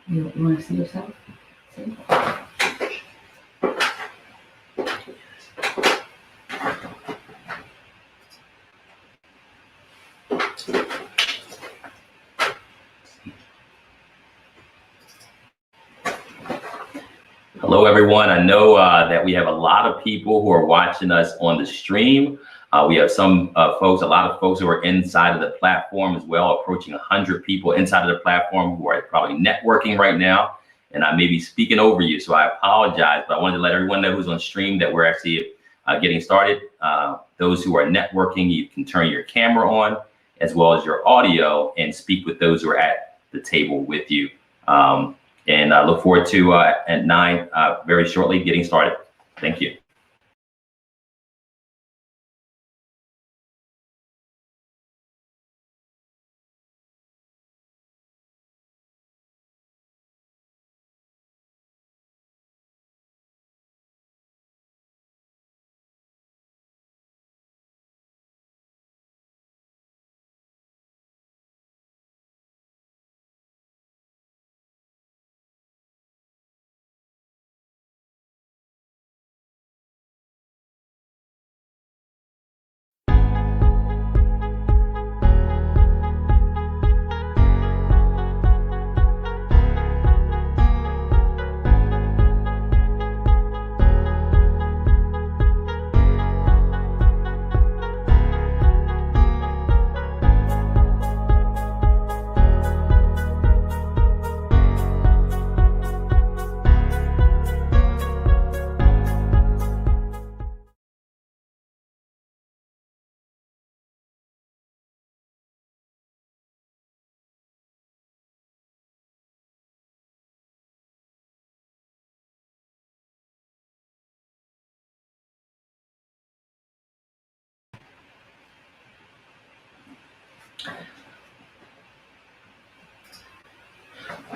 You want to see yourself? See? Hello, everyone. I know that we have a lot of people who are watching us on the stream. We have some folks, a lot of folks who are inside of the platform as well, approaching 100 people inside of the platform who are probably networking right now. And I may be speaking over you, so I apologize, but I wanted to let everyone know who's on stream that we're actually getting started. Those who are networking, you can turn your camera on as well as your audio and speak with those who are at the table with you. And I look forward to at 9 very shortly getting started. Thank you.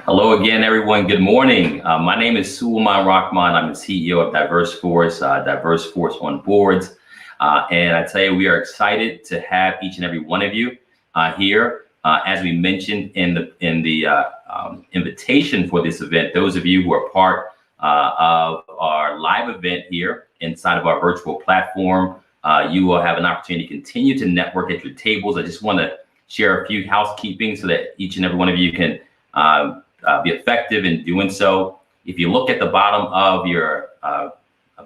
Hello again, everyone. Good morning. My name is Suleiman Rahman. I'm the CEO of DiverseForce, DiverseForce On Boards. And I tell you, we are excited to have each and every one of you here. As we mentioned in the invitation for this event, those of you who are part of our live event here inside of our virtual platform, you will have an opportunity to continue to network at your tables. I just want to share a few housekeeping so that each and every one of you can be effective in doing so. If you look at the bottom of your of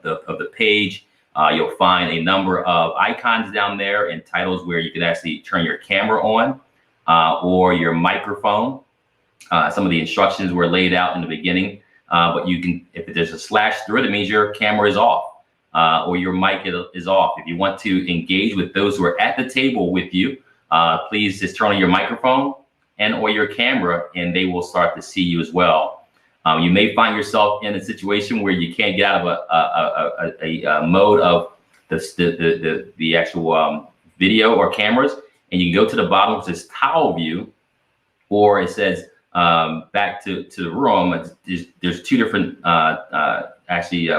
the page, you'll find a number of icons down there and titles where you can actually turn your camera on or your microphone. Some of the instructions were laid out in the beginning, but you can, if there's a slash through it, it means your camera is off or your mic is off. If you want to engage with those who are at the table with you, please just turn on your microphone and or your camera, and they will start to see you as well. You may find yourself in a situation where you can't get out of a mode of the actual video or cameras, and you can go to the bottom, which says towel view, or it says back to the room. There's two different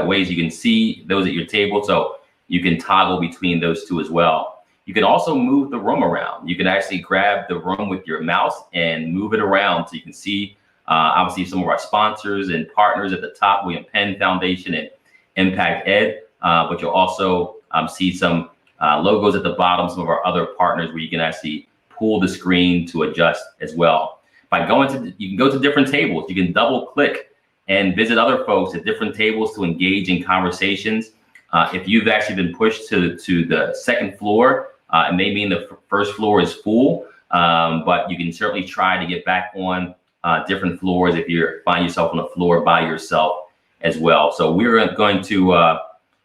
ways you can see those at your table, so you can toggle between those two as well. You can also move the room around. You can actually grab the room with your mouse and move it around so you can see obviously some of our sponsors and partners at the top, William Penn Foundation and Impact Ed, but you'll also see some logos at the bottom, some of our other partners where you can actually pull the screen to adjust as well. By going to, you can go to different tables. You can double click and visit other folks at different tables to engage in conversations. If you've actually been pushed to the second floor, it may mean the first floor is full, but you can certainly try to get back on different floors if you find yourself on a floor by yourself as well. So we're going to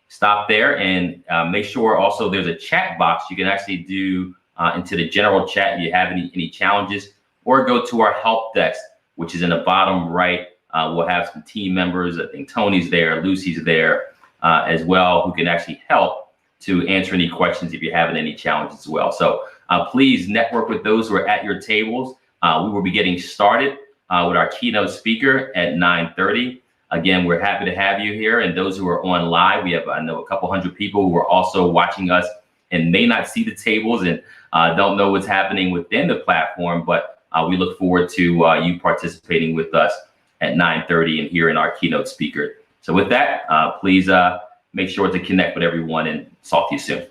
stop there and make sure also there's a chat box you can actually do into the general chat if you have any challenges, or go to our help desk, which is in the bottom right. We'll have some team members. I think Tony's there, Lucy's there as well, who can actually help to answer any questions if you're having any challenges as well. So please network with those who are at your tables. We will be getting started with our keynote speaker at 9:30. Again, we're happy to have you here. And those who are on live, we have, I know, a couple hundred people who are also watching us and may not see the tables and don't know what's happening within the platform, but we look forward to you participating with us at 9:30 and hearing our keynote speaker. So with that, please make sure to connect with everyone and talk to you soon.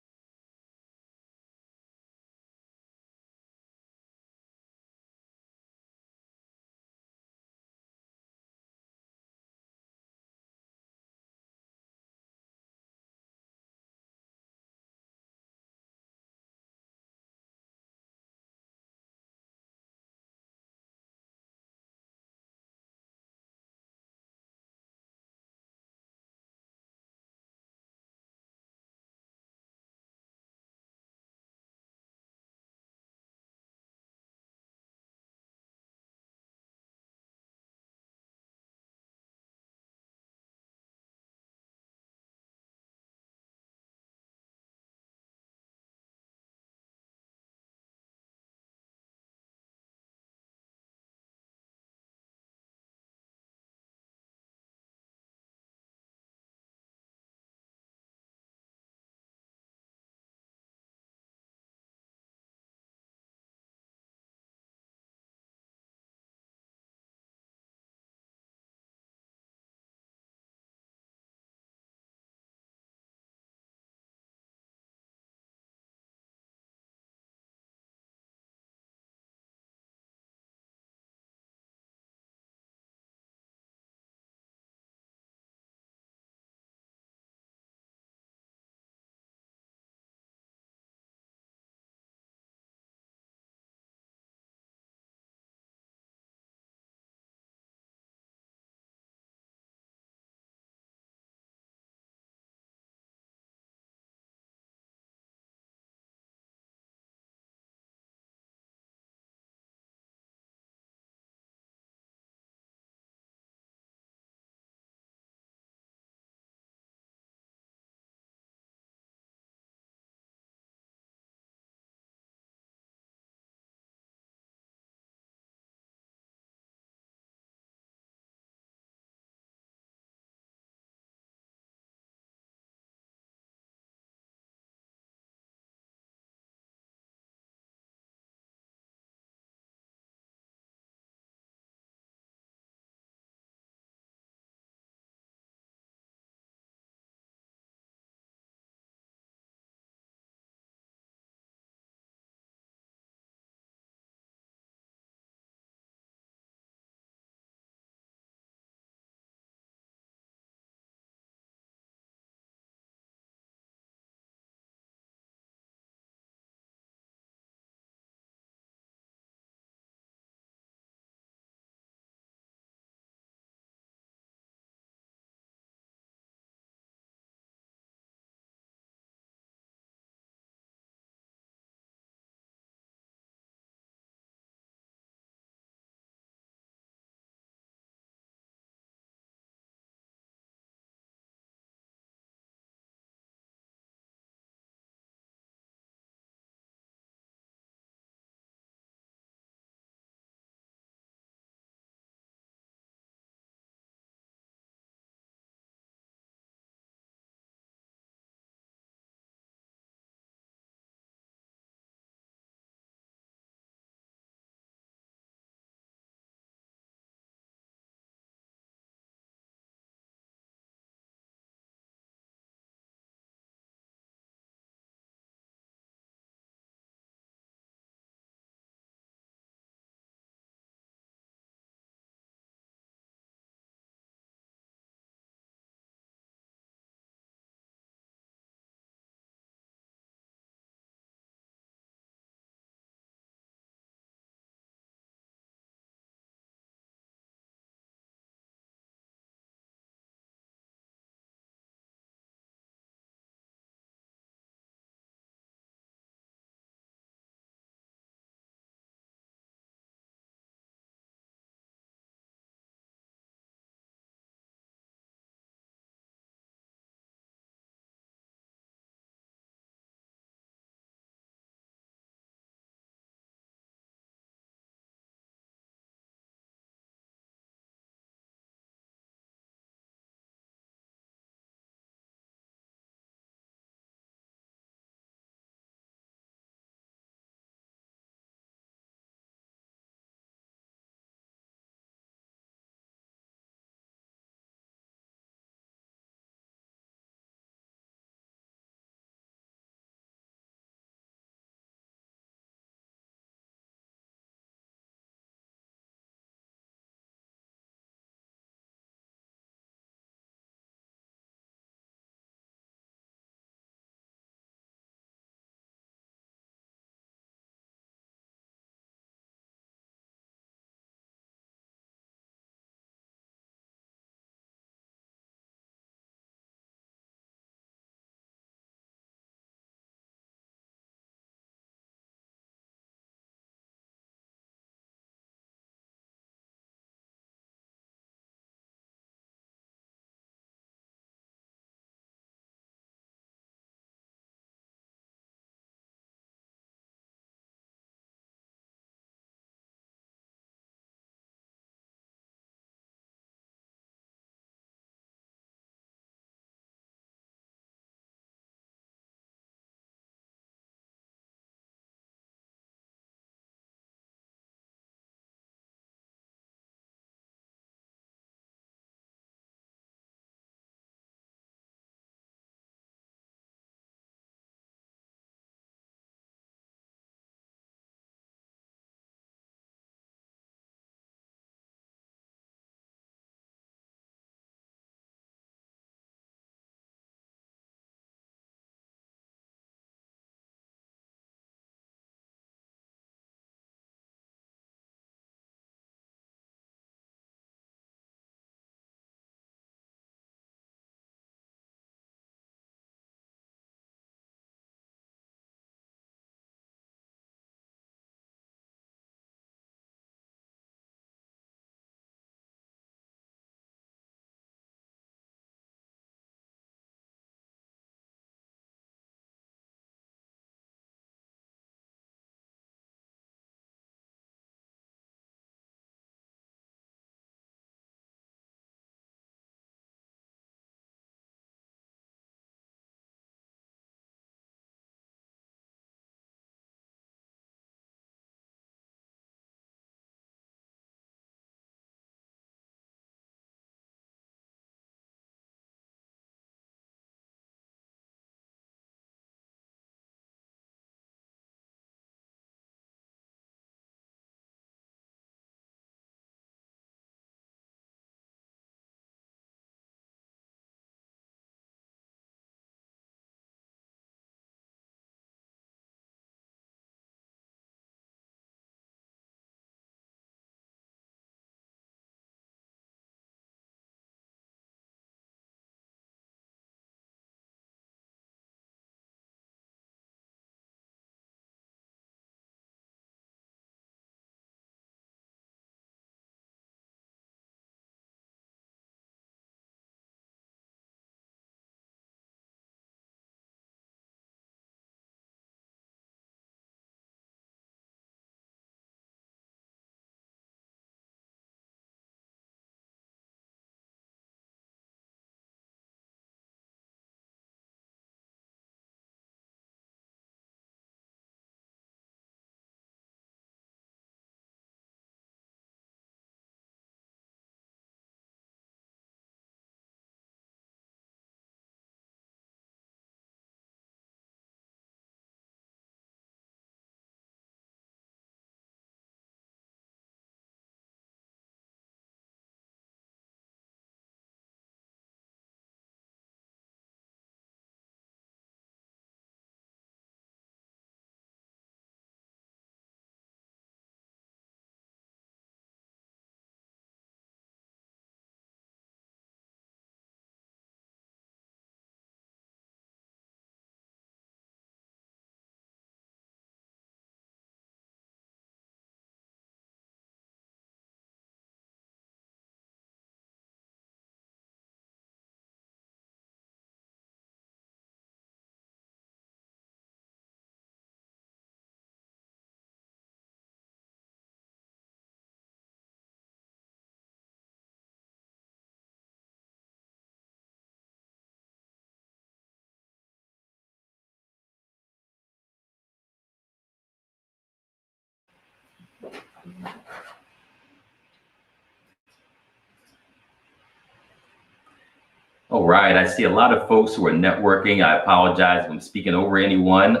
All right, I see a lot of folks who are networking. I apologize if I'm speaking over anyone who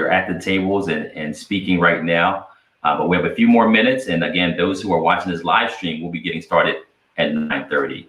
are at the tables and speaking right now. But we have a few more minutes. And again, those who are watching this live stream will be getting started at 9:30.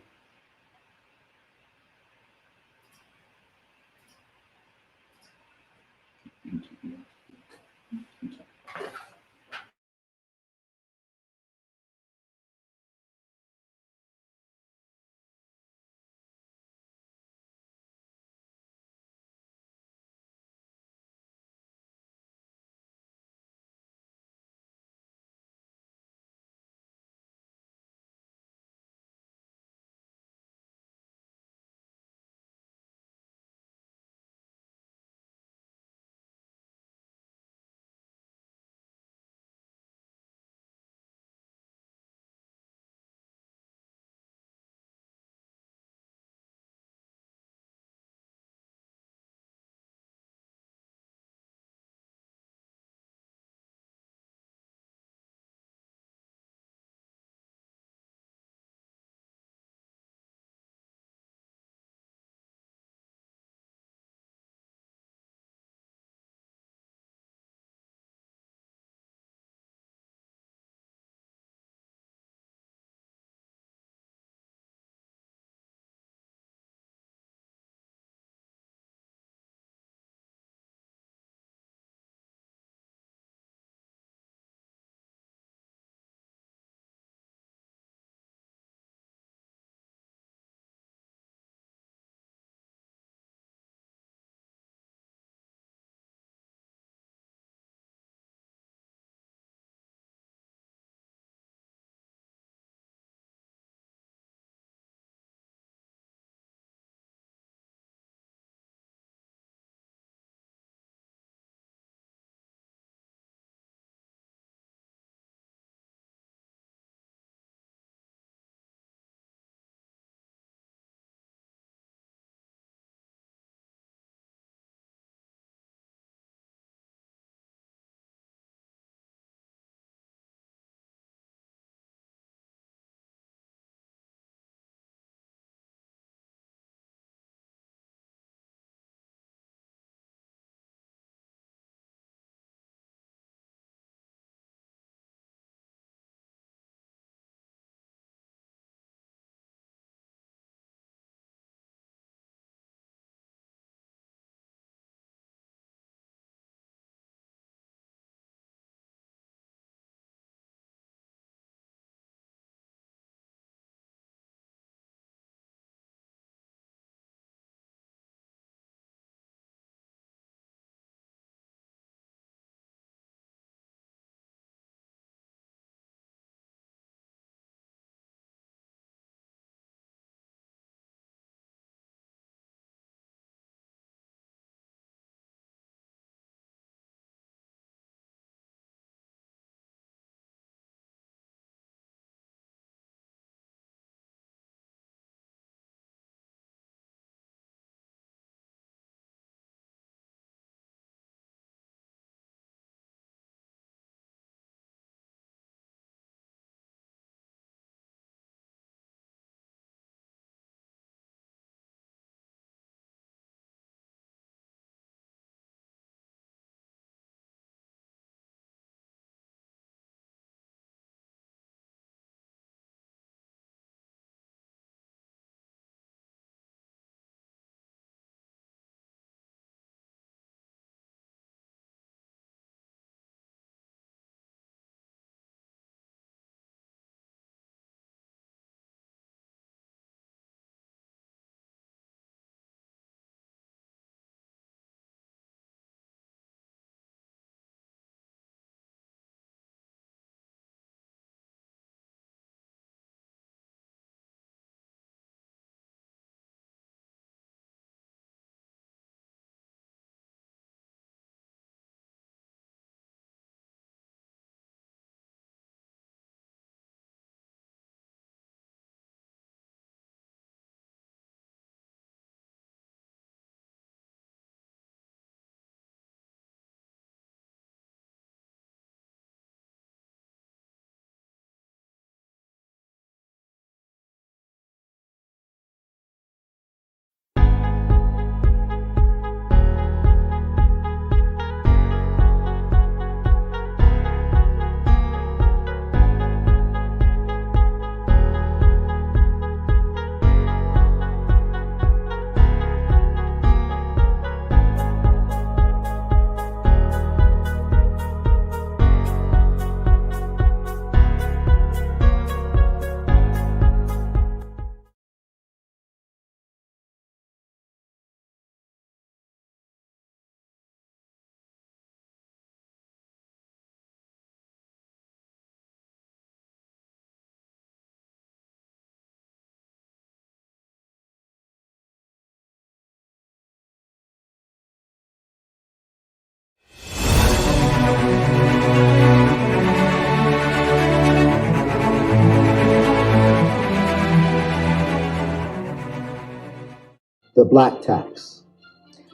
The black tax,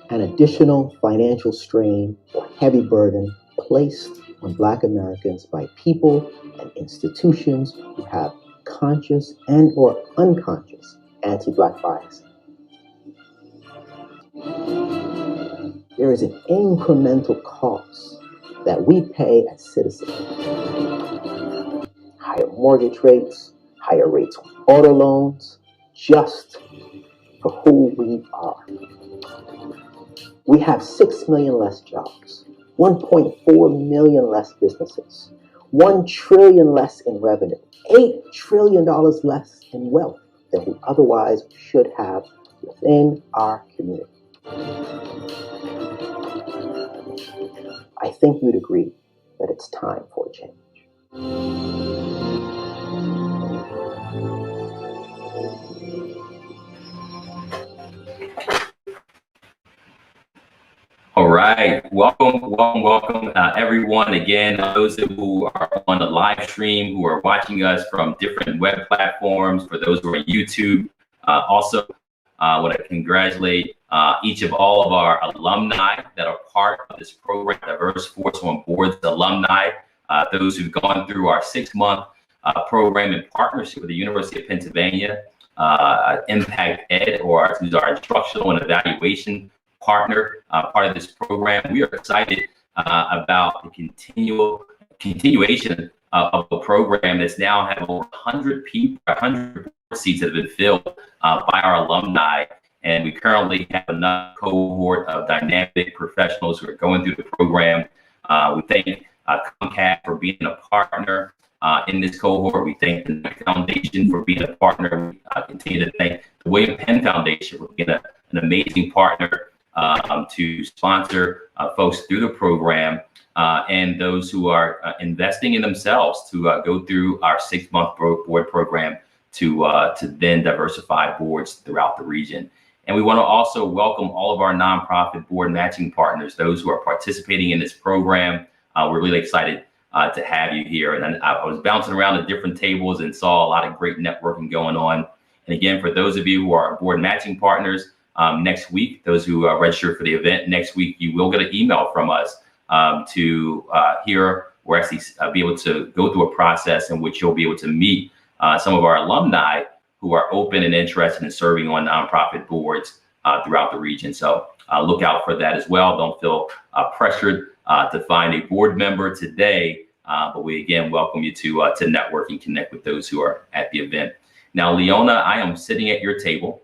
an additional financial strain or heavy burden placed on Black Americans by people and institutions who have conscious and or unconscious anti-Black bias. There is an incremental cost that we pay as citizens. Higher mortgage rates, higher rates on auto loans, just for who we are. We have 6 million less jobs, 1.4 million less businesses, 1 trillion less in revenue, $8 trillion less in wealth than we otherwise should have within our community. I think you'd agree that it's time for a change. All right, welcome, everyone. Again, those who are on the live stream, who are watching us from different web platforms, for those who are on YouTube. Also, I want to congratulate each of all of our alumni that are part of this program, DiverseForce On Boards alumni, those who've gone through our 6-month program in partnership with the University of Pennsylvania, Impact Ed, or who's our instructional and evaluation partner, part of this program. We are excited about the continuation of the program that's now have over 100 people, 100 seats that have been filled by our alumni. And we currently have another cohort of dynamic professionals who are going through the program. We thank Comcast for being a partner in this cohort. We thank the Knight Foundation for being a partner. We continue to thank the William Penn Foundation for being an amazing partner to sponsor folks through the program, and those who are investing in themselves to go through our 6-month board program to then diversify boards throughout the region. And we want to also welcome all of our nonprofit board matching partners, those who are participating in this program. We're really excited to have you here. And I was bouncing around the different tables and saw a lot of great networking going on. And again, for those of you who are board matching partners, next week, those who register for the event next week, you will get an email from us to hear or actually be able to go through a process in which you'll be able to meet some of our alumni who are open and interested in serving on nonprofit boards throughout the region. So look out for that as well. Don't feel pressured to find a board member today, but we again welcome you to network and connect with those who are at the event. Now, Leona, I am sitting at your table.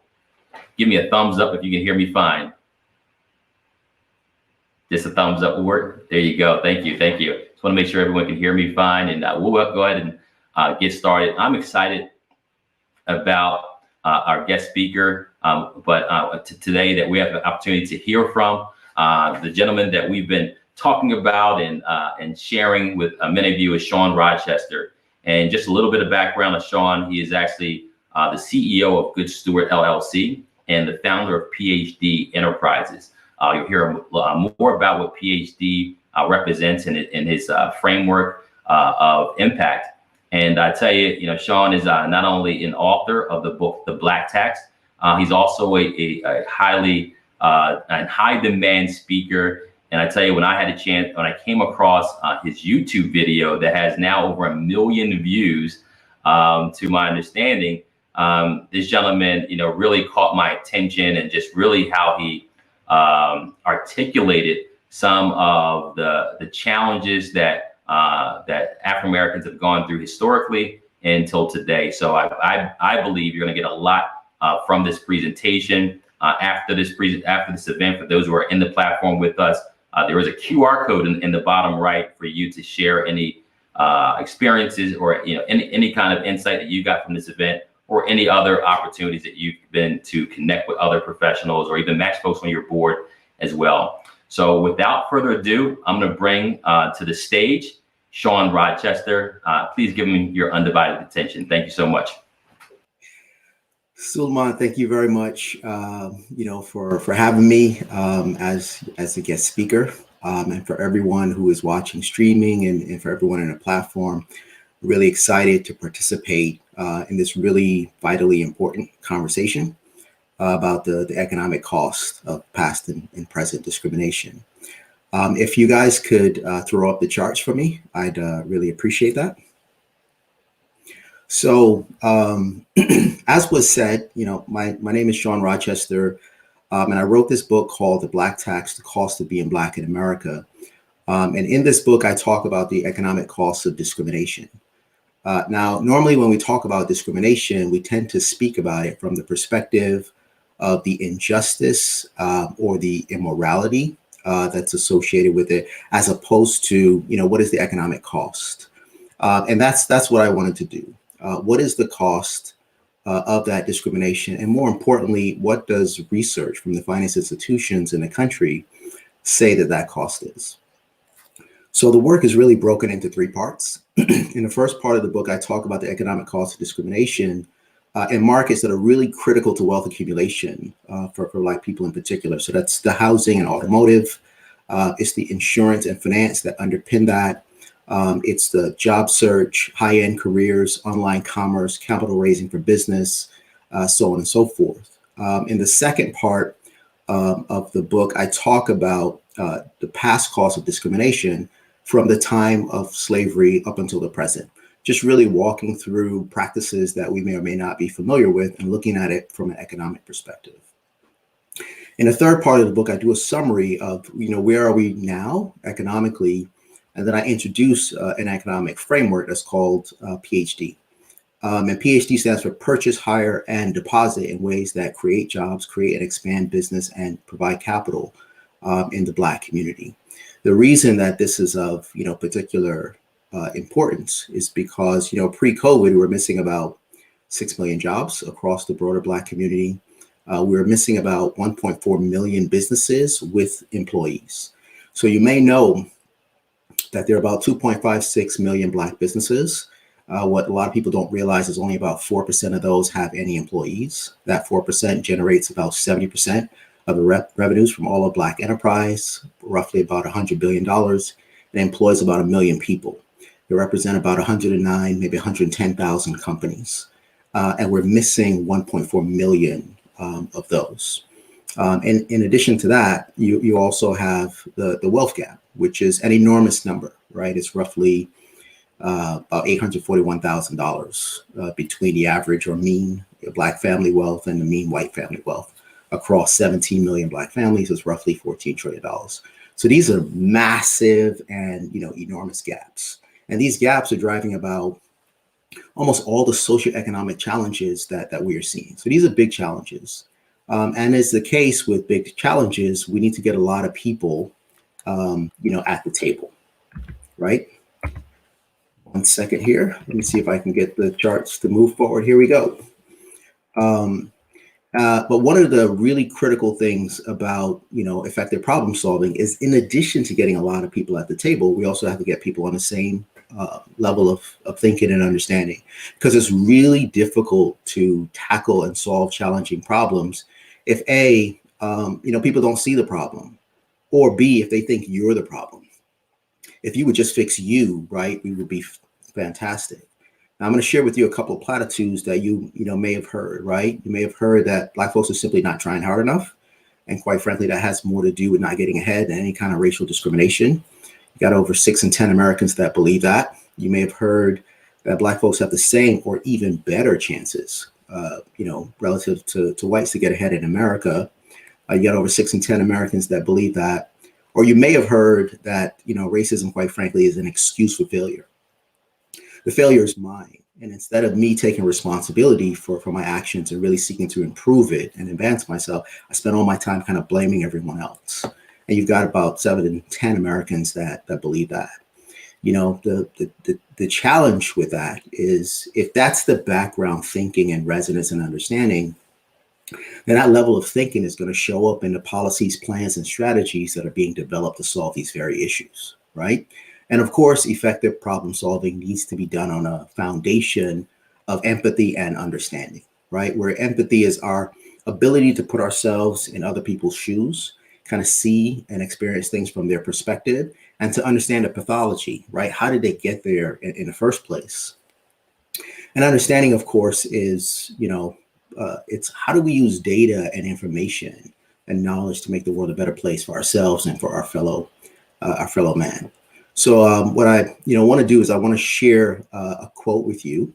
Give me a thumbs up if you can hear me fine. Just a thumbs up will work. There you go. Thank you. Thank you. Just want to make sure everyone can hear me fine, and we'll go ahead and get started. I'm excited about our guest speaker, but today that we have the opportunity to hear from the gentleman that we've been talking about and sharing with many of you is Shawn Rochester. And just a little bit of background on Shawn. He is actually the CEO of Good Steward LLC and the founder of PhD Enterprises. You'll hear more about what PhD represents in his framework of impact. And I tell you, Shawn is not only an author of the book, The Black Tax, he's also a highly and high demand speaker. And I tell you, when I came across his YouTube video that has now over 1 million views, to my understanding, this gentleman, really caught my attention, and just really how he articulated some of the challenges that African Americans have gone through historically until today. So I believe you're going to get a lot from this presentation. After this event, for those who are in the platform with us, there is a QR code in the bottom right for you to share any experiences or any kind of insight that you got from this event, or any other opportunities that you've been to connect with other professionals or even match folks on your board as well. So without further ado, I'm going to bring to the stage Shawn Rochester. Please give him your undivided attention. Thank you so much. Suleiman, thank you very much, for having me as a guest speaker, and for everyone who is watching streaming, and for everyone on the platform. Really excited to participate in this really vitally important conversation. about the economic cost of past and present discrimination. If you guys could throw up the charts for me, I'd really appreciate that. So as was said, my name is Shawn Rochester, and I wrote this book called The Black Tax, The Cost of Being Black in America. And in this book, I talk about the economic costs of discrimination. Now, normally when we talk about discrimination, we tend to speak about it from the perspective of the injustice or the immorality that's associated with it, as opposed to, what is the economic cost? And that's what I wanted to do. What is the cost of that discrimination? And more importantly, what does research from the finance institutions in the country say that cost is? So the work is really broken into three parts. In the first part of the book, I talk about the economic cost of discrimination in markets that are really critical to wealth accumulation for Black people in particular. So that's the housing and automotive. It's the insurance and finance that underpin that. It's the job search, high-end careers, online commerce, capital raising for business, so on and so forth. In the second part of the book, I talk about the past costs of discrimination from the time of slavery up until the present, just really walking through practices that we may or may not be familiar with and looking at it from an economic perspective. In the third part of the book, I do a summary of, where are we now economically? And then I introduce an economic framework that's called PhD. And PhD stands for purchase, hire, and deposit in ways that create jobs, create and expand business, and provide capital in the Black community. The reason that this is of particular importance is because pre-COVID we were missing about 6 million jobs across the broader Black community. We were missing about 1.4 million businesses with employees. So you may know that there are about 2.56 million Black businesses. What a lot of people don't realize is only about 4% of those have any employees. That 4% generates about 70% of the revenues from all of Black enterprise, roughly about $100 billion, and employs about 1 million people. They represent about 109, maybe 110,000 companies. And we're missing 1.4 million of those. And in addition to that, you also have the wealth gap, which is an enormous number, right? It's roughly about $841,000 between the average or mean Black family wealth and the mean white family wealth. Across 17 million Black families, is roughly $14 trillion. So these are massive and enormous gaps. And these gaps are driving about almost all the socioeconomic challenges that we are seeing. So these are big challenges. And as the case with big challenges, we need to get a lot of people, at the table, right? 1 second here. Let me see if I can get the charts to move forward. Here we go. But one of the really critical things about, effective problem solving is, in addition to getting a lot of people at the table, we also have to get people on the same level of thinking and understanding, because it's really difficult to tackle and solve challenging problems if A, people don't see the problem, or B, if they think you're the problem. If you would just fix you, right, we would be fantastic. Now, I'm going to share with you a couple of platitudes that you may have heard, right? You may have heard that Black folks are simply not trying hard enough. And quite frankly, that has more to do with not getting ahead than any kind of racial discrimination. You got over 6 in 10 Americans that believe that. You may have heard that Black folks have the same or even better chances, relative to whites to get ahead in America. You got over 6 in 10 Americans that believe that. Or you may have heard that, racism, quite frankly, is an excuse for failure. The failure is mine. And instead of me taking responsibility for my actions and really seeking to improve it and advance myself, I spend all my time kind of blaming everyone else. And you've got about 7 in 10 Americans that believe that. The challenge with that is, if that's the background thinking and resonance and understanding, then that level of thinking is going to show up in the policies, plans, and strategies that are being developed to solve these very issues, right? And of course, effective problem solving needs to be done on a foundation of empathy and understanding, right? Where empathy is our ability to put ourselves in other people's shoes, kind of see and experience things from their perspective, and to understand the pathology, right? How did they get there in the first place? And understanding, of course, is, it's how do we use data and information and knowledge to make the world a better place for ourselves and for our fellow man. So what I want to do is I want to share a quote with you.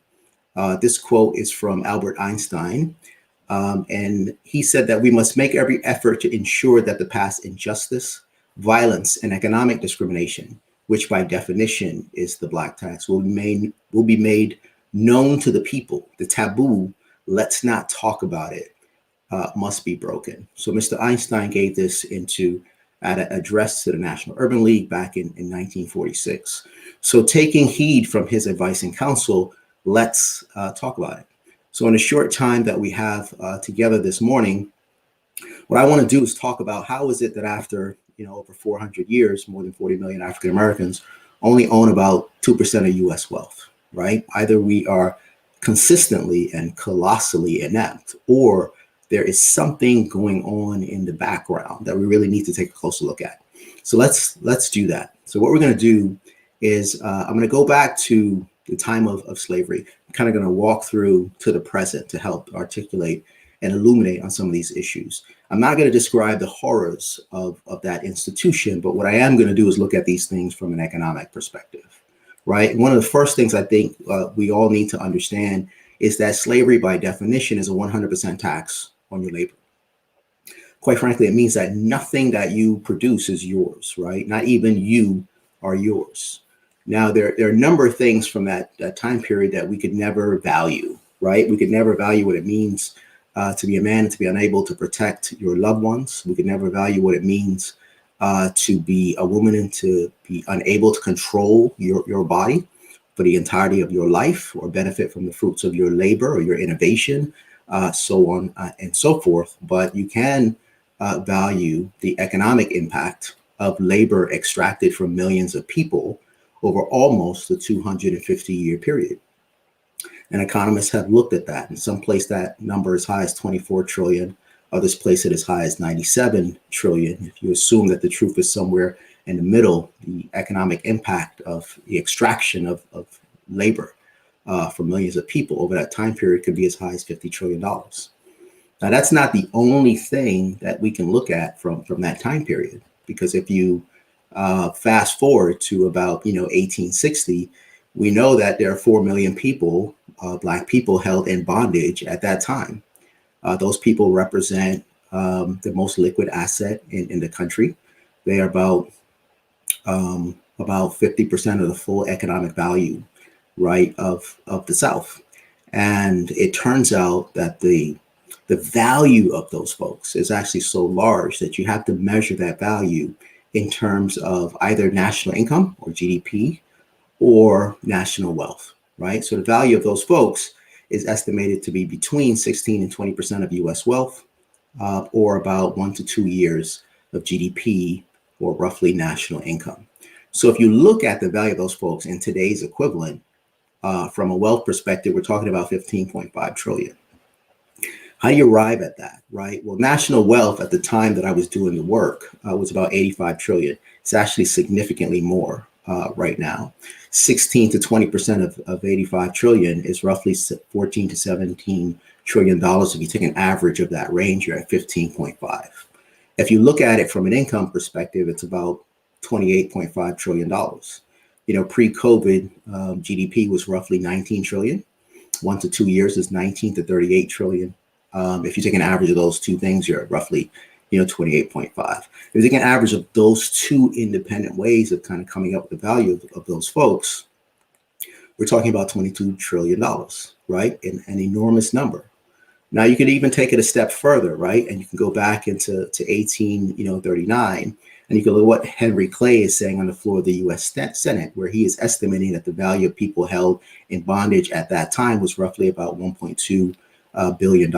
This quote is from Albert Einstein, and he said that we must make every effort to ensure that the past injustice, violence, and economic discrimination, which by definition is the black tax, will be made known to the people. The taboo, let's not talk about it, must be broken. So Mr. Einstein gave this at an address to the National Urban League back in 1946. So taking heed from his advice and counsel, let's talk about it. So in a short time that we have together this morning, what I want to do is talk about how is it that after over 400 years, more than 40 million African Americans only own about 2% of U.S. wealth, right? Either we are consistently and colossally inept, or there is something going on in the background that we really need to take a closer look at. So let's do that. So what we're going to do is I'm going to go back to the time of slavery. I'm kind of going to walk through to the present to help articulate and illuminate on some of these issues. I'm not going to describe the horrors of that institution, but what I am going to do is look at these things from an economic perspective, right? And one of the first things I think we all need to understand is that slavery by definition is a 100% tax on your labor. Quite frankly, it means that nothing that you produce is yours, right? Not even you are yours. Now, there are a number of things from that time period that we could never value, right? We could never value what it means to be a man and to be unable to protect your loved ones. We could never value what it means to be a woman and to be unable to control your body for the entirety of your life or benefit from the fruits of your labor or your innovation, so on and so forth. But you can value the economic impact of labor extracted from millions of people over almost a 250-year period. And economists have looked at that. In some place that number is high as 24 trillion, others place it as high as 97 trillion. If you assume that the truth is somewhere in the middle, the economic impact of the extraction of labor for millions of people over that time period could be as high as $50 trillion. Now, that's not the only thing that we can look at from that time period, because if you fast forward to about 1860, we know that there are 4 million people, Black people, held in bondage at that time. Those people represent the most liquid asset in the country. They are about 50% of the full economic value, right, of the South. And it turns out that the value of those folks is actually so large that you have to measure that value in terms of either national income or GDP or national wealth, right? So the value of those folks is estimated to be between 16 and 20% of US wealth, or about 1 to 2 years of GDP, or roughly national income. So if you look at the value of those folks in today's equivalent, from a wealth perspective, we're talking about 15.5 trillion. How do you arrive at that, right? Well, national wealth at the time that I was doing the work was about 85 trillion. It's actually significantly more right now. 16 to 20% of 85 trillion is roughly 14 to 17 trillion dollars. If you take an average of that range, you're at 15.5. If you look at it from an income perspective, it's about $28.5 trillion. Pre-COVID, GDP was roughly 19 trillion. 1 to 2 years is 19 to 38 trillion. If you take an average of those two things, you're at roughly, 28.5. If you take an average of those two independent ways of kind of coming up with the value of those folks, we're talking about $22 trillion, right? An enormous number. Now you could even take it a step further, right? And you can go back into 1839, and you can look at what Henry Clay is saying on the floor of the U.S. Senate, where he is estimating that the value of people held in bondage at that time was roughly about $1.2 billion.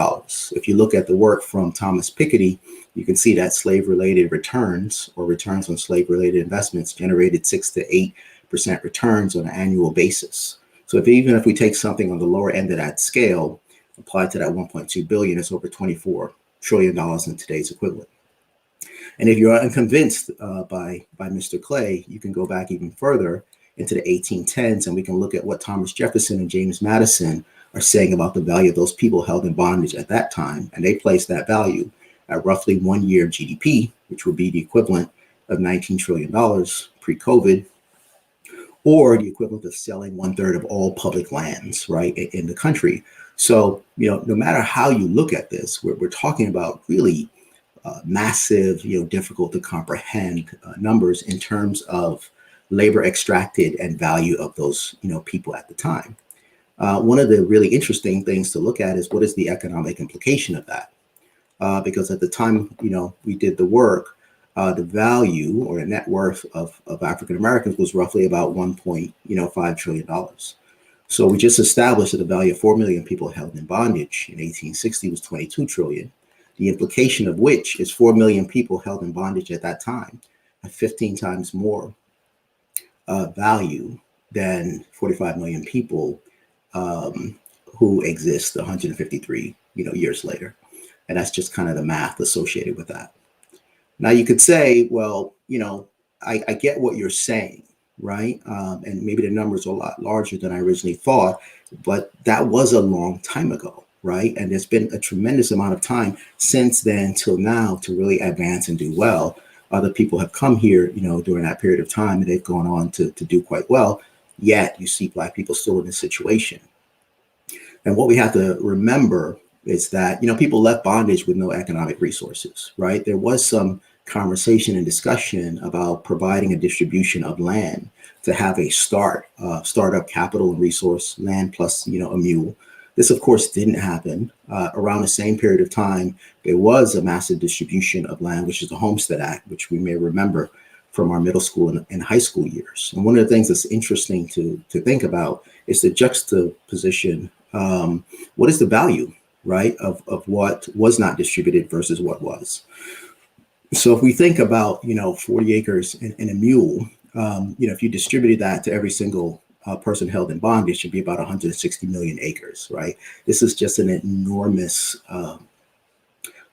If you look at the work from Thomas Piketty, you can see that slave-related returns or returns on slave-related investments generated 6 to 8% returns on an annual basis. So even if we take something on the lower end of that scale, applied to that 1.2 billion, it's over $24 trillion in today's equivalent. And if you're unconvinced by Mr. Clay, you can go back even further into the 1810s, and we can look at what Thomas Jefferson and James Madison are saying about the value of those people held in bondage at that time. And they place that value at roughly 1 year GDP, which would be the equivalent of $19 trillion pre-COVID, or the equivalent of selling 1/3 of all public lands, right, in the country. So, no matter how you look at this, we're talking about really massive, difficult to comprehend numbers in terms of labor extracted and value of those, people at the time. One of the really interesting things to look at is what is the economic implication of that? Because at the time, we did the work, the value or the net worth of African Americans was roughly about $1.5 trillion. So we just established that the value of 4 million people held in bondage in 1860 was 22 trillion. The implication of which is 4 million people held in bondage at that time have 15 times more value than 45 million people who exist 153 years later. And that's just kind of the math associated with that. Now you could say, well, I get what you're saying, right? And maybe the numbers are a lot larger than I originally thought, but that was a long time ago. Right. And there's been a tremendous amount of time since then till now to really advance and do well. Other people have come here, during that period of time, and they've gone on to do quite well. Yet you see Black people still in this situation. And what we have to remember is that, people left bondage with no economic resources. Right. There was some conversation and discussion about providing a distribution of land to have a startup capital and resource, land plus, a mule. This, of course, didn't happen. Around the same period of time, there was a massive distribution of land, which is the Homestead Act, which we may remember from our middle school and high school years. And one of the things that's interesting to think about is the juxtaposition. What is the value, right, of what was not distributed versus what was? So if we think about, 40 acres and a mule, if you distributed that to every single person held in bondage, should be about 160 million acres, right? This is just an enormous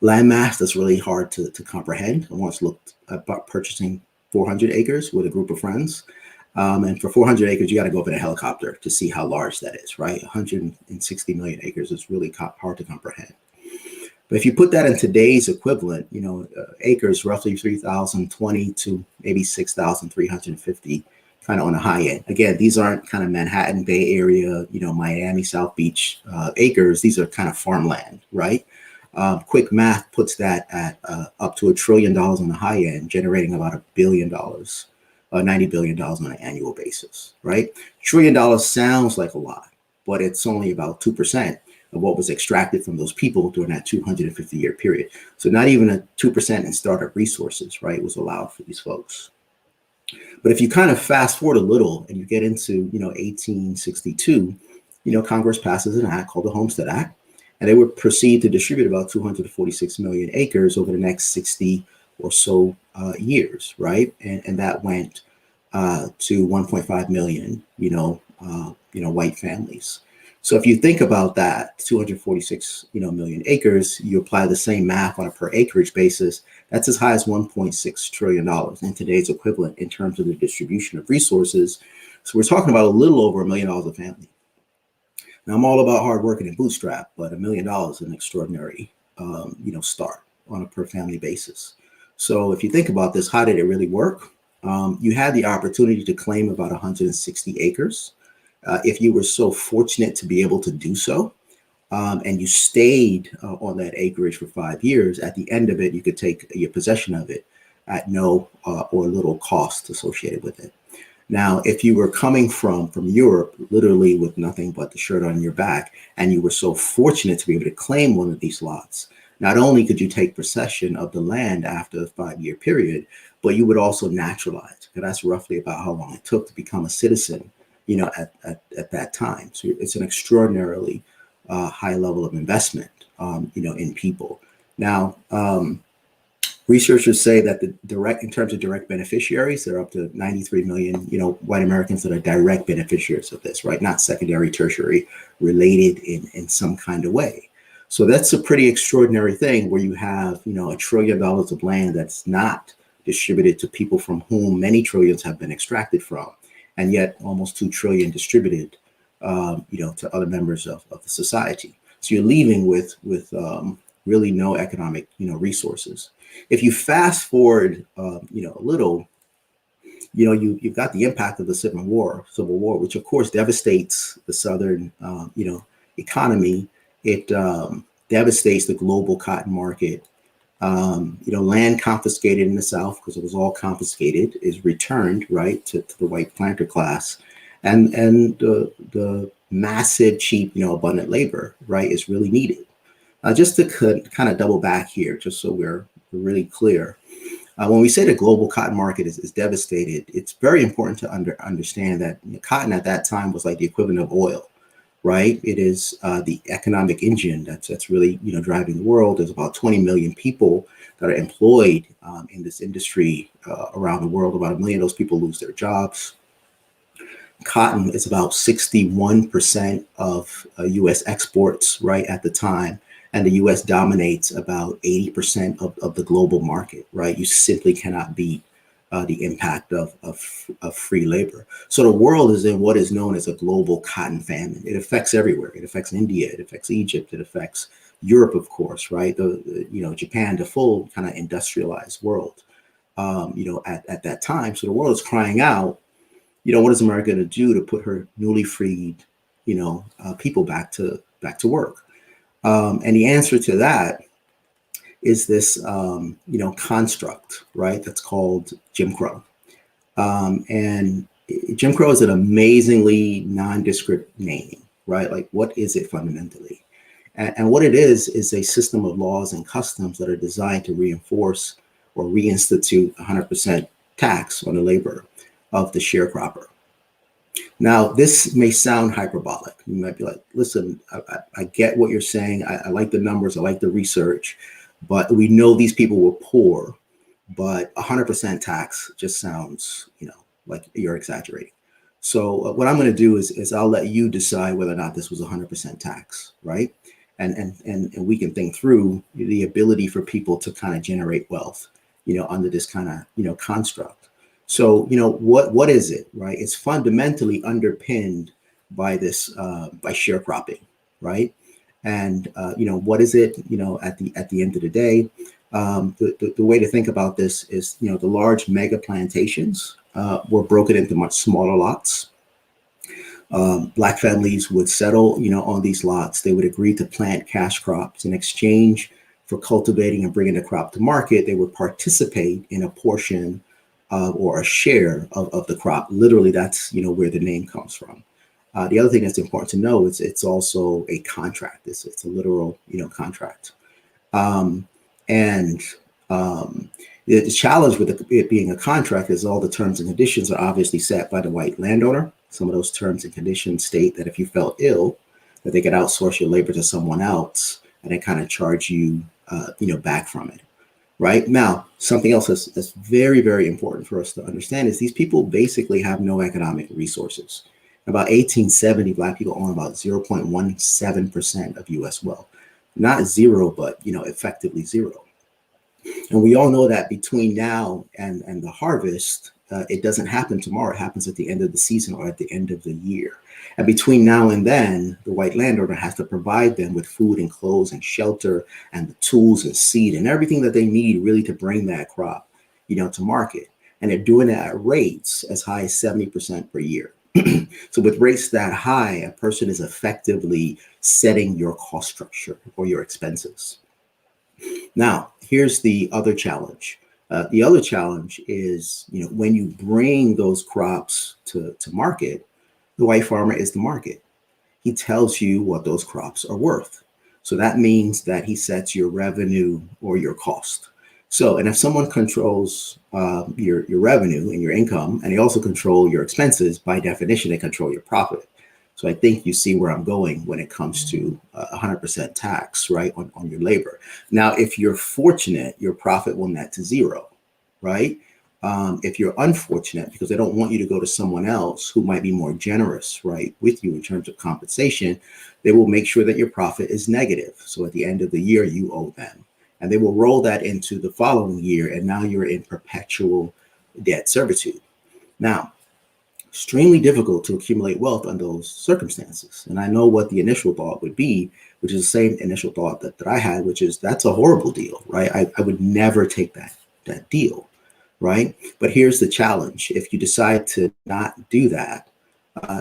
landmass that's really hard to comprehend. I once looked about purchasing 400 acres with a group of friends. And for 400 acres, you got to go up in a helicopter to see how large that is, right? 160 million acres is really hard to comprehend. But if you put that in today's equivalent, acres, roughly 3,020 to maybe 6,350, kind of on the high end. Again, these aren't kind of Manhattan Bay Area, Miami, South Beach acres. These are kind of farmland, right? Quick math puts that at up to $1 trillion on the high end, generating about $1 billion, $90 billion on an annual basis, right? $1 trillion sounds like a lot, but it's only about 2% of what was extracted from those people during that 250-year period. So not even a 2% in startup resources, right, was allowed for these folks. But if you kind of fast forward a little and you get into, 1862, Congress passes an act called the Homestead Act, and they would proceed to distribute about 246 million acres over the next 60 or so years, right? And that went to 1.5 million, white families. So if you think about that, 246, million acres, you apply the same math on a per acreage basis, that's as high as $1.6 trillion in today's equivalent in terms of the distribution of resources. So we're talking about a little over $1 million a family. Now I'm all about hard working and bootstrap, but $1 million is an extraordinary, start on a per family basis. So if you think about this, how did it really work? You had the opportunity to claim about 160 acres. If you were so fortunate to be able to do so, and you stayed on that acreage for 5 years, at the end of it, you could take your possession of it at no or little cost associated with it. Now, if you were coming from Europe, literally with nothing but the shirt on your back, and you were so fortunate to be able to claim one of these lots, not only could you take possession of the land after the 5-year period, but you would also naturalize. And that's roughly about how long it took to become a citizen, at that time. So it's an extraordinarily high level of investment, in people. Now, researchers say that in terms of direct beneficiaries, there are up to 93 million, white Americans that are direct beneficiaries of this, right? Not secondary, tertiary, related in some kind of way. So that's a pretty extraordinary thing where you have, $1 trillion of land that's not distributed to people from whom many trillions have been extracted from, and yet almost 2 trillion distributed to other members of the society. So you're leaving with really no economic, resources. If you fast forward, a little, you've got the impact of the Civil War, which of course devastates the Southern, economy. It devastates the global cotton market. Land confiscated in the South, because it was all confiscated, is returned, right, to the white planter class, and the massive, cheap, abundant labor, right, is really needed. Just to kind of double back here, just so we're really clear. When we say the global cotton market is devastated, it's very important to understand that cotton at that time was like the equivalent of oil, right? It is the economic engine that's really driving the world. There's about 20 million people that are employed in this industry around the world. About 1 million of those people lose their jobs. Cotton is about 61% of U.S. exports, right, at the time. And the U.S. dominates about 80% of the global market, right? You simply cannot beat the impact of free labor. So the world is in what is known as a global cotton famine. It affects everywhere. It affects India. It affects Egypt. It affects Europe, of course, right? Japan, the full kind of industrialized world, at that time. So the world is crying out, what is America going to do to put her newly freed, people back to work? And the answer to that is this, construct, right? That's called Jim Crow. And Jim Crow is an amazingly nondescript name, right? Like, what is it fundamentally? And what it is a system of laws and customs that are designed to reinforce or reinstitute 100% tax on the labor of the sharecropper. Now, this may sound hyperbolic. You might be like, listen, I get what you're saying. I like the numbers. I like the research. But we know these people were poor. But 100% tax just sounds, like you're exaggerating. So what I'm going to do is I'll let you decide whether or not this was 100% tax, right? And we can think through the ability for people to kind of generate wealth, under this kind of, construct. So, what is it, right? It's fundamentally underpinned by this, by sharecropping, right? And, what is it, at the end of the day? The way to think about this is, the large mega plantations were broken into much smaller lots. Black families would settle, on these lots. They would agree to plant cash crops in exchange for cultivating and bringing the crop to market. They would participate in a portion or a share of the crop. Literally, that's where the name comes from. The other thing that's important to know is it's also a contract. It's a literal contract. The challenge with it being a contract is all the terms and conditions are obviously set by the white landowner. Some of those terms and conditions state that if you fell ill, that they could outsource your labor to someone else and then kind of charge you, back from it. Right now, something else that's very, very important for us to understand is these people basically have no economic resources. About 1870, Black people own about 0.17% of U.S. wealth. Not zero, but effectively zero. And we all know that between now and the harvest, it doesn't happen tomorrow. It happens at the end of the season or at the end of the year. And between now and then, the white landowner has to provide them with food and clothes and shelter and the tools and seed and everything that they need really to bring that crop, to market. And they're doing it at rates as high as 70% per year. So with rates that high, a person is effectively setting your cost structure or your expenses. Now, here's the other challenge. The other challenge is, when you bring those crops to market, the white farmer is the market. He tells you what those crops are worth. So that means that he sets your revenue or your cost. So, and if someone controls your revenue and your income, and they also control your expenses, by definition, they control your profit. So I think you see where I'm going when it comes to 100% tax, right, on your labor. Now, if you're fortunate, your profit will net to zero, right? If you're unfortunate, because they don't want you to go to someone else who might be more generous, right, with you in terms of compensation, they will make sure that your profit is negative. So at the end of the year, you owe them. And they will roll that into the following year, and now you're in perpetual debt servitude. Now, extremely difficult to accumulate wealth under those circumstances. And I know what the initial thought would be, which is the same initial thought that I had, which is that's a horrible deal, right? I would never take that deal, right? But here's the challenge. If you decide to not do that,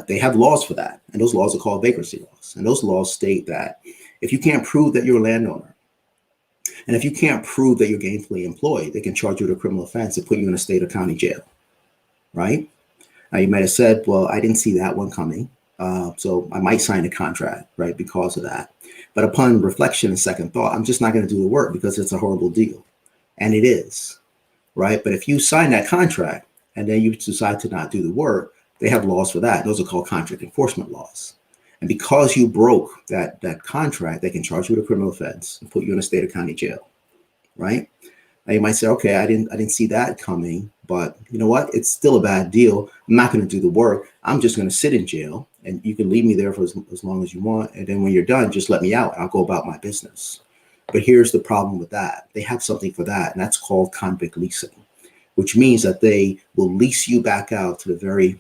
they have laws for that. And those laws are called vagrancy laws. And those laws state that if you can't prove that you're a landowner, and if you can't prove that you're gainfully employed, they can charge you with a criminal offense and put you in a state or county jail, right? Now, you might have said, well, I didn't see that one coming, so I might sign a contract, right, because of that. But upon reflection and second thought, I'm just not going to do the work because it's a horrible deal. And it is, right? But if you sign that contract and then you decide to not do the work, they have laws for that. Those are called contract enforcement laws. And because you broke that contract, they can charge you with a criminal offense and put you in a state or county jail, right? Now you might say, okay, I didn't see that coming, but you know what? It's still a bad deal. I'm not going to do the work. I'm just going to sit in jail, and you can leave me there for as long as you want. And then when you're done, just let me out and I'll go about my business. But here's the problem with that. They have something for that, and that's called convict leasing, which means that they will lease you back out to the very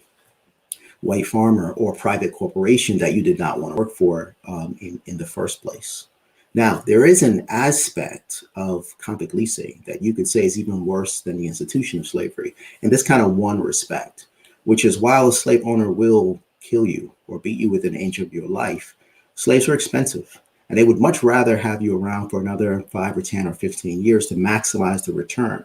white farmer or private corporation that you did not want to work for in the first place. Now, there is an aspect of convict leasing that you could say is even worse than the institution of slavery in this kind of one respect, which is while a slave owner will kill you or beat you within an inch of your life, slaves are expensive, and they would much rather have you around for another 5 or 10 or 15 years to maximize the return,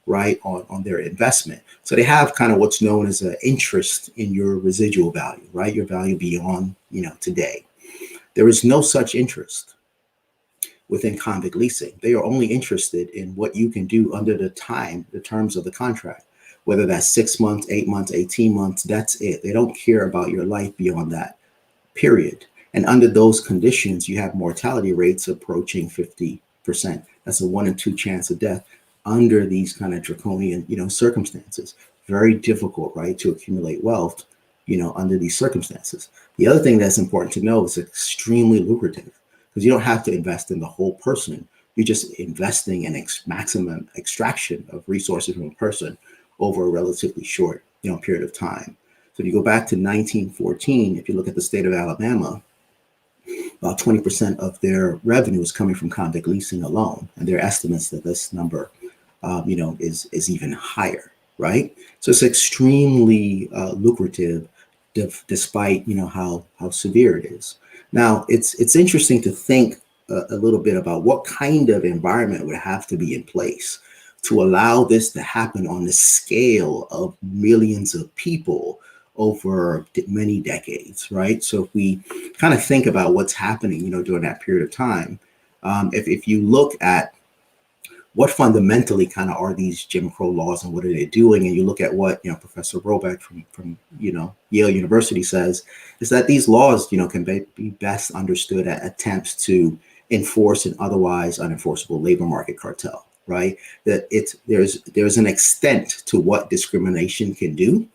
right, on their investment. So they have kind of what's known as an interest in your residual value, right, your value beyond, today. There is no such interest within convict leasing. They are only interested in what you can do under the terms of the contract, whether that's 6 months, 8 months, 18 months, that's it. They don't care about your life beyond that period. And under those conditions, you have mortality rates approaching 50%. That's a 1 in 2 chance of death under these kind of draconian, circumstances. Very difficult, right, to accumulate wealth, under these circumstances. The other thing that's important to know is extremely lucrative, because you don't have to invest in the whole person. You're just investing in maximum extraction of resources from a person over a relatively short, period of time. So if you go back to 1914, if you look at the state of Alabama, about 20% of their revenue is coming from convict leasing alone. And there are estimates that this number, is even higher, right? So it's extremely lucrative, despite, how severe it is. Now, it's interesting to think a little bit about what kind of environment would have to be in place to allow this to happen on the scale of millions of people over many decades, right? So if we kind of think about what's happening, during that period of time, if you look at what fundamentally kind of are these Jim Crow laws and what are they doing, and you look at what Professor Robeck from Yale University says, is that these laws can be best understood as attempts to enforce an otherwise unenforceable labor market cartel, right? That there's an extent to what discrimination can do,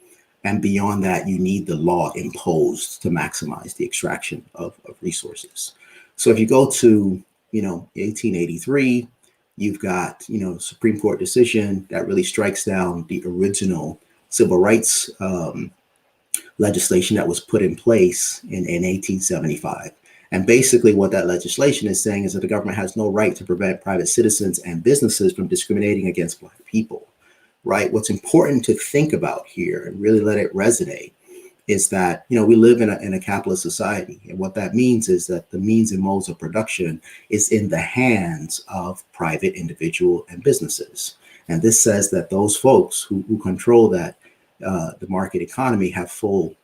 and beyond that, you need the law imposed to maximize the extraction of resources. So if you go to 1883. You've got, Supreme Court decision that really strikes down the original civil rights legislation that was put in place in 1875. And basically what that legislation is saying is that the government has no right to prevent private citizens and businesses from discriminating against Black people, right? What's important to think about here and really let it resonate is that, we live in a capitalist society. And what that means is that the means and modes of production is in the hands of private individual and businesses. And this says that those folks who control that, the market economy, have full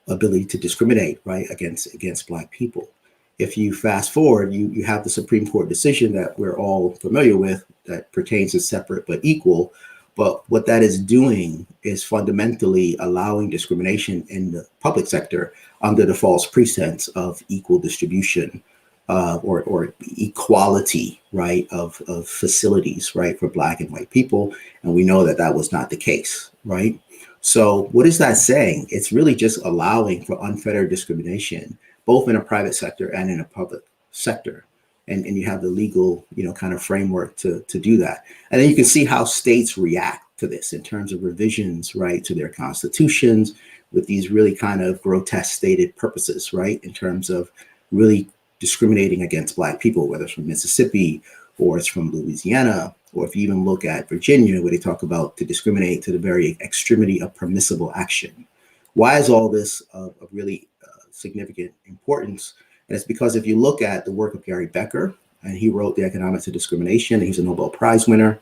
ability to discriminate, right, against Black people. If you fast forward, you have the Supreme Court decision that we're all familiar with that pertains to separate but equal. But what that is doing is fundamentally allowing discrimination in the public sector under the false pretense of equal distribution or equality, right, of facilities, right, for Black and white people. And we know that that was not the case, right? So what is that saying? It's really just allowing for unfettered discrimination, both in a private sector and in a public sector. And you have the legal, kind of framework to do that. And then you can see how states react to this in terms of revisions, right, to their constitutions with these really kind of grotesque stated purposes, right, in terms of really discriminating against Black people, whether it's from Mississippi or it's from Louisiana, or if you even look at Virginia, where they talk about to discriminate to the very extremity of permissible action. Why is all this of really significant importance? And it's because if you look at the work of Gary Becker, and he wrote The Economics of Discrimination, he's a Nobel Prize winner.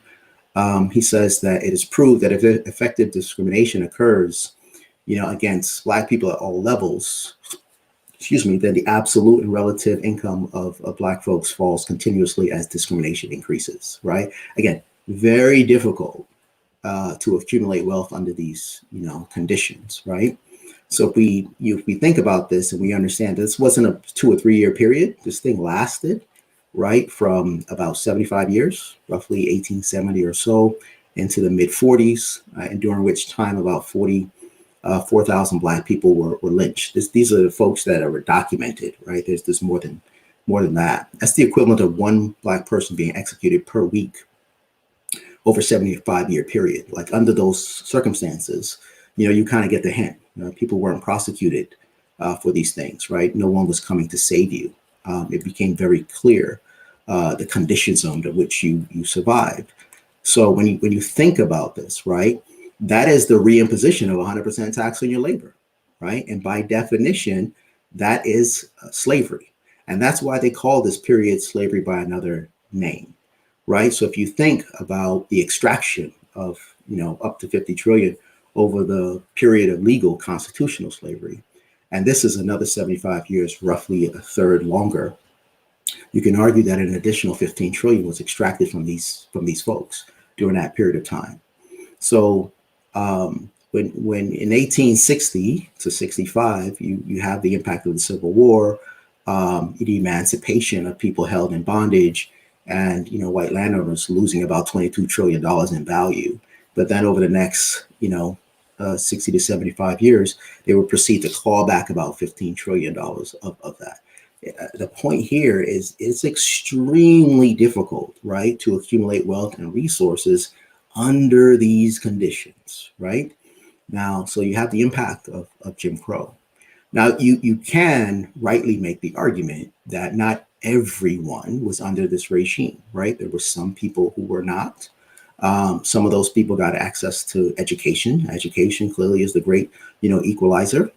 He says that it is proved that if effective discrimination occurs, against Black people at all levels, then the absolute and relative income of Black folks falls continuously as discrimination increases, right? Again, very difficult to accumulate wealth under these, conditions, right? So if we think about this and we understand this wasn't a 2 or 3 year period, this thing lasted, right, from about 75 years, roughly 1870 or so, into the mid 40s, and during which time about 4,000 Black people were lynched. These are the folks that are documented, right? There's more than that. That's the equivalent of one Black person being executed per week over a 75-year period. Like under those circumstances, you kind of get the hint. People weren't prosecuted for these things, right? No one was coming to save you. It became very clear the conditions under which you survived. So when you think about this, right, that is the reimposition of 100% tax on your labor, right? And by definition, that is slavery. And that's why they call this period slavery by another name, right? So if you think about the extraction of, up to 50 trillion over the period of legal constitutional slavery, and this is another 75 years, roughly a third longer, you can argue that an additional 15 trillion was extracted from these folks during that period of time. So when in 1860 to 65, you have the impact of the Civil War, the emancipation of people held in bondage, and white landowners losing about $22 trillion in value. But then over the next 60 to 75 years, they would proceed to claw back about $15 trillion of that. The point here is it's extremely difficult, right, to accumulate wealth and resources under these conditions, right? Now, so you have the impact of Jim Crow. Now, you can rightly make the argument that not everyone was under this regime, right? There were some people who were not. Some of those people got access to education. Education clearly is the great, equalizer.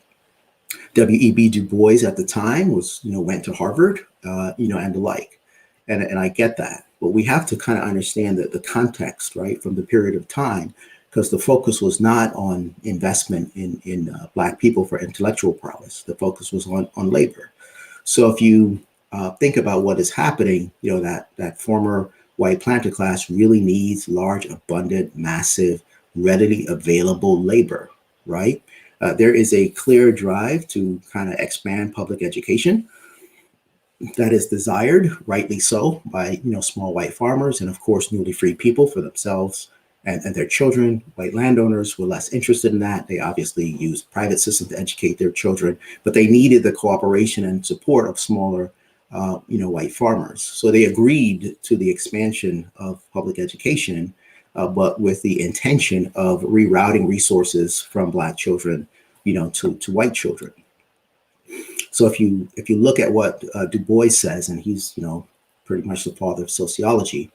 W.E.B. Du Bois at the time went to Harvard, and the like. And I get that. But we have to kind of understand that the context, right, from the period of time, because the focus was not on investment in Black people for intellectual prowess. The focus was on labor. So if you think about what is happening, that former white planter class really needs large, abundant, massive, readily available labor, right? There is a clear drive to kind of expand public education that is desired, rightly so, by small white farmers and of course newly freed people for themselves and their children. White landowners were less interested in that. They obviously used private systems to educate their children, but they needed the cooperation and support of smaller white farmers. So they agreed to the expansion of public education, but with the intention of rerouting resources from Black children, to white children. So if you look at what Du Bois says, and he's pretty much the father of sociology,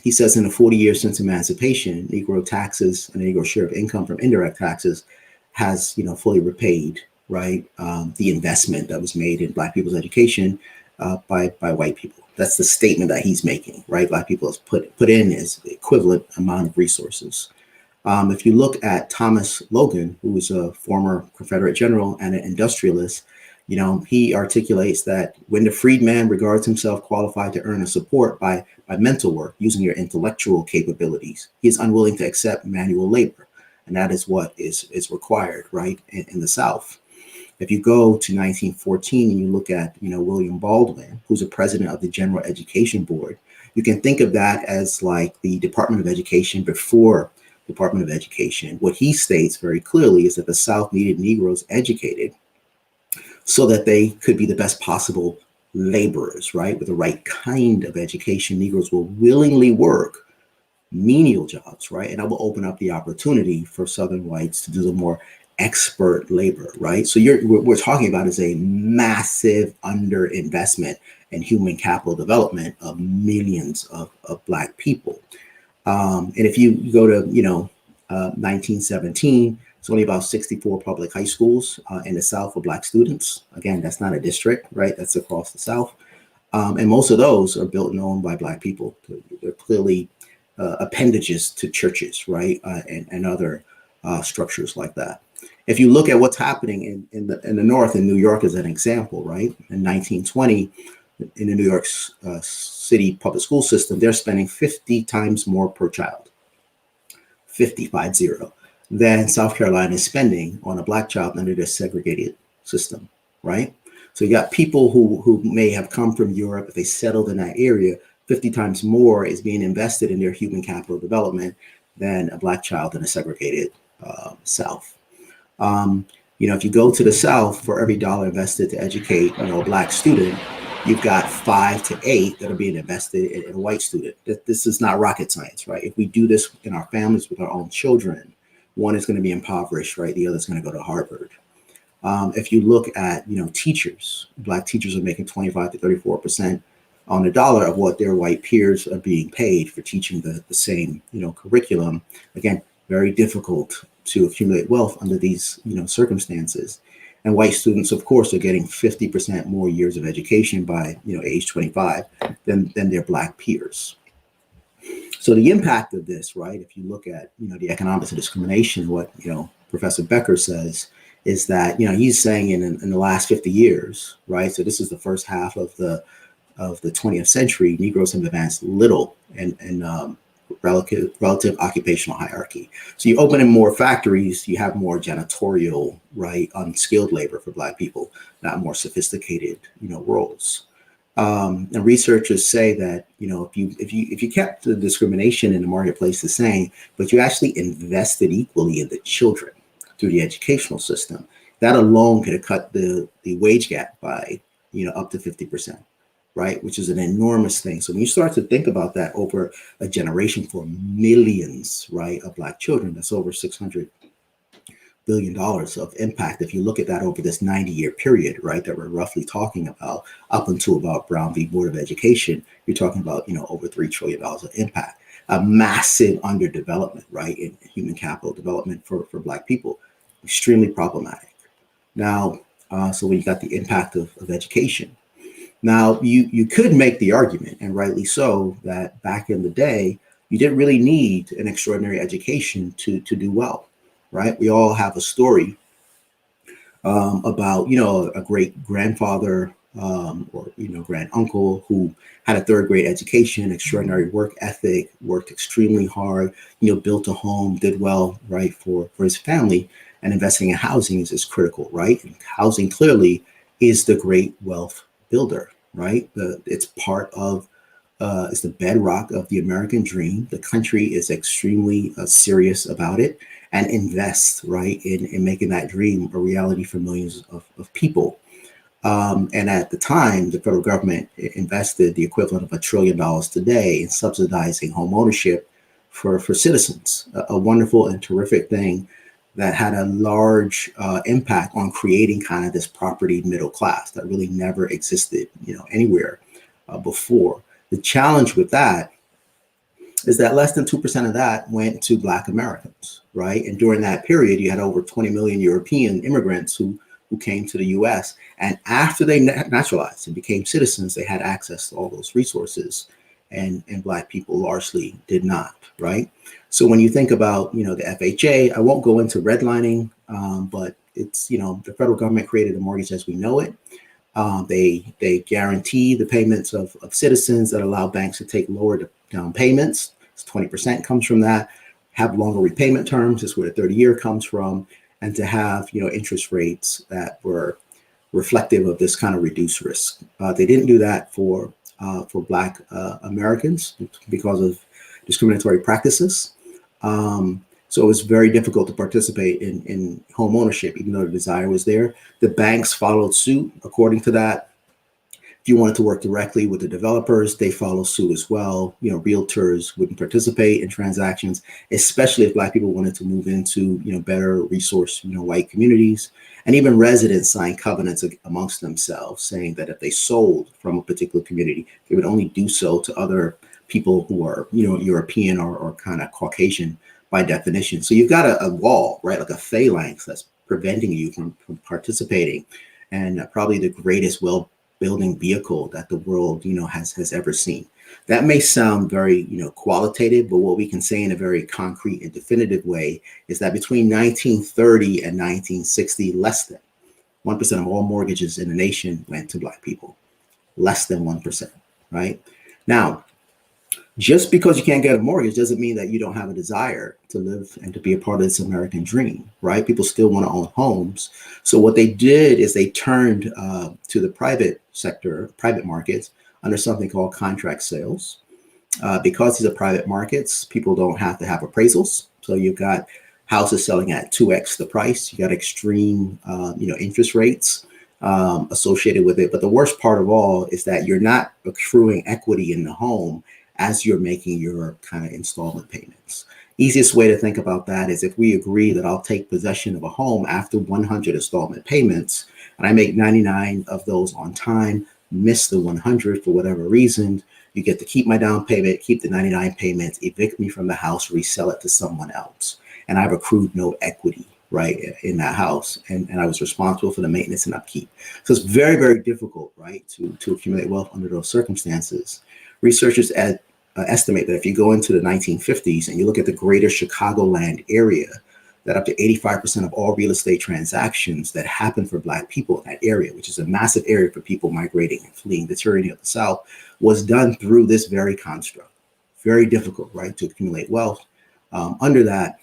he says in the 40 years since emancipation, Negro taxes and the Negro share of income from indirect taxes has fully repaid, right, the investment that was made in Black people's education by white people. That's the statement that he's making, right? Black people has put in his equivalent amount of resources. If you look at Thomas Logan, who was a former Confederate general and an industrialist, he articulates that when the freedman regards himself qualified to earn a support by mental work, using your intellectual capabilities, he is unwilling to accept manual labor. And that is what is required, right, in the South. If you go to 1914 and you look at, William Baldwin, who's a president of the General Education Board, you can think of that as like the Department of Education before Department of Education. What he states very clearly is that the South needed Negroes educated so that they could be the best possible laborers, right? With the right kind of education, Negroes will willingly work menial jobs, right? And that will open up the opportunity for Southern whites to do the more expert labor, right? So what we're talking about is a massive underinvestment in human capital development of millions of Black people. And if you go to, 1917, it's only about 64 public high schools in the South for Black students. Again, that's not a district, right? That's across the South. And most of those are built and owned by Black people. They're clearly appendages to churches, right? And other structures like that. If you look at what's happening in the North, in New York as an example, right? In 1920, in the New York City public school system, they're spending 50 times more per child, 50, than South Carolina is spending on a Black child under their segregated system, right? So you got people who may have come from Europe, if they settled in that area, 50 times more is being invested in their human capital development than a Black child in a segregated South. If you go to the South, for every dollar invested to educate, a Black student, you've got 5 to 8 that are being invested in a white student. This is not rocket science, right? If we do this in our families with our own children, one is going to be impoverished, right? The other is going to go to Harvard. If you look at, teachers, Black teachers are making 25 to 34% on the dollar of what their white peers are being paid for teaching the same, curriculum. Again, very difficult to accumulate wealth under these, circumstances. And white students, of course, are getting 50% more years of education by, age 25 than their Black peers. So the impact of this, right, if you look at, the economics of discrimination, what, Professor Becker says is that, he's saying in the last 50 years, right, so this is the first half of the 20th century, Negroes have advanced little in relative occupational hierarchy. So you open in more factories, you have more janitorial, right, unskilled labor for Black people, not more sophisticated, roles. And researchers say that, if you kept the discrimination in the marketplace the same, but you actually invested equally in the children through the educational system, that alone could have cut the wage gap by, up to 50%, right? Which is an enormous thing. So when you start to think about that over a generation for millions, right, of Black children, that's over $600 billion of impact. If you look at that over this 90-year period, right, that we're roughly talking about, up until about Brown v. Board of Education, you're talking about, over $3 trillion of impact. A massive underdevelopment, right, in human capital development for Black people, extremely problematic. Now, so when you got the impact of education. Now, you could make the argument, and rightly so, that back in the day, you didn't really need an extraordinary education to do well. Right? We all have a story about, a great grandfather or, grand uncle who had a third grade education, extraordinary work ethic, worked extremely hard, built a home, did well, right, for his family. And investing in housing is critical, right? And housing clearly is the great wealth builder, right? It's part of it's the bedrock of the American dream. The country is extremely serious about it and invests, right, in making that dream a reality for millions of people. And at the time, the federal government invested the equivalent of $1 trillion today in subsidizing home ownership for citizens, a wonderful and terrific thing that had a large impact on creating kind of this property middle class that really never existed, anywhere before. The challenge with that is that less than 2% of that went to Black Americans, right? And during that period, you had over 20 million European immigrants who came to the US. And after they naturalized and became citizens, they had access to all those resources. And Black people largely did not, right? So when you think about, the FHA, I won't go into redlining, but it's, the federal government created the mortgage as we know it. They guarantee the payments of citizens that allow banks to take lower down payments. It's 20% comes from that. Have longer repayment terms is where the 30-year comes from, and to have interest rates that were reflective of this kind of reduced risk. They didn't do that for Black Americans because of discriminatory practices. So it was very difficult to participate in home ownership, even though the desire was there. The banks followed suit according to that. If you wanted to work directly with the developers, they follow suit as well. You know, realtors wouldn't participate in transactions, especially if Black people wanted to move into, you know, better resource, you know, white communities. And even residents signed covenants amongst themselves saying that if they sold from a particular community, they would only do so to other people who are, you know, European or kind of Caucasian by definition. So you've got a wall, right? Like a phalanx that's preventing you from participating. And probably the greatest building vehicle that the world, you know, has ever seen. That may sound very, you know, qualitative, but what we can say in a very concrete and definitive way is that between 1930 and 1960, less than 1% of all mortgages in the nation went to Black people. Less than 1%, right? Now, just because you can't get a mortgage doesn't mean that you don't have a desire to live and to be a part of this American dream, right? People still want to own homes. So what they did is they turned to the private sector, private markets, under something called contract sales. Because these are private markets, people don't have to have appraisals. So you've got houses selling at 2x the price. You got extreme, you know, interest rates associated with it. But the worst part of all is that you're not accruing equity in the home as you're making your kind of installment payments. Easiest way to think about that is if we agree that I'll take possession of a home after 100 installment payments, and I make 99 of those on time, miss the 100 for whatever reason, you get to keep my down payment, keep the 99 payments, evict me from the house, resell it to someone else. And I've accrued no equity, right, in that house. And I was responsible for the maintenance and upkeep. So it's very, very difficult, right, to accumulate wealth under those circumstances. Researchers estimate that if you go into the 1950s and you look at the greater Chicagoland area, that up to 85% of all real estate transactions that happen for Black people in that area, which is a massive area for people migrating and fleeing the tyranny of the South, was done through this very construct. Very difficult, right, to accumulate wealth. Under that,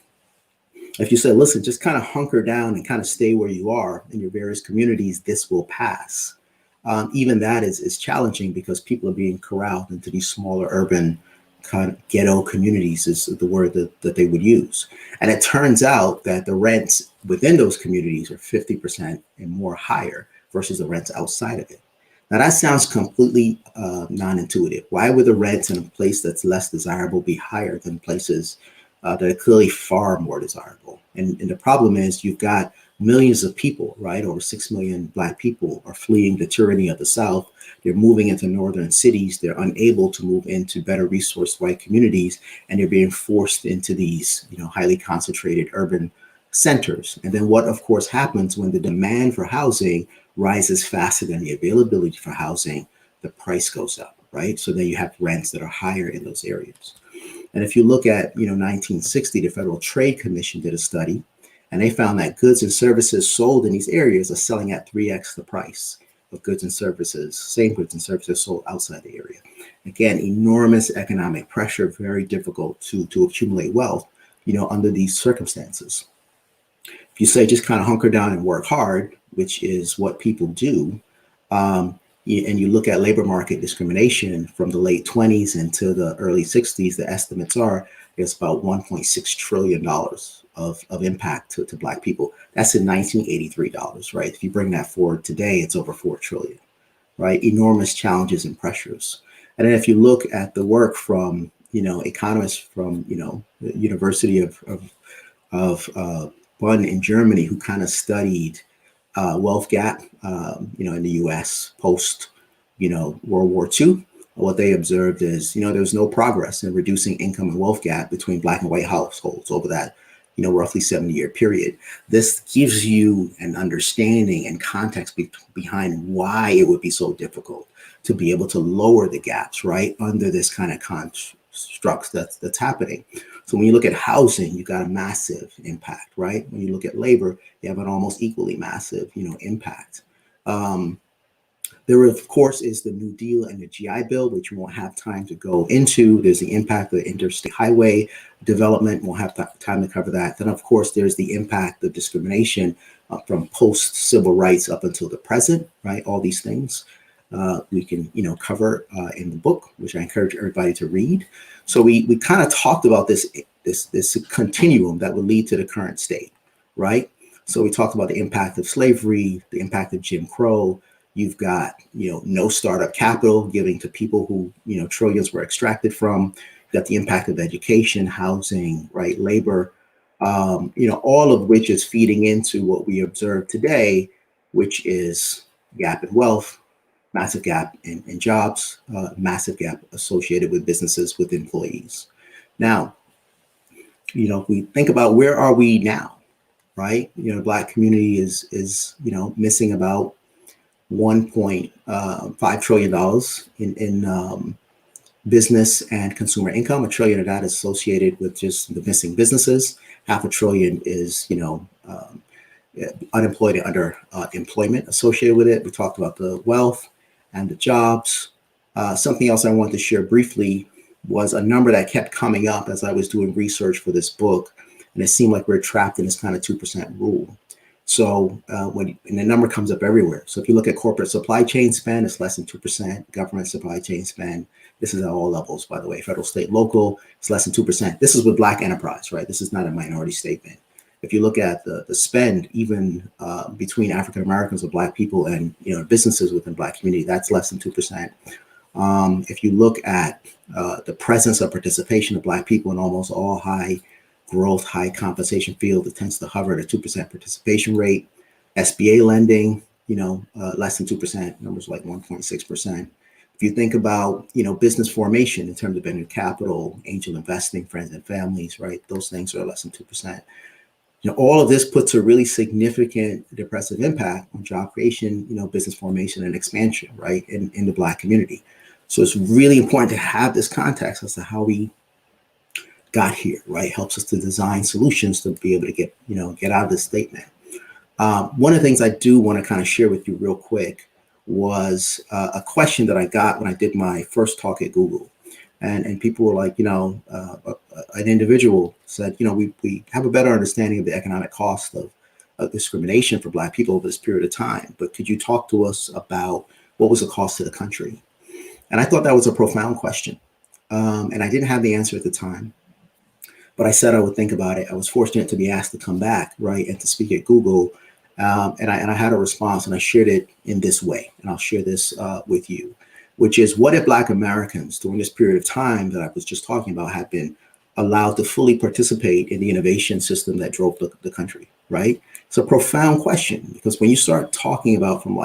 if you say, listen, just kind of hunker down and kind of stay where you are in your various communities, this will pass. Even that is challenging because people are being corralled into these smaller urban kind of ghetto communities is the word that they would use. And it turns out that the rents within those communities are 50% and more higher versus the rents outside of it. Now that sounds completely non-intuitive. Why would the rents in a place that's less desirable be higher than places that are clearly far more desirable? And the problem is you've got millions of people, right? Over 6 million Black people are fleeing the tyranny of the South. They're moving into northern cities. They're unable to move into better resourced white communities, and they're being forced into these, you know, highly concentrated urban centers. And then what, of course, happens when the demand for housing rises faster than the availability for housing, the price goes up, right? So then you have rents that are higher in those areas. And if you look at, you know, 1960, the Federal Trade Commission did a study, and they found that goods and services sold in these areas are selling at 3x the price of goods and services, same goods and services sold outside the area. Again, enormous economic pressure, very difficult to accumulate wealth, you know, under these circumstances. If you say just kind of hunker down and work hard, which is what people do, and you look at labor market discrimination from the late 20s into the early 60s, the estimates are it's about $1.6 trillion of impact to Black people. That's in 1983 dollars, right? If you bring that forward today, it's over 4 trillion, right? Enormous challenges and pressures. And then if you look at the work from, you know, economists from, you know, the University of Bonn in Germany, who kind of studied wealth gap, you know, in the US post, you know, World War II, what they observed is, you know, there was no progress in reducing income and wealth gap between Black and white households over that, you know, roughly 70-year period. This gives you an understanding and context behind why it would be so difficult to be able to lower the gaps, right, under this kind of construct that's happening. So when you look at housing, you've got a massive impact, right? When you look at labor, you have an almost equally massive, you know, impact. There, of course, is the New Deal and the GI Bill, which we won't have time to go into. There's the impact of interstate highway development. We'll have time to cover that. Then, of course, there's the impact of discrimination from post-civil rights up until the present, right? All these things we can, you know, cover in the book, which I encourage everybody to read. So we kind of talked about this continuum that would lead to the current state, right? So we talked about the impact of slavery, the impact of Jim Crow, You've got, no startup capital giving to people who, trillions were extracted from. You've got the impact of education, housing, right, labor, all of which is feeding into what we observe today, which is gap in wealth, massive gap in jobs, massive gap associated with businesses, with employees. Now, if we think about where are we now, right? The Black community is missing about $1.5 trillion in business and consumer income. $1 trillion of that is associated with just the missing businesses. $500 billion is unemployed and under employment associated with it. We talked about the wealth and the jobs. Something else I wanted to share briefly was a number that kept coming up as I was doing research for this book, and it seemed like we're trapped in this kind of 2% rule. So and the number comes up everywhere. So if you look at corporate supply chain spend, it's less than 2%. Government supply chain spend, this is at all levels, by the way, federal, state, local, it's less than 2%. This is with Black enterprise, right? This is not a minority statement. If you look at the spend, even between African Americans or Black people and businesses within Black community, that's less than 2%. If you look at the presence of participation of Black people in almost all high growth, high compensation field, it tends to hover at a 2% participation rate. SBA lending, less than 2%, numbers like 1.6%. If you think about, business formation in terms of venture capital, angel investing, friends and families, right? Those things are less than 2%. All of this puts a really significant depressive impact on job creation, business formation and expansion, right, in the Black community. So it's really important to have this context as to how we got here, right? Helps us to design solutions to be able to get out of this statement. One of the things I do want to kind of share with you real quick was a question that I got when I did my first talk at Google. And people were like, an individual said, we have a better understanding of the economic cost of discrimination for Black people over this period of time. But could you talk to us about what was the cost to the country? And I thought that was a profound question. And I didn't have the answer at the time, but I said I would think about it. I was fortunate to be asked to come back, right, and to speak at Google. And I had a response, and I shared it in this way. And I'll share this with you, which is, what if Black Americans during this period of time that I was just talking about had been allowed to fully participate in the innovation system that drove the country, right? It's a profound question, because when you start talking about from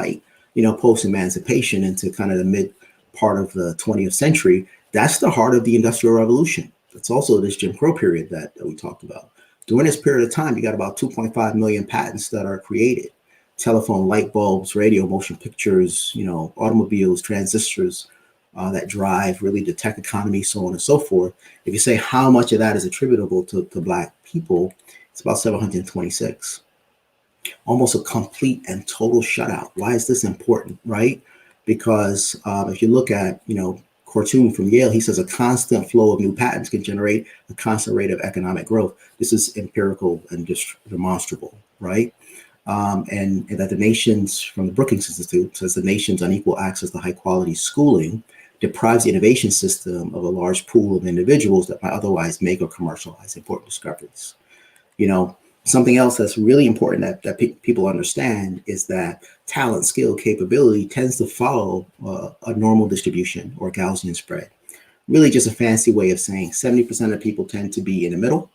post-emancipation into kind of the mid part of the 20th century, that's the heart of the Industrial Revolution. It's also this Jim Crow period that we talked about. During this period of time, you got about 2.5 million patents that are created. Telephone, light bulbs, radio, motion pictures, automobiles, transistors that drive really the tech economy, so on and so forth. If you say how much of that is attributable to Black people, it's about 726. Almost a complete and total shutout. Why is this important, right? Because if you look at, Kortum from Yale, he says a constant flow of new patents can generate a constant rate of economic growth. This is empirical and just demonstrable, right? And that the nations, from the Brookings Institute, says the nation's unequal access to high quality schooling deprives the innovation system of a large pool of individuals that might otherwise make or commercialize important discoveries. Something else that's really important that people understand is that talent, skill, capability tends to follow a normal distribution or Gaussian spread. Really just a fancy way of saying 70% of people tend to be in the middle,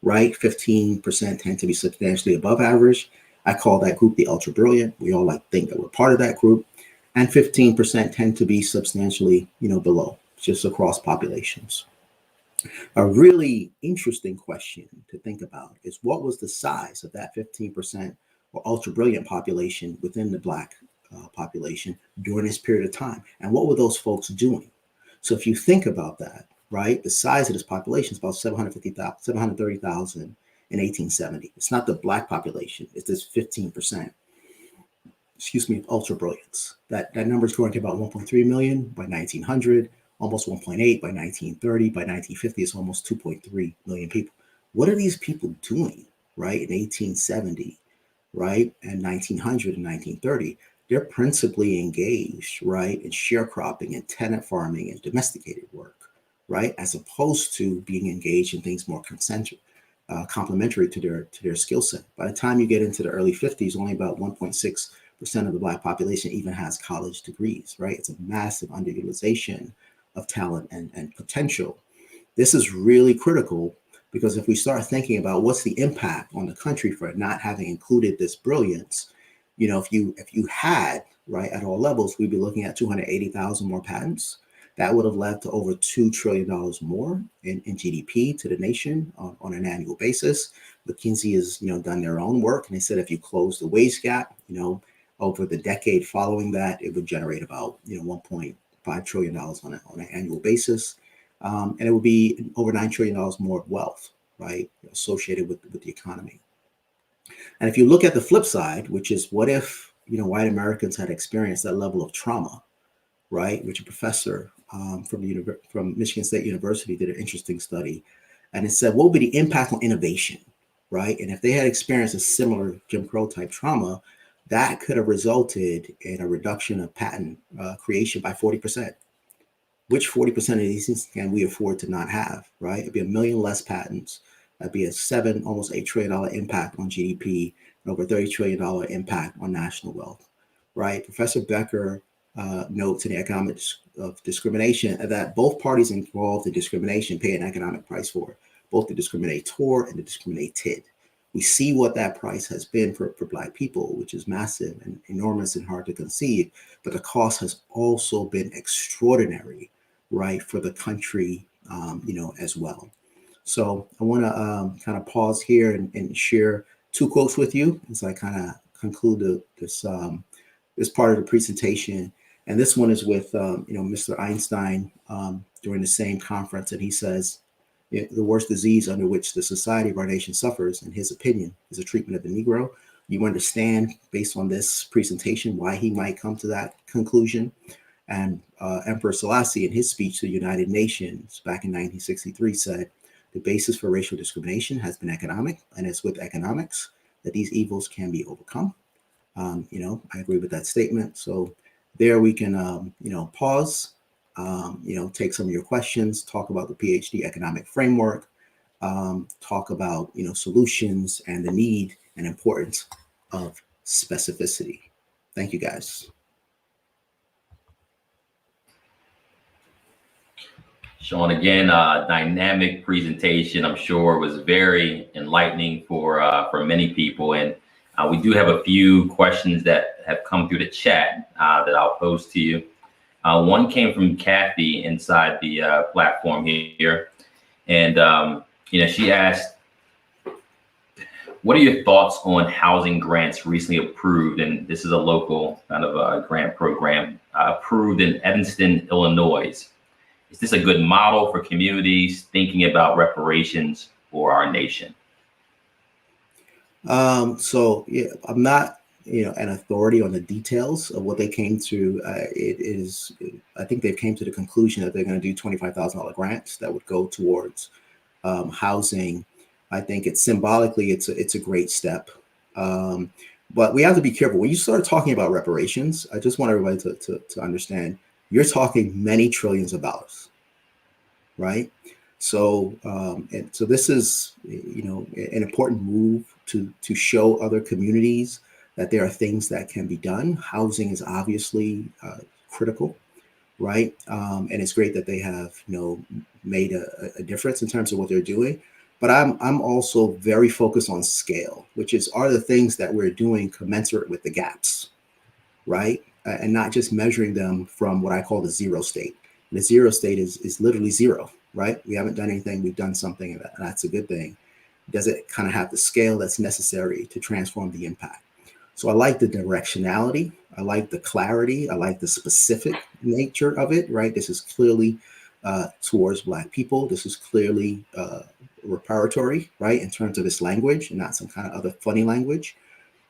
right? 15% tend to be substantially above average. I call that group the ultra brilliant. We all think that we're part of that group. And 15% tend to be substantially, below, just across populations. A really interesting question to think about is, what was the size of that 15% or ultra brilliant population within the Black population during this period of time? And what were those folks doing? So if you think about that, right, the size of this population is about 730,000 in 1870. It's not the Black population, it's this 15%, of ultra brilliance. That number is growing to about 1.3 million by 1900. Almost 1.8 by 1930. By 1950, it's almost 2.3 million people. What are these people doing, right, in 1870, right, and 1900 and 1930? They're principally engaged, right, in sharecropping and tenant farming and domesticated work, right, as opposed to being engaged in things more complementary to their skill set. By the time you get into the early 50s, only about 1.6% of the Black population even has college degrees, right? It's a massive underutilization of talent and potential. This is really critical because if we start thinking about what's the impact on the country for not having included this brilliance, you know, if you had, right, at all levels, we'd be looking at 280,000 more patents. That would have led to over $2 trillion more in GDP to the nation on an annual basis. McKinsey has, you know, done their own work, and they said if you close the wage gap, you know, over the decade following that, it would generate about, you know, $1.5 trillion on an annual basis, and it would be over $9 trillion more of wealth, right, associated with the economy. And if you look at the flip side, which is what if, you know, white Americans had experienced that level of trauma, right? Which a professor from Michigan State University did an interesting study, and it said, what would be the impact on innovation, right? And if they had experienced a similar Jim Crow type trauma, that could have resulted in a reduction of patent creation by 40%. Which 40% of these things can we afford to not have, right? It'd be 1 million less patents. That'd be almost $8 trillion impact on GDP, and over $30 trillion impact on national wealth, right? Professor Becker notes in the economics of discrimination that both parties involved in discrimination pay an economic price for it, both the discriminator and the discriminated. We see what that price has been for Black people, which is massive and enormous and hard to conceive, but the cost has also been extraordinary, right, for the country, you know, as well. So I want to kind of pause here and share 2 quotes with you as I kind of conclude this part of the presentation. And this one is with, you know, Mr. Einstein during the same conference. And he says, the worst disease under which the society of our nation suffers, in his opinion, is the treatment of the Negro. You understand, based on this presentation, why he might come to that conclusion. And Emperor Selassie, in his speech to the United Nations back in 1963, said, the basis for racial discrimination has been economic, and it's with economics that these evils can be overcome. You know, I agree with that statement. So there we can, you know, pause, you know, take some of your questions, talk about the PhD economic framework, talk about, you know, solutions and the need and importance of specificity. Thank you, guys. Shawn, again, dynamic presentation. I'm sure was very enlightening for many people. And we do have a few questions that have come through the chat that I'll pose to you. One came from Kathy inside the platform here. And, you know, she asked, what are your thoughts on housing grants recently approved? And this is a local kind of a grant program approved in Evanston, Illinois. Is this a good model for communities thinking about reparations for our nation? So yeah, I'm not, you know, an authority on the details of what they came to. I think they came to the conclusion that they're going to do $25,000 grants that would go towards housing. I think it's symbolically, it's a great step. But we have to be careful when you start talking about reparations. I just want everybody to understand, you're talking many trillions of dollars, right? So, and so this is, you know, an important move to show other communities that there are things that can be done. Housing is obviously critical, right? And it's great that they have, you know, made a difference in terms of what they're doing. But I'm also very focused on scale, which is, are the things that we're doing commensurate with the gaps, right? And not just measuring them from what I call the zero state. And the zero state is literally zero, right? We haven't done anything, we've done something, and that's a good thing. Does it kind of have the scale that's necessary to transform the impact? So I like the directionality, I like the clarity, I like the specific nature of it, right? This is clearly towards Black people. This is clearly reparatory, right? In terms of its language and not some kind of other funny language.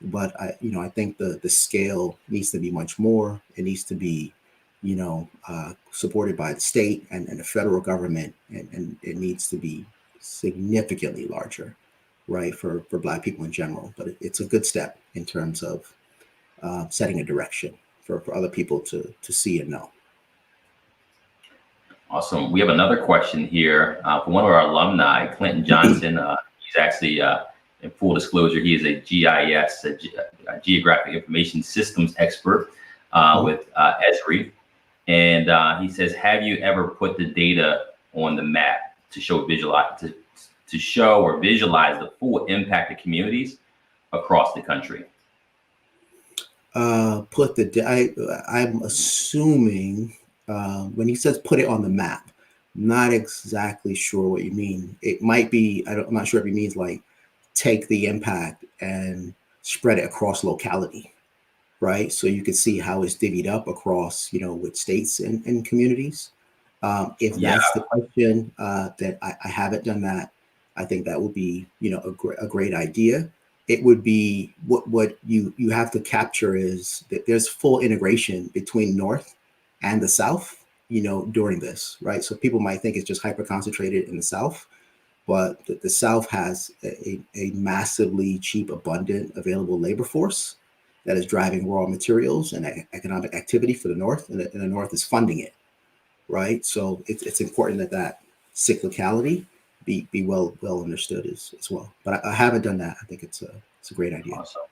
But I think the scale needs to be much more. It needs to be, you know, supported by the state and the federal government, and it needs to be significantly larger, right, for Black people in general. But it's a good step in terms of setting a direction for other people to see and know. Awesome. We have another question here from one of our alumni, Clinton Johnson. He's actually in full disclosure, he is a GIS, a Geographic Information Systems expert with Esri. And he says, have you ever put the data on the map to show to show or visualize the full impact of communities across the country? I'm assuming when he says put it on the map, not exactly sure what you mean. It might be, I'm not sure if he means like take the impact and spread it across locality, right? So you can see how it's divvied up across, with states and communities. If that's the question, that I haven't done that, I think that would be, a great idea. It would be what you have to capture is that there's full integration between North and the South, during this, right? So people might think it's just hyper concentrated in the South, but the South has a massively cheap, abundant, available labor force that is driving raw materials and economic activity for the North, and the North is funding it, right? So it's important that cyclicality be well understood as well. But I haven't done that. I think it's a great idea. Awesome.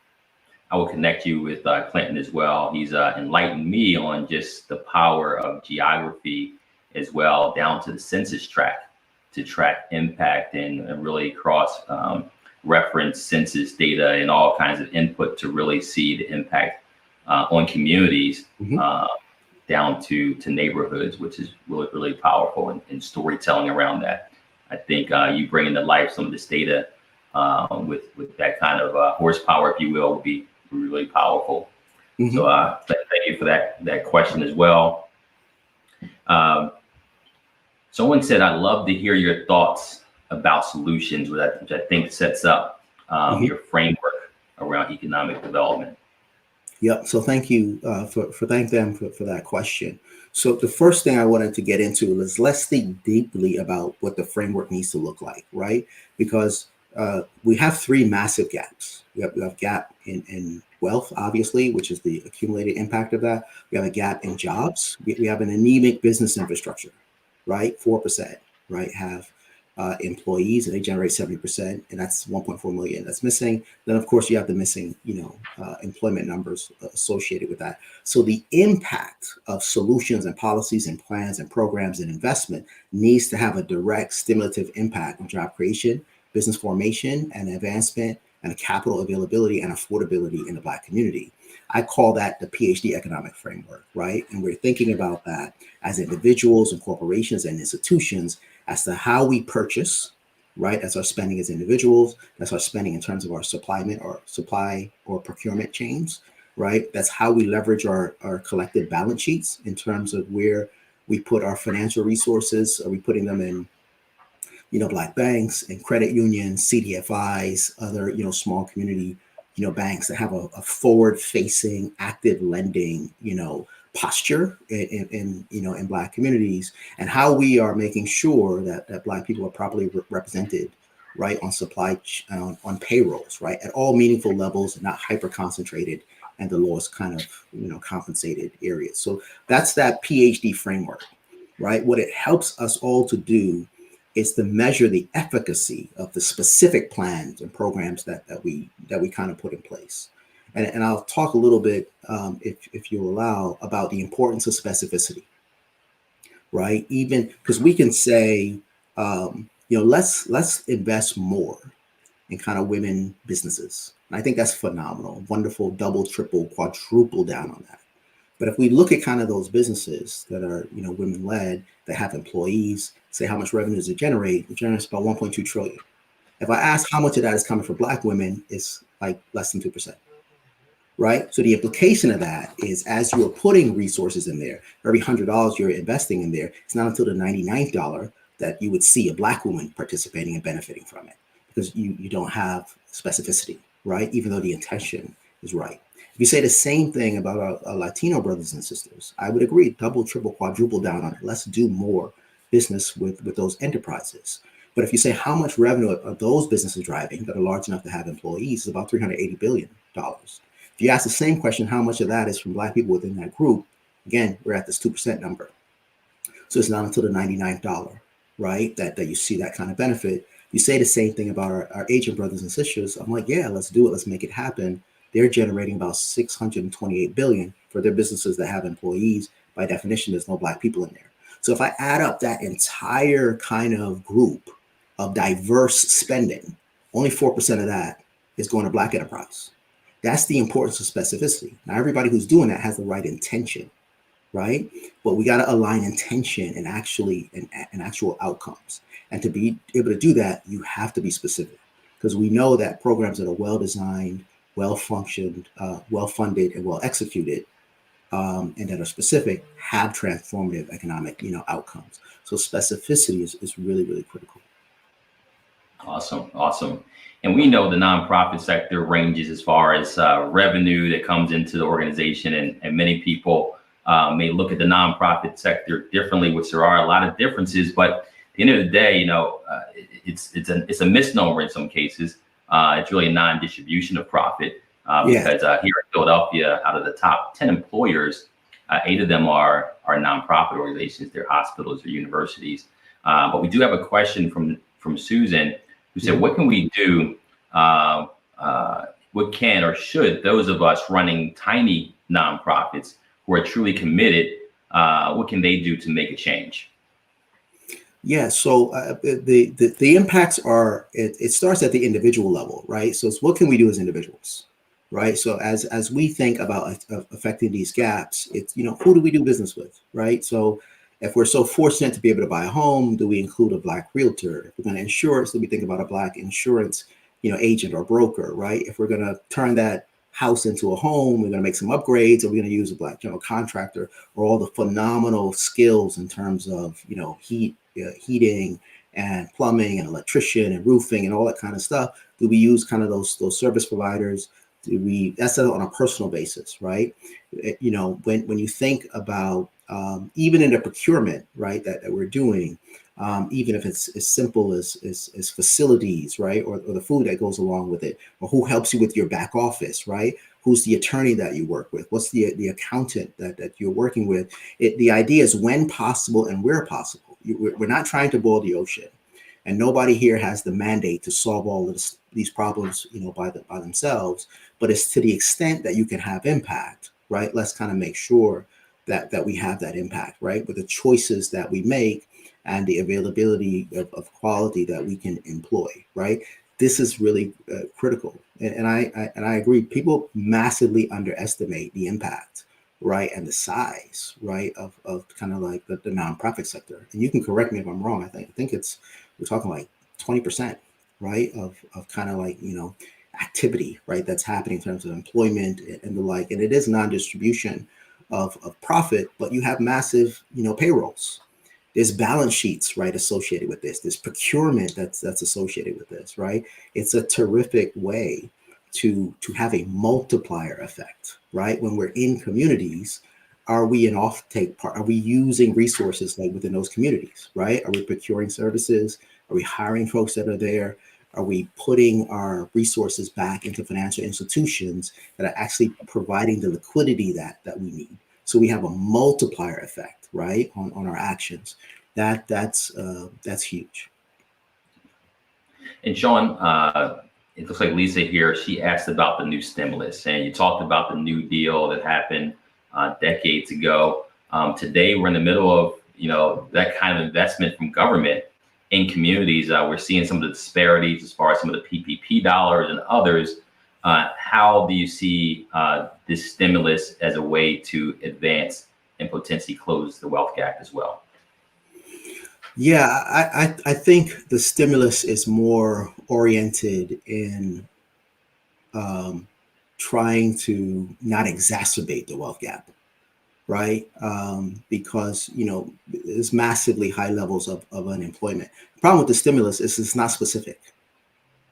I will connect you with Clinton as well. He's enlightened me on just the power of geography as well, down to the census tract, to track impact and really cross reference census data and all kinds of input to really see the impact on communities down to neighborhoods, which is really, really powerful, and storytelling around that. I think you bringing to life some of this data with that kind of horsepower, if you will be really powerful. So thank you for that question as well. Someone said, I'd love to hear your thoughts about solutions, which I think sets up your framework around economic development. Yep. So thank you thank them for that question. So the first thing I wanted to get into is let's think deeply about what the framework needs to look like, right? Because we have three massive gaps. We have gap in wealth, obviously, which is the accumulated impact of that. We have a gap in jobs. We have an anemic business infrastructure, right? 4%, right? Have employees and they generate 70%, and that's 1.4 million that's missing. Then of course you have the missing, employment numbers associated with that. So the impact of solutions and policies and plans and programs and investment needs to have a direct stimulative impact on job creation, business formation and advancement, and capital availability and affordability in the Black community. I call that the PhD economic framework, right? And we're thinking about that as individuals and corporations and institutions as to how we purchase, right? That's our spending as individuals. That's our spending in terms of our supply or procurement chains, right? That's how we leverage our collective balance sheets in terms of where we put our financial resources. Are we putting them in, Black banks and credit unions, CDFIs, other, small community, banks that have a forward-facing, active lending, posture in Black communities, and how we are making sure that Black people are properly represented, right, on payrolls, right, at all meaningful levels, not hyper concentrated and the lowest kind of compensated areas. So that's that PhD framework, right? What it helps us all to do is to measure the efficacy of the specific plans and programs that we kind of put in place. And I'll talk a little bit, if you allow, about the importance of specificity, right? Even because we can say, let's invest more in kind of women businesses. And I think that's phenomenal, wonderful, double, triple, quadruple down on that. But if we look at kind of those businesses that are, women led, that have employees, say how much revenue does it generate? It generates about 1.2 trillion. If I ask how much of that is coming from Black women, it's like less than 2%. Right? So the implication of that is as you're putting resources in there, for every $100 you're investing in there, it's not until the $99 that you would see a Black woman participating and benefiting from it, because you don't have specificity, right? Even though the intention is right. If you say the same thing about our Latino brothers and sisters, I would agree, double, triple, quadruple down on it. Let's do more business with those enterprises. But if you say how much revenue are those businesses driving that are large enough to have employees, it's about $380 billion. If you ask the same question, how much of that is from Black people within that group? Again, we're at this 2% number. So it's not until the $99, right, that you see that kind of benefit. You say the same thing about our Asian brothers and sisters. I'm like, yeah, let's do it. Let's make it happen. They're generating about 628 billion for their businesses that have employees. By definition, there's no Black people in there. So if I add up that entire kind of group of diverse spending, only 4% of that is going to Black enterprise. That's the importance of specificity. Now, everybody who's doing that has the right intention, right? But we got to align intention and actual outcomes. And to be able to do that, you have to be specific, because we know that programs that are well-designed, well-functioned, well-funded, and well-executed, and that are specific have transformative economic, outcomes. So specificity is really, really critical. Awesome. And we know the nonprofit sector ranges as far as revenue that comes into the organization, and many people may look at the nonprofit sector differently, which there are a lot of differences. But at the end of the day, it's a misnomer in some cases. It's really a non-distribution of profit. Because here in Philadelphia, out of the top 10 employers, 8 of them are nonprofit organizations. They're hospitals or universities. But we do have a question from Susan, who said, what can we do? What can or should those of us running tiny nonprofits who are truly committed, what can they do to make a change? Yeah, so the impacts are, it starts at the individual level, right? So it's what can we do as individuals? Right. So as we think about affecting these gaps, it's, who do we do business with? Right. So if we're so fortunate to be able to buy a home, do we include a Black realtor? If we're going to insure it, so we think about a Black insurance, agent or broker. Right. If we're going to turn that house into a home, we're going to make some upgrades, or we're going to use a Black general contractor, or all the phenomenal skills in terms of, heating and plumbing and electrician and roofing and all that kind of stuff. Do we use kind of those service providers? That's on a personal basis, right? When you think about even in the procurement, right, that we're doing, even if it's as simple as facilities, right, or the food that goes along with it, or who helps you with your back office, right? Who's the attorney that you work with? What's the accountant that you're working with? The idea is when possible and where possible. We're not trying to boil the ocean. And nobody here has the mandate to solve all of these problems, by themselves. But it's to the extent that you can have impact, right? Let's kind of make sure that we have that impact, right? With the choices that we make and the availability of quality that we can employ, right? This is really critical. And I agree. People massively underestimate the impact, right, and the size, right, of kind of like the nonprofit sector. And you can correct me if I'm wrong. I think we're talking like 20%, right, of kind of like, activity, right, that's happening in terms of employment and the like. And it is non-distribution of profit, but you have massive, payrolls. There's balance sheets, right, associated with this. There's procurement that's associated with this, right? It's a terrific way to have a multiplier effect, right? When we're in communities, are we an offtake part? Are we using resources like within those communities, right? Are we procuring services? Are we hiring folks that are there? Are we putting our resources back into financial institutions that are actually providing the liquidity that we need? So we have a multiplier effect, right, on our actions. That's huge. And Shawn, it looks like Lisa here, she asked about the new stimulus, and you talked about the New Deal that happened decades ago. Today, we're in the middle of, that kind of investment from government in communities. We're seeing some of the disparities as far as some of the PPP dollars and others. How do you see this stimulus as a way to advance and potentially close the wealth gap as well? Yeah, I think the stimulus is more oriented in trying to not exacerbate the wealth gap, right? Because, there's massively high levels of unemployment. The problem with the stimulus is it's not specific,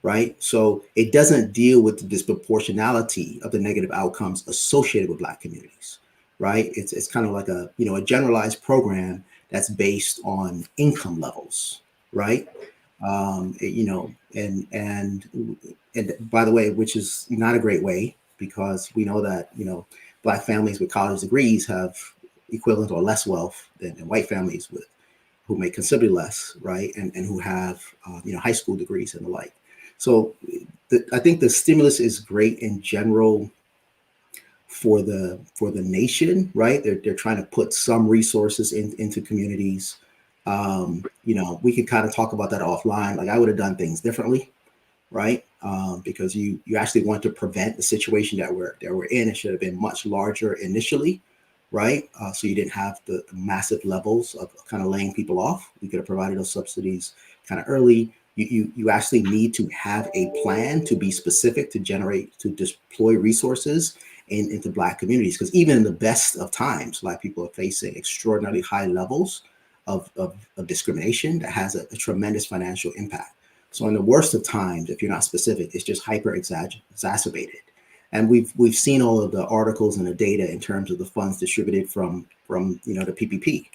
right? So it doesn't deal with the disproportionality of the negative outcomes associated with Black communities, right? It's kind of like a generalized program that's based on income levels, right? And by the way, which is not a great way, because we know that, Black families with college degrees have equivalent or less wealth than white families who make considerably less, right, and who have high school degrees and the like. So I think the stimulus is great in general for the nation, right? They're trying to put some resources into communities. We could kind of talk about that offline. Like I would have done things differently, right? Because you actually want to prevent the situation that we're in. It should have been much larger initially, right? So you didn't have the massive levels of kind of laying people off. We could have provided those subsidies kind of early. You actually need to have a plan to be specific, to deploy resources into Black communities, because even in the best of times, Black people are facing extraordinarily high levels of discrimination that has a tremendous financial impact. So in the worst of times, if you're not specific, it's just hyper exacerbated. And we've seen all of the articles and the data in terms of the funds distributed from the PPP,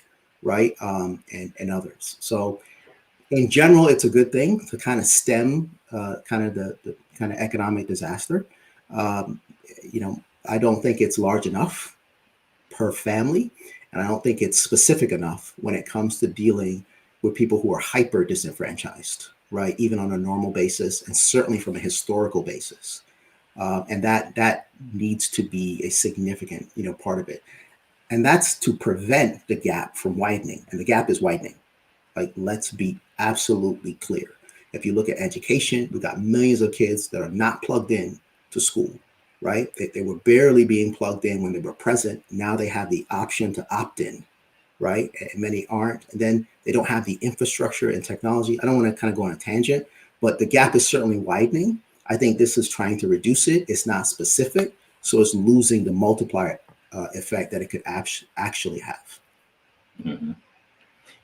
right, and others. So in general, it's a good thing to kind of stem kind of the kind of economic disaster. I don't think it's large enough per family, and I don't think it's specific enough when it comes to dealing with people who are hyper disenfranchised, right, even on a normal basis, and certainly from a historical basis. And that needs to be a significant, part of it. And that's to prevent the gap from widening. And the gap is widening. Like, let's be absolutely clear. If you look at education, we've got millions of kids that are not plugged in to school, right? They were barely being plugged in when they were present. Now they have the option to opt in, right? And many aren't. And then they don't have the infrastructure and technology. I don't want to kind of go on a tangent, but the gap is certainly widening. I think this is trying to reduce it. It's not specific, so it's losing the multiplier effect that it could actually have. Mm-hmm.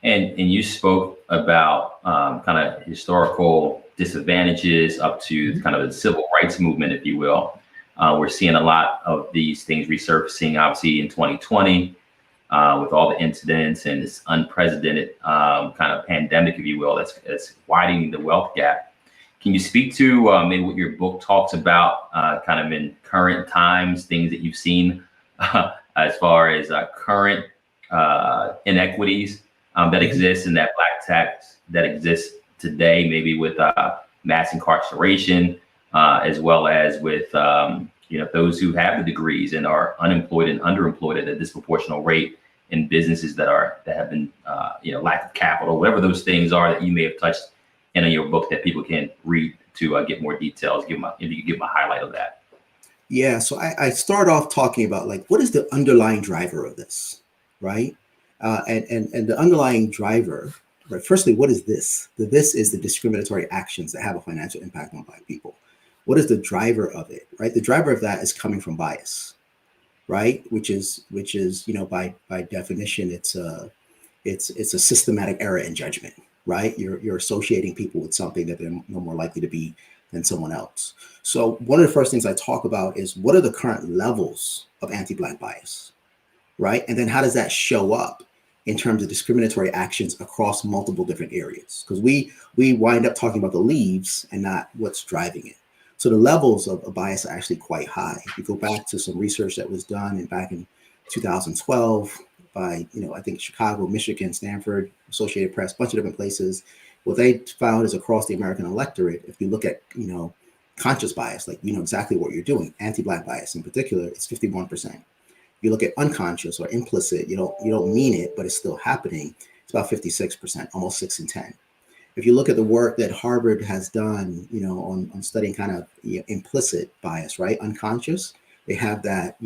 And you spoke about kind of historical disadvantages up to kind of the civil rights movement, if you will. We're seeing a lot of these things resurfacing, obviously, in 2020 with all the incidents and this unprecedented kind of pandemic, if you will, that's widening the wealth gap. Can you speak to maybe what your book talks about kind of in current times, things that you've seen as far as current inequities that exist in that Black tax that exists today, maybe with mass incarceration, as well as with those who have the degrees and are unemployed and underemployed at a disproportional rate in businesses that have been lack of capital, whatever those things are that you may have touched in your book that people can read to get more details. If you could give them a highlight of that. Yeah, so I start off talking about, like, what is the underlying driver of this, right? And the underlying driver, right? Firstly, what is this? This is the discriminatory actions that have a financial impact on Black people. What is the driver of it, right? The driver of that is coming from bias, right? Which is by definition, it's a systematic error in judgment, right? You're associating people with something that they're no more likely to be than someone else. So one of the first things I talk about is, what are the current levels of anti-Black bias, right? And then how does that show up in terms of discriminatory actions across multiple different areas? Because we wind up talking about the leaves and not what's driving it. So the levels of bias are actually quite high. If you go back to some research that was done back in 2012 by, I think Chicago, Michigan, Stanford, Associated Press, a bunch of different places, what they found is across the American electorate, if you look at, conscious bias, like, exactly what you're doing, anti-Black bias in particular, it's 51%. You look at unconscious or implicit, you don't mean it, but it's still happening, it's about 56%, almost 6 in 10. If you look at the work that Harvard has done, on studying kind of implicit bias, right, unconscious, they have that,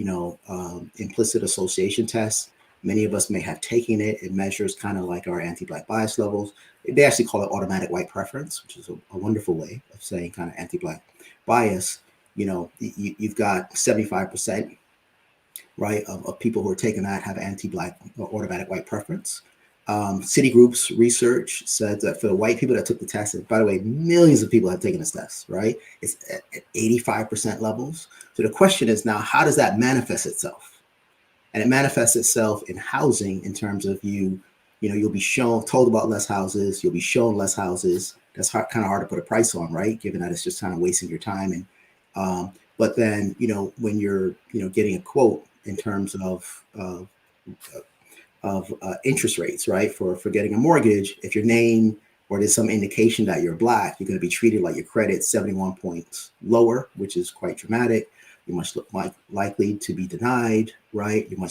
implicit association test. Many of us may have taken it. It measures kind of like our anti-Black bias levels. They actually call it automatic white preference, which is a wonderful way of saying kind of anti-Black bias. You've got 75%, right, of people who are taking that have anti-Black or automatic white preference. Citigroup's research said that for the white people that took the test, and by the way, millions of people have taken this test, right? It's at 85% levels. So the question is now, how does that manifest itself? And it manifests itself in housing in terms of you'll be told about less houses, you'll be shown less houses. That's kind of hard to put a price on, right? Given that it's just kind of wasting your time. And but then, when you're, getting a quote in terms of interest rates, right? For getting a mortgage, if your name or there's some indication that you're Black, you're going to be treated like your credit's 71 points lower, which is quite dramatic. You're much likely to be denied, right? You're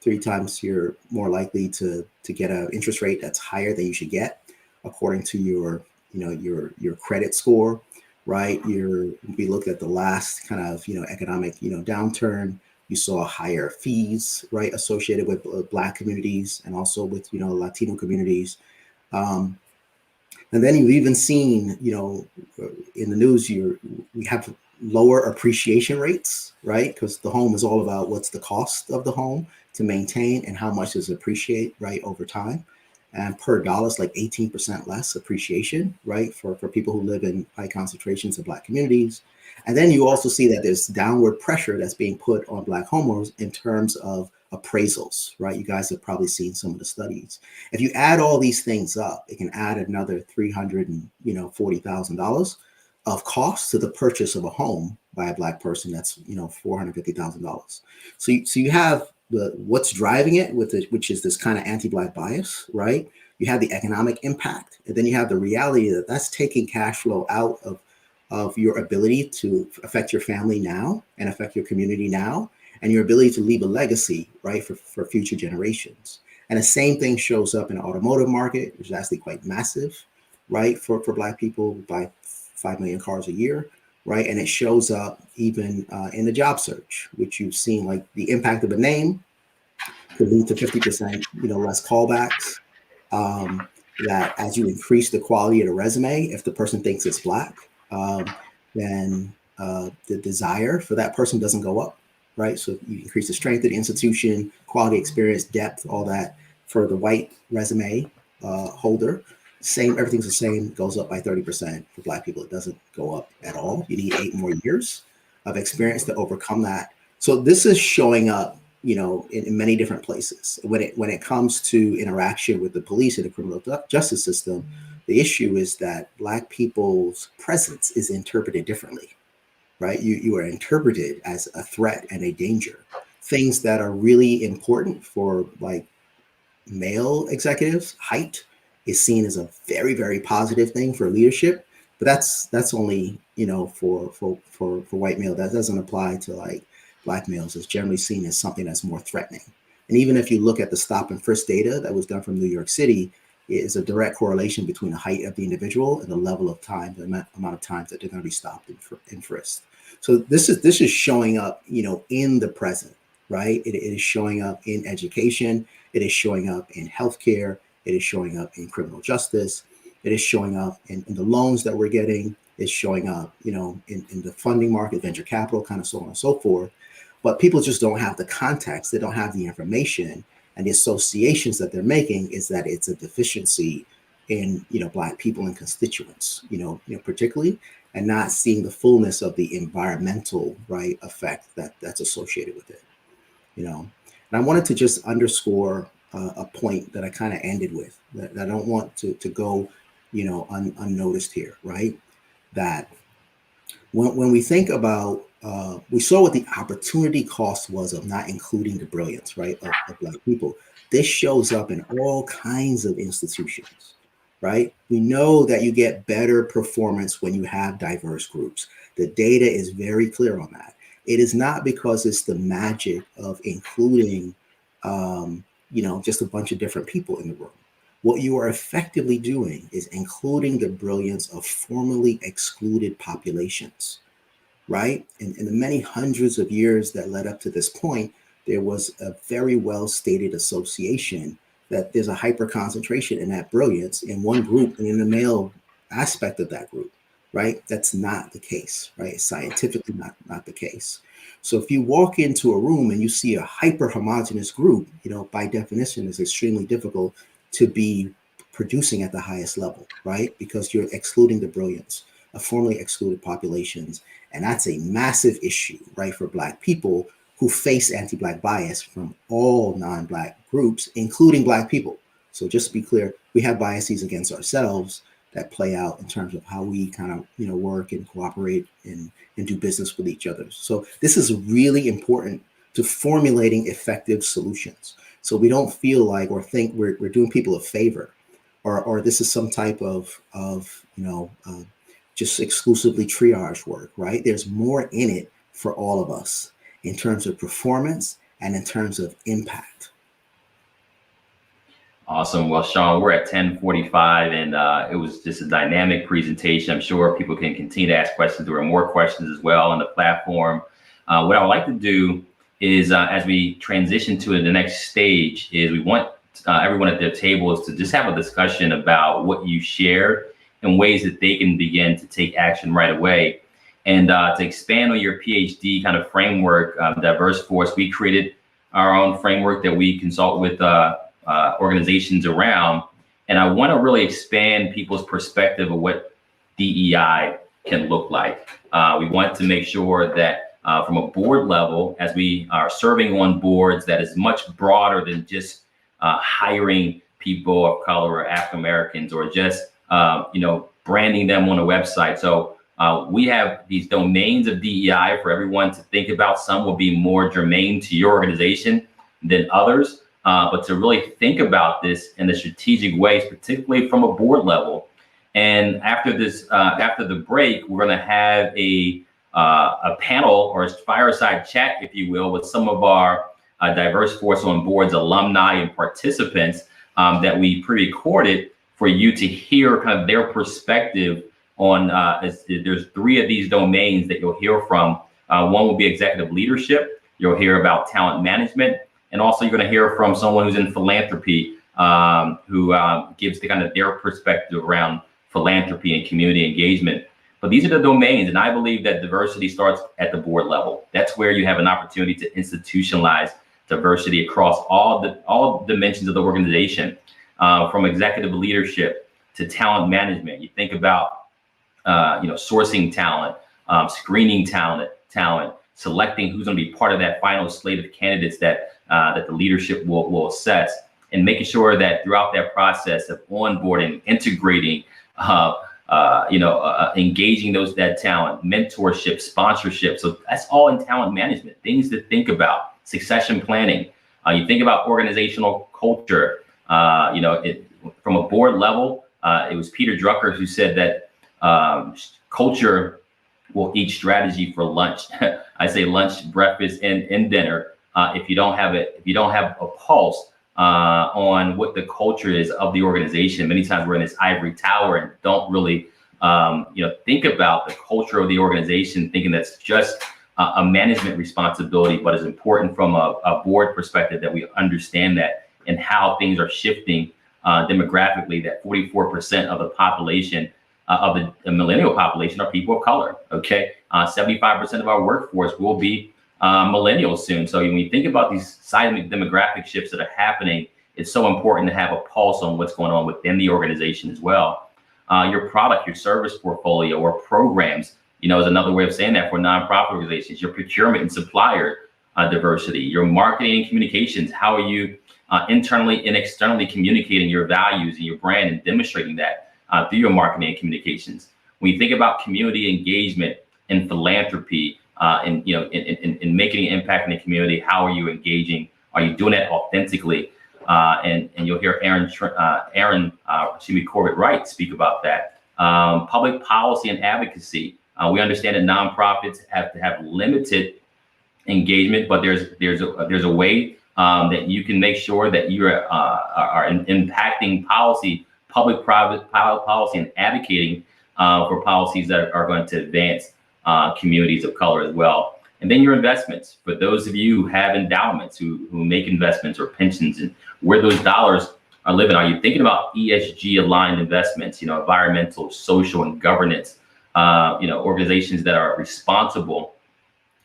3 times you're more likely to get an interest rate that's higher than you should get, according to your credit score, right? We looked at the last kind of economic downturn. You saw higher fees, right, associated with Black communities and also with Latino communities. And then you've even seen, in the news, we have lower appreciation rates, right? Because the home is all about what's the cost of the home to maintain and how much does it appreciate, right, over time. And per dollar is like 18% less appreciation, right, for people who live in high concentrations of Black communities. And then you also see that there's downward pressure that's being put on Black homeowners in terms of appraisals, right? You guys have probably seen some of the studies. If you add all these things up, it can add another $340,000 of cost to the purchase of a home by a Black person. That's $450,000. So you have what's driving it, which is this kind of anti-Black bias, right? You have the economic impact, and then you have the reality that that's taking cash flow out of your ability to affect your family now and affect your community now, and your ability to leave a legacy, right, for future generations. And the same thing shows up in the automotive market, which is actually quite massive, right, for Black people, buy 5 million cars a year, right? And it shows up even in the job search, which you've seen, like the impact of a name could lead to 50% less callbacks. That as you increase the quality of the resume, if the person thinks it's Black, then the desire for that person doesn't go up, right? So you increase the strength of the institution, quality, experience, depth, all that. For the white resume holder, everything's the same, goes up by 30%. For Black people, it doesn't go up at all. You need 8 more years of experience to overcome that. So this is showing up, in many different places. When it comes to interaction with the police and the criminal justice system, the issue is that Black people's presence is interpreted differently, right? You are interpreted as a threat and a danger. Things that are really important for like male executives, height is seen as a very, very positive thing for leadership, but that's only for white male. That doesn't apply to like Black males. It's generally seen as something that's more threatening. And even if you look at the stop and frisk data that was done from New York City, it is a direct correlation between the height of the individual and the level of time, the amount of times that they're going to be stopped and frisked. So this is showing up, in the present, right? It is showing up in education. It is showing up in healthcare. It is showing up in criminal justice. It is showing up in the loans that we're getting. It's showing up, in the funding market, venture capital, kind of so on and so forth. But people just don't have the context. They don't have the information, and the associations that they're making is that it's a deficiency in, Black people and constituents, particularly, and not seeing the fullness of the environmental, right, effect that's associated with it, And I wanted to just underscore a point that I kind of ended with that I don't want to go, unnoticed here, right? That when we think about, we saw what the opportunity cost was of not including the brilliance, right, of Black people. This shows up in all kinds of institutions, right? We know that you get better performance when you have diverse groups. The data is very clear on that. It is not because it's the magic of including, just a bunch of different people in the room. What you are effectively doing is including the brilliance of formerly excluded populations, right? In the many hundreds of years that led up to this point, there was a very well stated association that there's a hyper concentration in that brilliance in one group and in the male aspect of that group, right? That's not the case, right? It's scientifically not the case. So if you walk into a room and you see a hyper homogeneous group, by definition, it's extremely difficult to be producing at the highest level, right? Because you're excluding the brilliance of formerly excluded populations. And that's a massive issue, right, for Black people who face anti-Black bias from all non-Black groups, including Black people. So just to be clear, we have biases against ourselves that play out in terms of how we kind of, work and cooperate and do business with each other. So this is really important to formulating effective solutions. So we don't feel like or think we're doing people a favor, or this is some type of just exclusively triage work, right? There's more in it for all of us in terms of performance and in terms of impact. Awesome. Well, Shawn, we're at 10:45, and it was just a dynamic presentation. I'm sure people can continue to ask questions. There are more questions as well on the platform. What I would like to do is, as we transition to the next stage, is we want everyone at their tables to just have a discussion about what you shared and ways that they can begin to take action right away. And to expand on your PhD kind of framework, DiverseForce, we created our own framework that we consult with organizations around. And I want to really expand people's perspective of what DEI can look like. We want to make sure that from a board level, as we are serving on boards, that is much broader than just hiring people of color or African Americans, or just branding them on a website. So we have these domains of DEI for everyone to think about. Some will be more germane to your organization than others, but to really think about this in the strategic ways, particularly from a board level. And after this, after the break, we're going to have a panel or a fireside chat, if you will, with some of our DiverseForce On Boards alumni and participants that we pre-recorded for you to hear kind of their perspective on. There's 3 of these domains that you'll hear from. One will be executive leadership. You'll hear about talent management. And also you're going to hear from someone who's in philanthropy, who gives the kind of their perspective around philanthropy and community engagement. But these are the domains, and I believe that diversity starts at the board level. That's where you have an opportunity to institutionalize diversity across all dimensions of the organization, from executive leadership to talent management. You think about sourcing talent, screening talent, selecting who's going to be part of that final slate of candidates that the leadership will assess, and making sure that throughout that process of onboarding, integrating, engaging that talent, mentorship, sponsorship. So that's all in talent management, things to think about. Succession planning. You think about organizational culture. From a board level, it was Peter Drucker who said that culture will eat strategy for lunch. I say lunch, breakfast, and dinner. If you don't have a pulse on what the culture is of the organization, many times we're in this ivory tower and don't really think about the culture of the organization, thinking that's just a management responsibility, but it's important from a board perspective that we understand that and how things are shifting demographically, that 44% of the population, of the millennial population, are people of color. Okay, 75% of our workforce will be millennials soon. So when you think about these seismic demographic shifts that are happening, it's so important to have a pulse on what's going on within the organization as well. Your product, your service portfolio, or programs, is another way of saying that for nonprofit organizations. Your procurement and supplier diversity, your marketing and communications. How are you internally and externally communicating your values and your brand and demonstrating that through your marketing and communications? When you think about community engagement and philanthropy, and making an impact in the community, how are you engaging? Are you doing that authentically? And you'll hear Aaron Corbett Wright speak about that. Public policy and advocacy. We understand that nonprofits have to have limited engagement, but there's a way that you can make sure that you are impacting policy, public-private policy, and advocating for policies that are going to advance communities of color as well. And then your investments, for those of you who have endowments, who make investments or pensions, and where those dollars are living. Are you thinking about ESG aligned investments, environmental, social, and governance, organizations that are responsible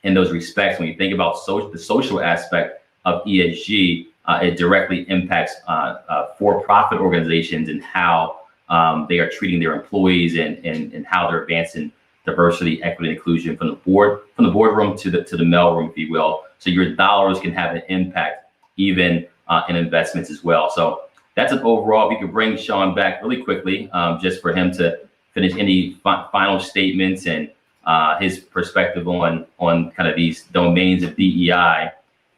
in those respects? When you think about the social aspect of ESG, it directly impacts for-profit organizations and how they are treating their employees and how they're advancing diversity, equity, and inclusion from the boardroom to the mailroom, if you will. So your dollars can have an impact even in investments as well. So that's an overall. We could bring Shawn back really quickly, just for him to finish any final statements and his perspective on kind of these domains of DEI.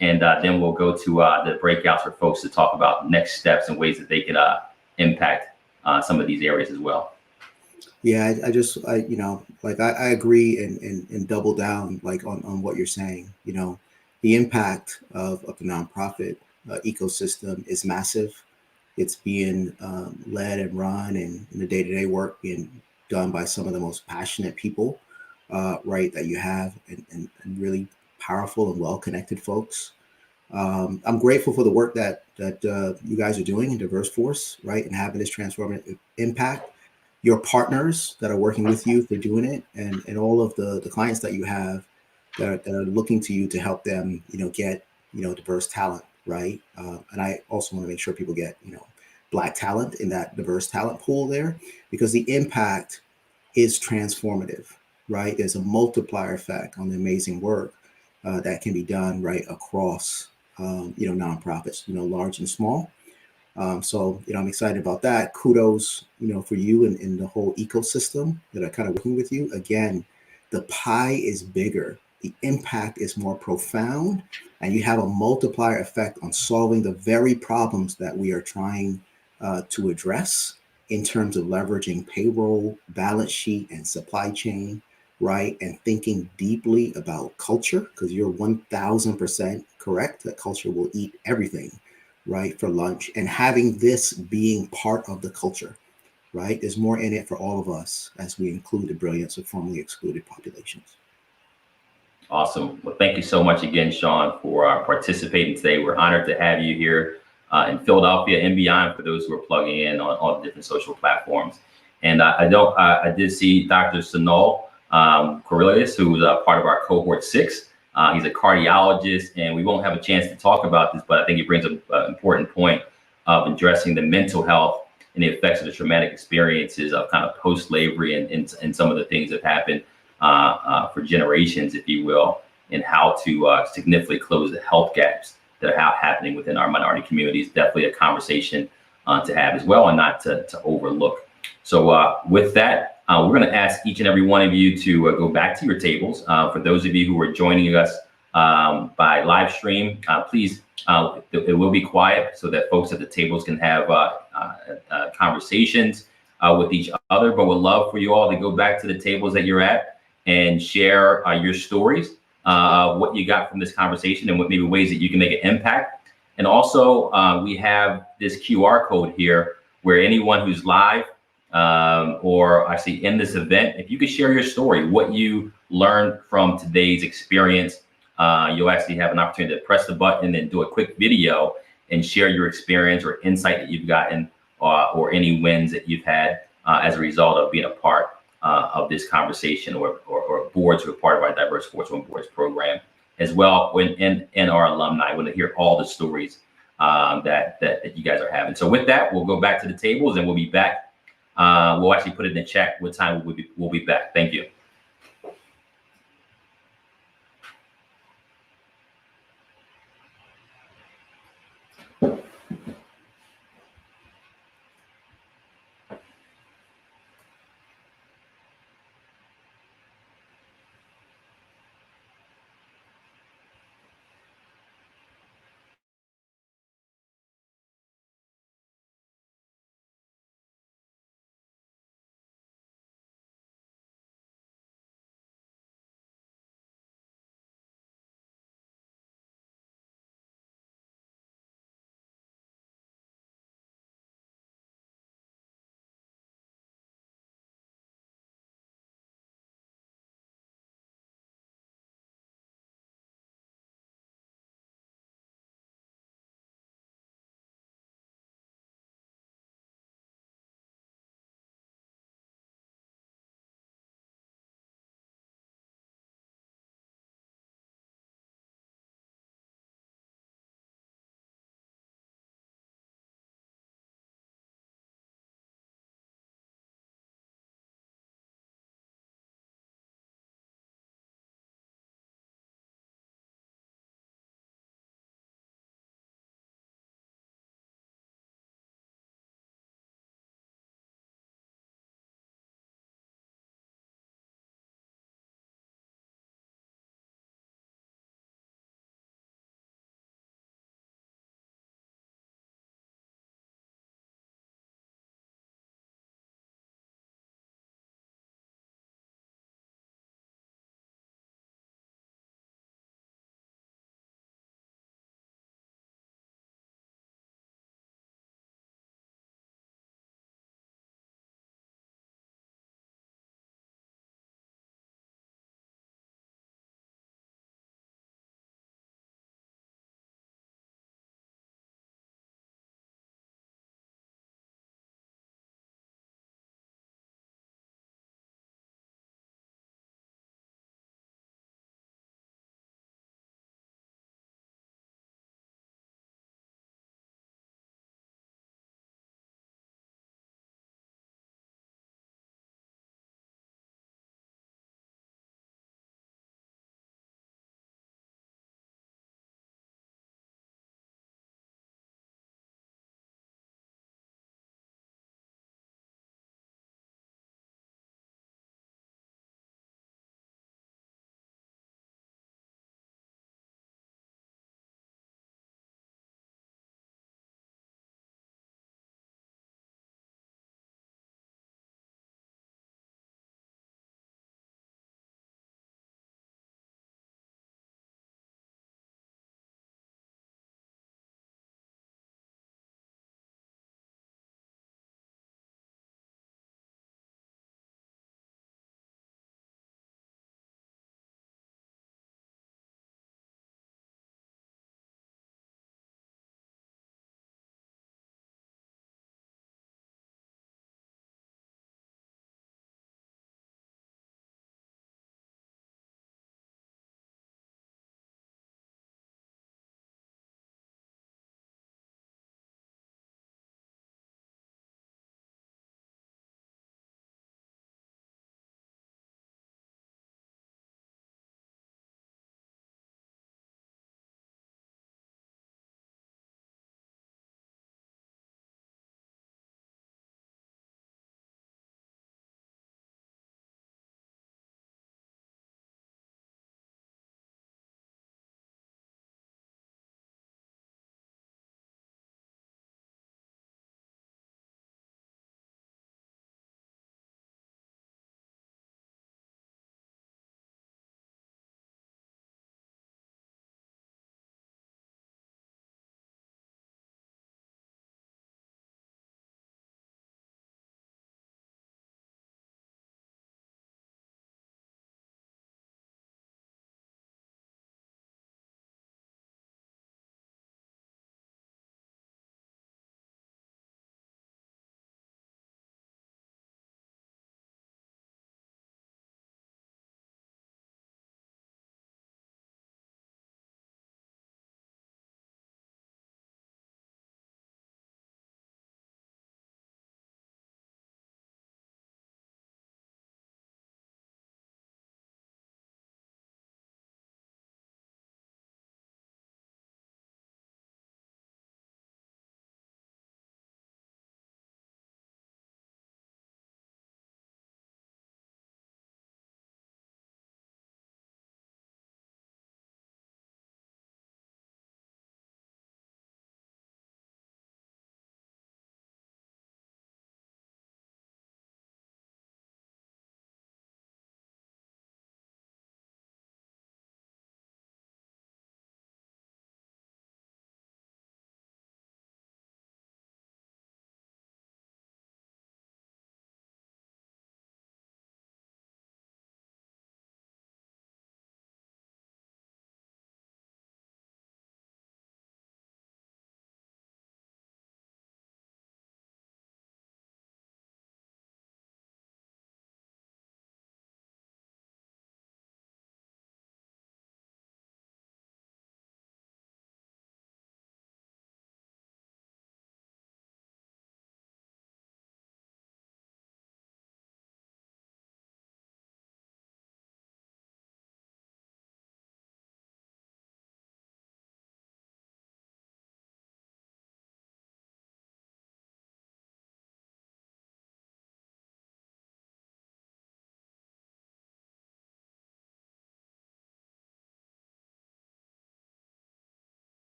and then we'll go to the breakouts for folks to talk about next steps and ways that they can impact some of these areas as well. Yeah, I agree and double down like on what you're saying. You know, the impact of the nonprofit ecosystem is massive. It's being led and run, and in the day-to-day work being done by some of the most passionate people, right, that you have, and really powerful and well-connected folks. I'm grateful for the work that you guys are doing in DiverseForce, right, and having this transformative impact. Your partners that are working with you for doing it, and all of the clients that you have that are looking to you to help them, get, diverse talent, right? And I also want to make sure people get, Black talent in that diverse talent pool there, because the impact is transformative, right? There's a multiplier effect on the amazing work that can be done right across, nonprofits, large and small. So, I'm excited about that. Kudos, for you and the whole ecosystem that are kind of working with you. Again, the pie is bigger. The impact is more profound, and you have a multiplier effect on solving the very problems that we are trying to address in terms of leveraging payroll, balance sheet, and supply chain, right? And thinking deeply about culture, because you're 1000% correct that culture will eat everything, right, for lunch, and having this being part of the culture, right? There's more in it for all of us as we include the brilliance of formerly excluded populations. Awesome. Well, thank you so much again, Shawn, for participating today. We're honored to have you here in Philadelphia and beyond for those who are plugging in on all the different social platforms. And I did see Dr. Sunil Cornelius, who's part of our cohort 6. He's a cardiologist, and we won't have a chance to talk about this, but I think he brings an important point of addressing the mental health and the effects of the traumatic experiences of kind of post-slavery and some of the things that happened for generations, if you will, and how to significantly close the health gaps that are happening within our minority communities. Definitely a conversation to have as well, and not to overlook. So with that, we're going to ask each and every one of you to go back to your tables. For those of you who are joining us by live stream, please, it will be quiet so that folks at the tables can have conversations with each other. But would love for you all to go back to the tables that you're at and share your stories, what you got from this conversation, and what maybe ways that you can make an impact. And also, we have this QR code here where anyone who's live or actually in this event, if you could share your story, what you learned from today's experience, you'll actually have an opportunity to press the button and do a quick video and share your experience or insight that you've gotten or any wins that you've had as a result of being a part of this conversation or boards who are part of our DiverseForce On Boards program as well. And our alumni want to hear all the stories that you guys are having. So with that, we'll go back to the tables and we'll be back. We'll actually put it in the chat what time we'll be back. Thank you.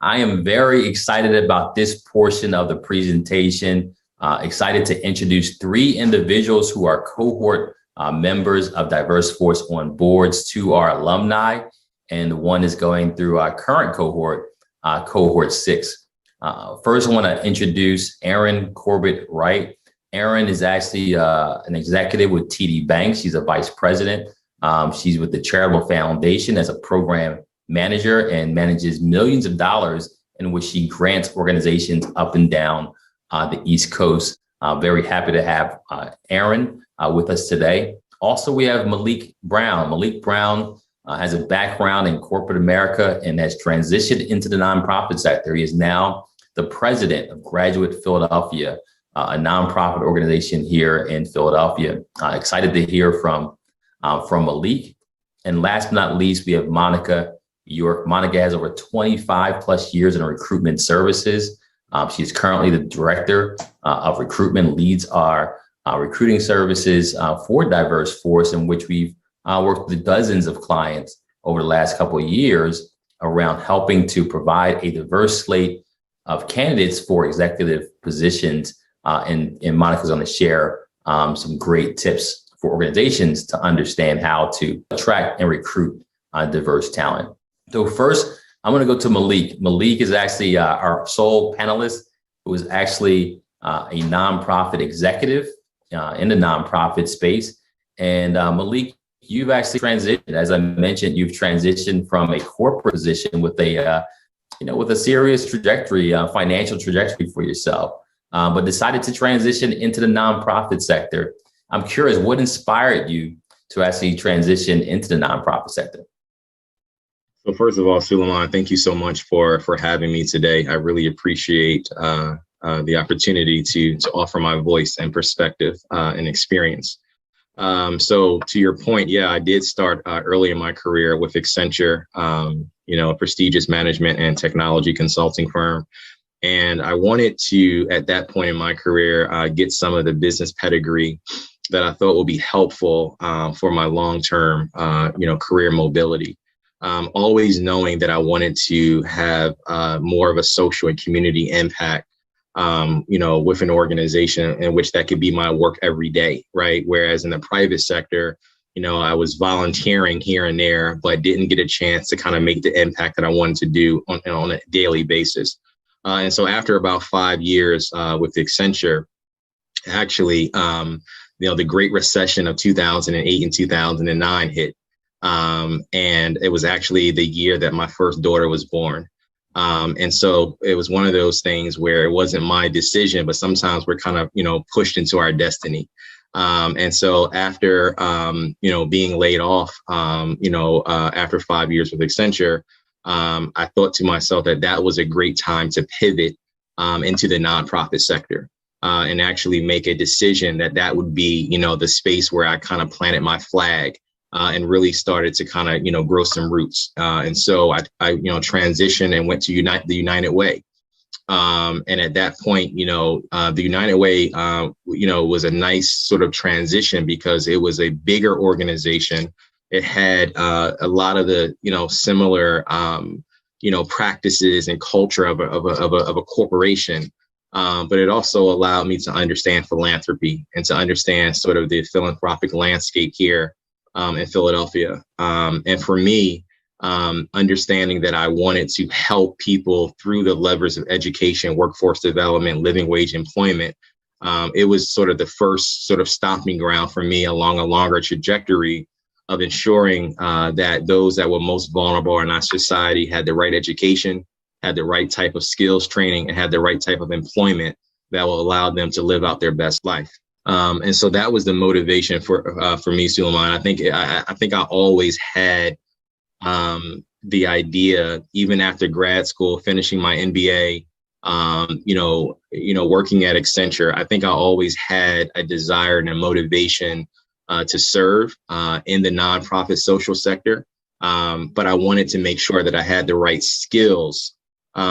I am very excited about this portion of the presentation. Excited to introduce 3 individuals who are cohort members of DiverseForce On Boards to our alumni, and one is going through our current cohort, cohort 6. First, I want to introduce Erin Corbett Wright. Erin is actually an executive with TD Bank. She's a vice president. She's with the Charitable Foundation as a program manager and manages millions of dollars in which she grants organizations up and down the East Coast. Very happy to have Erin with us today. Also, we have Malik Brown. Malik Brown has a background in corporate America and has transitioned into the nonprofit sector. He is now the president of Graduate Philadelphia, a nonprofit organization here in Philadelphia. Excited to hear from Malik. And last but not least, we have Monica York. Monica has over 25 plus years in recruitment services. She's currently the director of recruitment, leads our recruiting services for DiverseForce, in which we've worked with dozens of clients over the last couple of years around helping to provide a diverse slate of candidates for executive positions. And Monica's going to share some great tips for organizations to understand how to attract and recruit diverse talent. So first, I'm going to go to Malik. Malik is actually our sole panelist, who is actually a nonprofit executive in the nonprofit space. And Malik, you've actually transitioned, as I mentioned, you've transitioned from a corporate position with a, with a serious trajectory, financial trajectory for yourself, but decided to transition into the nonprofit sector. I'm curious, what inspired you to actually transition into the nonprofit sector? So first of all, Suleiman, thank you so much for having me today. I really appreciate the opportunity to offer my voice and perspective and experience. So to your point, yeah, I did start early in my career with Accenture, a prestigious management and technology consulting firm. And I wanted to, at that point in my career, get some of the business pedigree that I thought would be helpful for my long-term, career mobility. Always knowing that I wanted to have more of a social and community impact, with an organization in which that could be my work every day, right? Whereas in the private sector, I was volunteering here and there, but didn't get a chance to kind of make the impact that I wanted to do on a daily basis. And so after about 5 years with Accenture, actually, the Great Recession of 2008 and 2009 hit. And it was actually the year that my first daughter was born. And so it was one of those things where it wasn't my decision, but sometimes we're kind of, pushed into our destiny. And so after, being laid off, after 5 years with Accenture, I thought to myself that was a great time to pivot into the nonprofit sector and actually make a decision that would be, the space where I kind of planted my flag. And really started to kind of, grow some roots. And so I transitioned and went to the United Way. And at that point, the United Way, was a nice sort of transition because it was a bigger organization. It had a lot of the, similar, practices and culture of a corporation. But it also allowed me to understand philanthropy and to understand sort of the philanthropic landscape here in Philadelphia. And for me, understanding that I wanted to help people through the levers of education, workforce development, living wage employment, it was sort of the first sort of stopping ground for me along a longer trajectory of ensuring that those that were most vulnerable in our society had the right education, had the right type of skills training, and had the right type of employment that will allow them to live out their best life. And so that was the motivation for me, Suleiman. I think I always had the idea, even after grad school, finishing my MBA, working at Accenture. I think I always had a desire and a motivation to serve in the nonprofit social sector, but I wanted to make sure that I had the right skills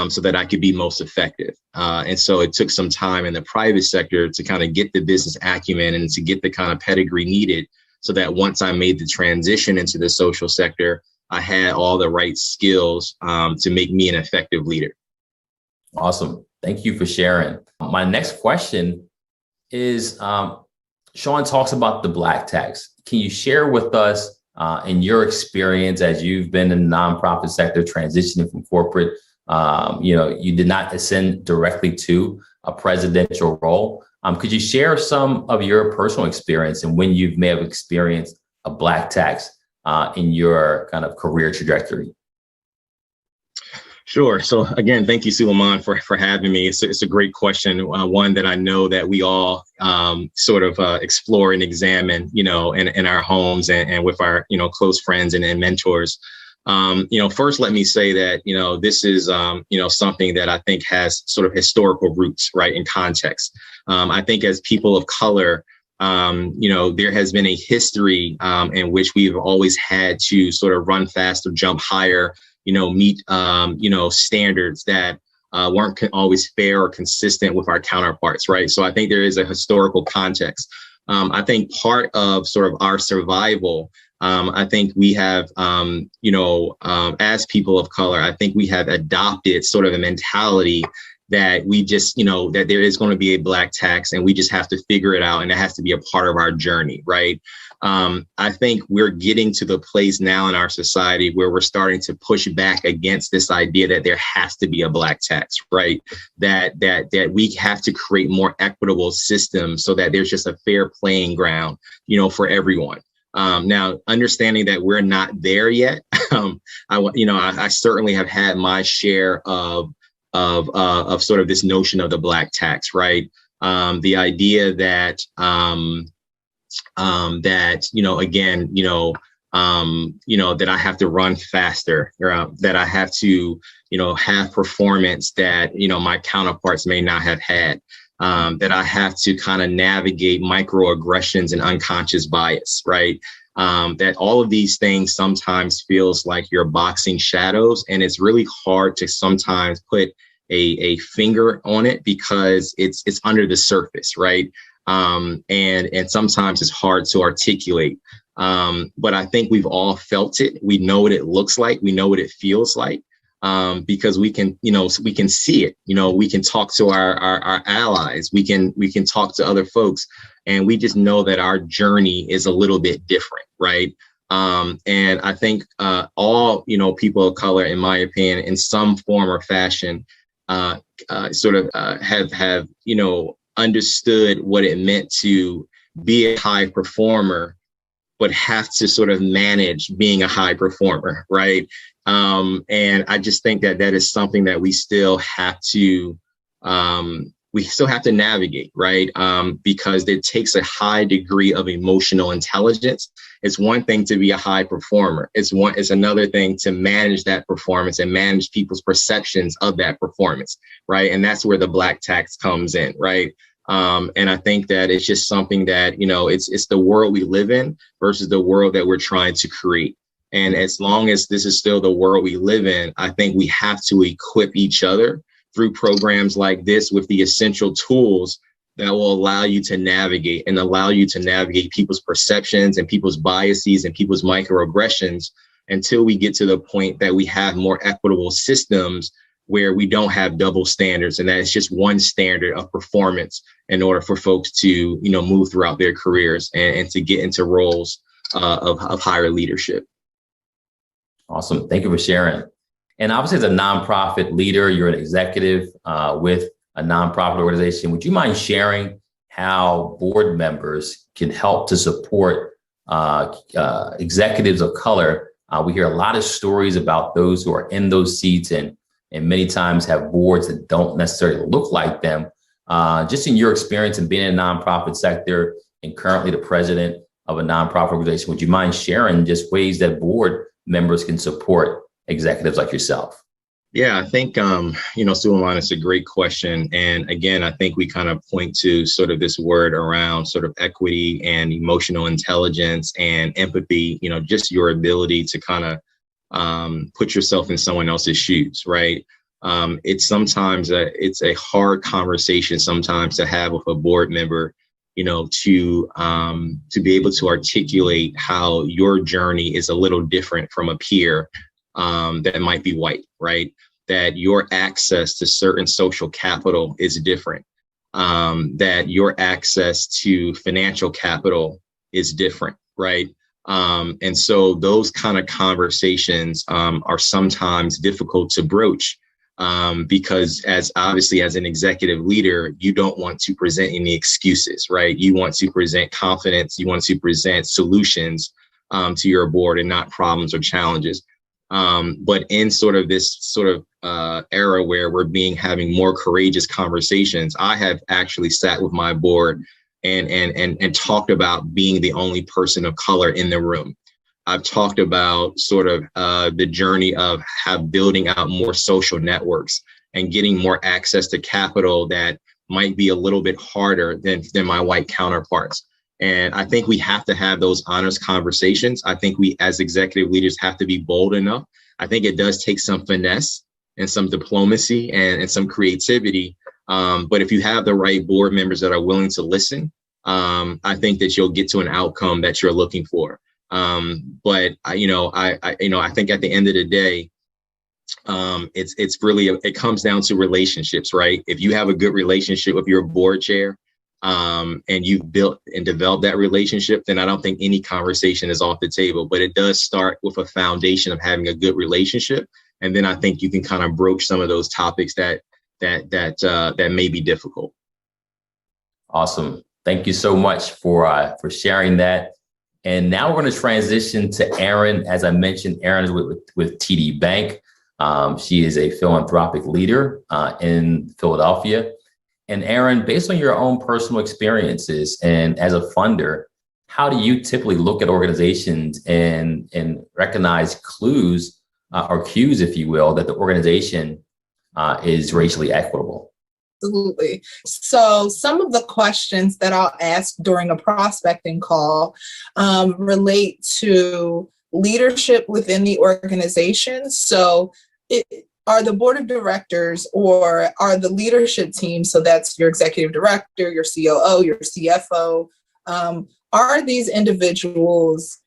so that I could be most effective. And so it took some time in the private sector to kind of get the business acumen and to get the kind of pedigree needed so that once I made the transition into the social sector, I had all the right skills to make me an effective leader. Awesome. Thank you for sharing. My next question is, Shawn talks about the Black tax. Can you share with us, in your experience as you've been in the nonprofit sector, transitioning from corporate, you did not ascend directly to a presidential role. Could you share some of your personal experience and when you may have experienced a Black tax in your kind of career trajectory? Sure. So again, thank you, Suleiman, for having me. It's a great question, one that I know that we all sort of explore and examine, in our homes and with our, close friends and mentors. First, let me say that, this is, something that I think has sort of historical roots, right, in context. I think as people of color, there has been a history in which we've always had to sort of run faster, jump higher, meet, standards that weren't always fair or consistent with our counterparts, right? So I think there is a historical context. I think part of sort of our survival, I think we have, as people of color, I think we have adopted sort of a mentality that we just, that there is going to be a Black tax and we just have to figure it out and it has to be a part of our journey, right? I think we're getting to the place now in our society where we're starting to push back against this idea that there has to be a Black tax, right? That we have to create more equitable systems so that there's just a fair playing ground, for everyone. Now, understanding that we're not there yet, I certainly have had my share of sort of this notion of the Black tax, right? The idea that that I have to run faster, that I have to, have performance that, my counterparts may not have had, that I have to kind of navigate microaggressions and unconscious bias, right? That all of these things sometimes feels like you're boxing shadows, and it's really hard to sometimes put a finger on it because it's under the surface, right? And sometimes it's hard to articulate. But I think we've all felt it. We know what it looks like. We know what it feels like, because we can see it. We can talk to our allies. We can talk to other folks, and we just know that our journey is a little bit different, right? And I think all people of color, in my opinion, in some form or fashion, sort of have understood what it meant to be a high performer, but have to sort of manage being a high performer, right? And I just think that is something that we still have to navigate, right? Because it takes a high degree of emotional intelligence. It's one thing to be a high performer. It's another thing to manage that performance and manage people's perceptions of that performance, right? And that's where the Black tax comes in, right? And I think that it's just something that, it's the world we live in versus the world that we're trying to create. And as long as this is still the world we live in, I think we have to equip each other through programs like this with the essential tools that will allow you to navigate people's perceptions and people's biases and people's microaggressions until we get to the point that we have more equitable systems where we don't have double standards, and that it's just one standard of performance in order for folks to, move throughout their careers and to get into roles of higher leadership. Awesome. Thank you for sharing. And obviously, as a nonprofit leader, you're an executive with a nonprofit organization. Would you mind sharing how board members can help to support executives of color? We hear a lot of stories about those who are in those seats and many times have boards that don't necessarily look like them. Just in your experience in being in the nonprofit sector and currently the president of a nonprofit organization, would you mind sharing just ways that board members can support executives like yourself? Yeah, I think, Suleiman, it's a great question. And again, I think we kind of point to sort of this word around sort of equity and emotional intelligence and empathy, just your ability to kind of put yourself in someone else's shoes, right? It's sometimes it's a hard conversation sometimes to have with a board member, to be able to articulate how your journey is a little different from a peer that might be white, right? that your access to certain social capital is different, that your access to financial capital is different, right? And so those kind of conversations are sometimes difficult to broach because as an executive leader, you don't want to present any excuses, right? You want to present confidence, you want to present solutions to your board and not problems or challenges. But in sort of this era where we're having more courageous conversations, I have actually sat with my board and talked about being the only person of color in the room. I've talked about sort of the journey of building out more social networks and getting more access to capital that might be a little bit harder than my white counterparts. And I think we have to have those honest conversations. I think we as executive leaders have to be bold enough. I think it does take some finesse and some diplomacy and some creativity. But if you have the right board members that are willing to listen, I think that you'll get to an outcome that you're looking for. But I think at the end of the day, it's really, it comes down to relationships, right? If you have a good relationship with your board chair, and you've built and developed that relationship, then I don't think any conversation is off the table. But it does start with a foundation of having a good relationship, and then I think you can kind of broach some of those topics that may be difficult. Awesome. Thank you so much for sharing that. And now we're going to transition to Erin. As I mentioned, Erin is with TD Bank. She is a philanthropic leader in Philadelphia. And Erin, based on your own personal experiences and as a funder, how do you typically look at organizations and recognize clues or cues, if you will, that the organization is racially equitable? Absolutely. So some of the questions that I'll ask during a prospecting call relate to leadership within the organization. So are the board of directors or are the leadership team, so that's your executive director, your COO, your CFO, are these individuals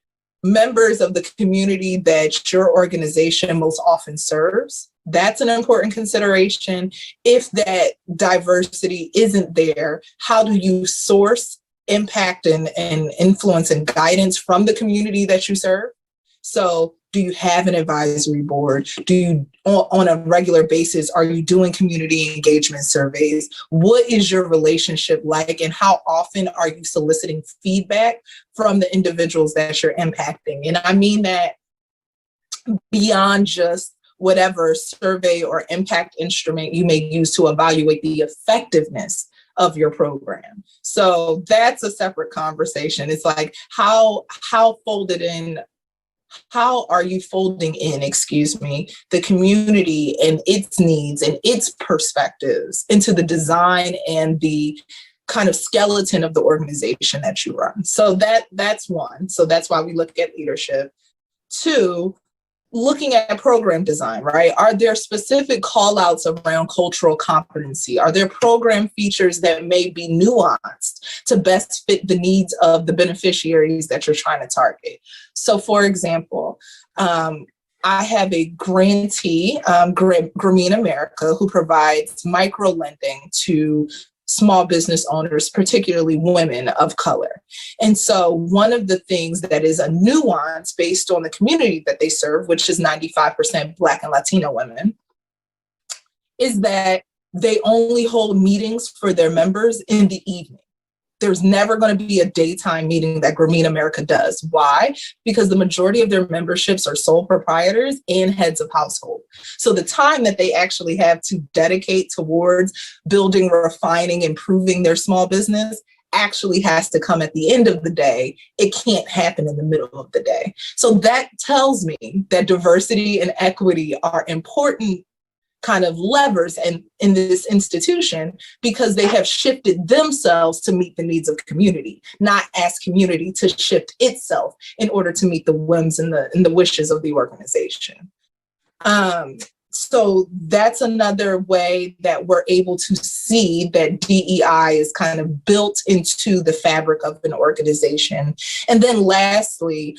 members of the community that your organization most often serves? That's an important consideration. If that diversity isn't there, how do you source impact and influence and guidance from the community that you serve? So do you have an advisory board? Do you, on a regular basis, are you doing community engagement surveys? What is your relationship like, and how often are you soliciting feedback from the individuals that you're impacting? And I mean that beyond just whatever survey or impact instrument you may use to evaluate the effectiveness of your program. So that's a separate conversation. It's like how are you folding in, the community and its needs and its perspectives into the design and the kind of skeleton of the organization that you run? So that's one. So that's why we look at leadership. Two, looking at program design, right? Are there specific call outs around cultural competency? Are there program features that may be nuanced to best fit the needs of the beneficiaries that you're trying to target? So for example, I have a grantee, Green America, who provides micro lending to small business owners, particularly women of color. And so one of the things that is a nuance based on the community that they serve, which is 95% Black and Latino women, is that they only hold meetings for their members in the evening. There's never going to be a daytime meeting that Green America does. Why? Because the majority of their memberships are sole proprietors and heads of household. So the time that they actually have to dedicate towards building, refining, improving their small business actually has to come at the end of the day. It can't happen in the middle of the day. So that tells me that diversity and equity are important kind of levers in this institution, because they have shifted themselves to meet the needs of community, not ask community to shift itself in order to meet the whims and the wishes of the organization. So that's another way that we're able to see that DEI is kind of built into the fabric of an organization. And then lastly,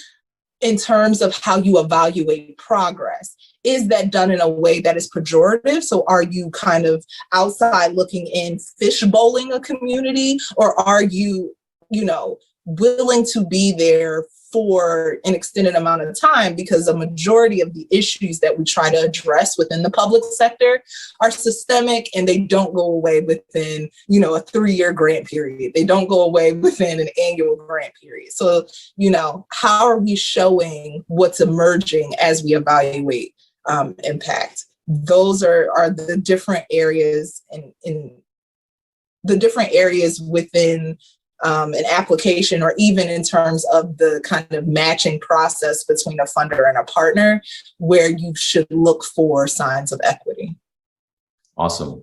in terms of how you evaluate progress, is that done in a way that is pejorative? So are you kind of outside looking in, fishbowling a community, or are you, willing to be there for an extended amount of time? Because a majority of the issues that we try to address within the public sector are systemic, and they don't go away within, a 3-year grant period. They don't go away within an annual grant period. So, how are we showing what's emerging as we evaluate impact? Those are the different areas in the different areas within an application, or even in terms of the kind of matching process between a funder and a partner, where you should look for signs of equity. Awesome.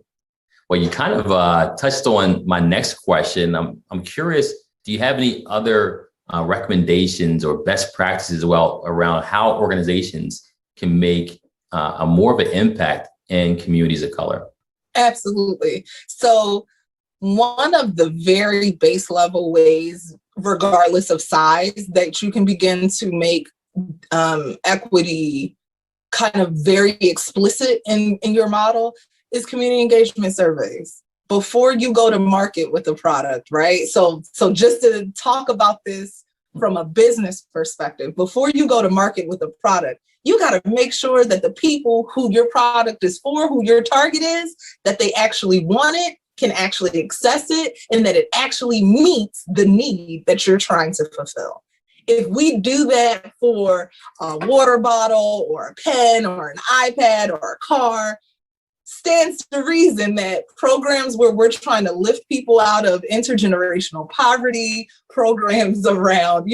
Well, you kind of touched on my next question. I'm curious, do you have any other recommendations or best practices around how organizations can make a more of an impact in communities of color? Absolutely. So one of the very base level ways, regardless of size, that you can begin to make equity kind of very explicit in your model is community engagement surveys before you go to market with a product, right? So just to talk about this from a business perspective, before you go to market with a product, you got to make sure that the people who your product is for, who your target is, that they actually want it, can actually access it, and that it actually meets the need that you're trying to fulfill. If we do that for a water bottle or a pen or an iPad or a car, stands to reason that programs where we're trying to lift people out of intergenerational poverty, programs around,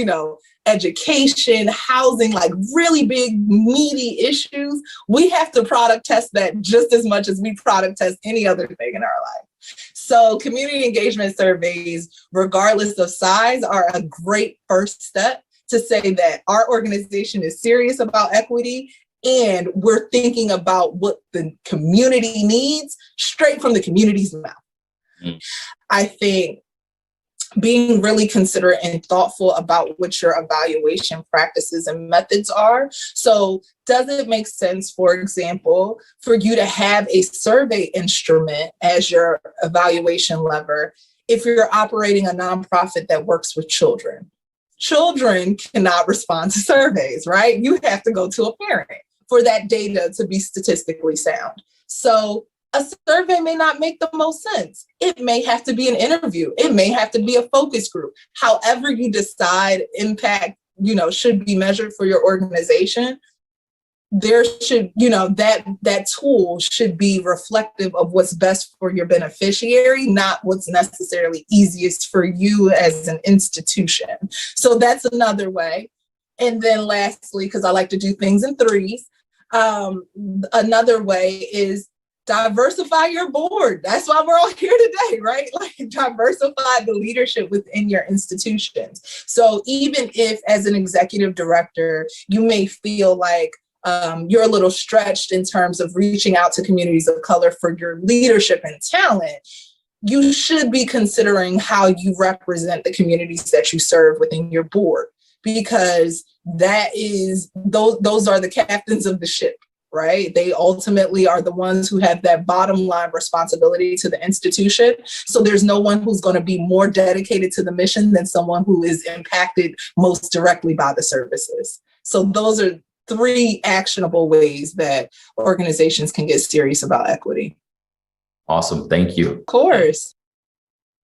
education, housing, like really big, meaty issues, we have to product test that just as much as we product test any other thing in our life. So community engagement surveys, regardless of size, are a great first step to say that our organization is serious about equity, and we're thinking about what the community needs straight from the community's mouth. Mm. I think being really considerate and thoughtful about what your evaluation practices and methods are. So does it make sense, for example, for you to have a survey instrument as your evaluation lever if you're operating a nonprofit that works with children? Children cannot respond to surveys, right? You have to go to a parent for that data to be statistically sound. So a survey may not make the most sense. It may have to be an interview. It may have to be a focus group. However you decide impact, should be measured for your organization, there should, that tool should be reflective of what's best for your beneficiary, not what's necessarily easiest for you as an institution. So that's another way. And then lastly, because I like to do things in threes, another way is diversify your board. That's why we're all here today, right? Like diversify the leadership within your institutions. So even if as an executive director, you may feel like you're a little stretched in terms of reaching out to communities of color for your leadership and talent, you should be considering how you represent the communities that you serve within your board, because those are the captains of the ship, right? They ultimately are the ones who have that bottom line responsibility to the institution. So there's no one who's going to be more dedicated to the mission than someone who is impacted most directly by the services. So those are 3 actionable ways that organizations can get serious about equity. Awesome. Thank you. Of course.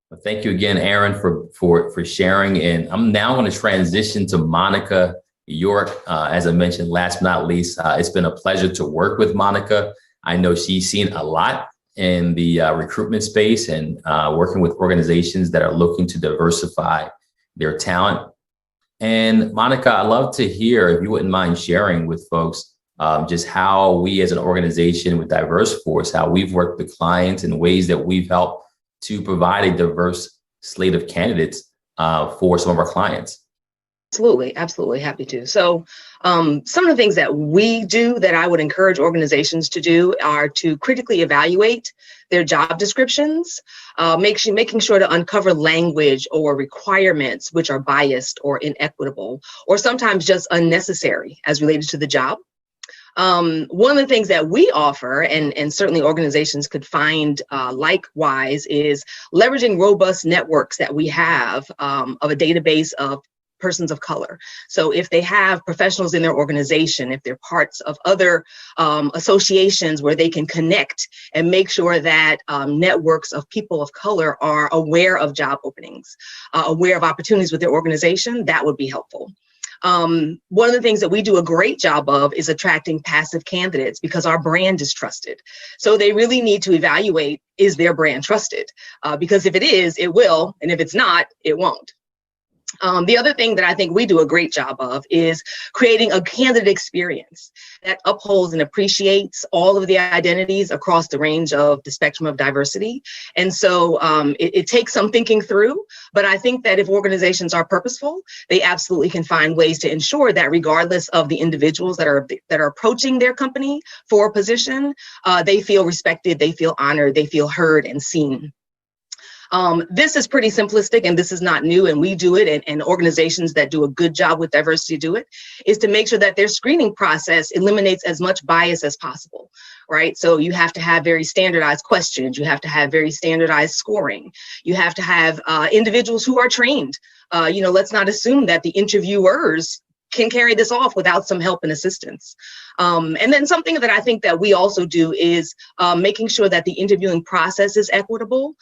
Well, thank you again, Aaron, for sharing. And I'm now going to transition to Monica York. As I mentioned, last but not least, it's been a pleasure to work with Monica. I know she's seen a lot in the recruitment space and working with organizations that are looking to diversify their talent. And Monica, I'd love to hear, if you wouldn't mind sharing with folks, just how we as an organization with DiverseForce, how we've worked with clients in ways that we've helped to provide a diverse slate of candidates for some of our clients. Absolutely. Happy to. So some of the things that we do that I would encourage organizations to do are to critically evaluate their job descriptions, making sure to uncover language or requirements which are biased or inequitable, or sometimes just unnecessary as related to the job. One of the things that we offer, and certainly organizations could find likewise, is leveraging robust networks that we have of a database of persons of color. So if they have professionals in their organization, if they're parts of other associations where they can connect and make sure that networks of people of color are aware of job openings, aware of opportunities with their organization, that would be helpful. One of the things that we do a great job of is attracting passive candidates because our brand is trusted. So they really need to evaluate, is their brand trusted? Because if it is, it will, and if it's not, it won't. The other thing that I think we do a great job of is creating a candidate experience that upholds and appreciates all of the identities across the range of the spectrum of diversity. And so it takes some thinking through, but I think that if organizations are purposeful, they absolutely can find ways to ensure that regardless of the individuals that are approaching their company for a position, they feel respected, they feel honored, they feel heard and seen. This is pretty simplistic and this is not new, and we do it, and organizations that do a good job with diversity do it, is to make sure that their screening process eliminates as much bias as possible, right? So you have to have very standardized questions, you have to have very standardized scoring, you have to have individuals who are trained. Let's not assume that the interviewers can carry this off without some help and assistance. And then something that I think that we also do is making sure that the interviewing process is equitable.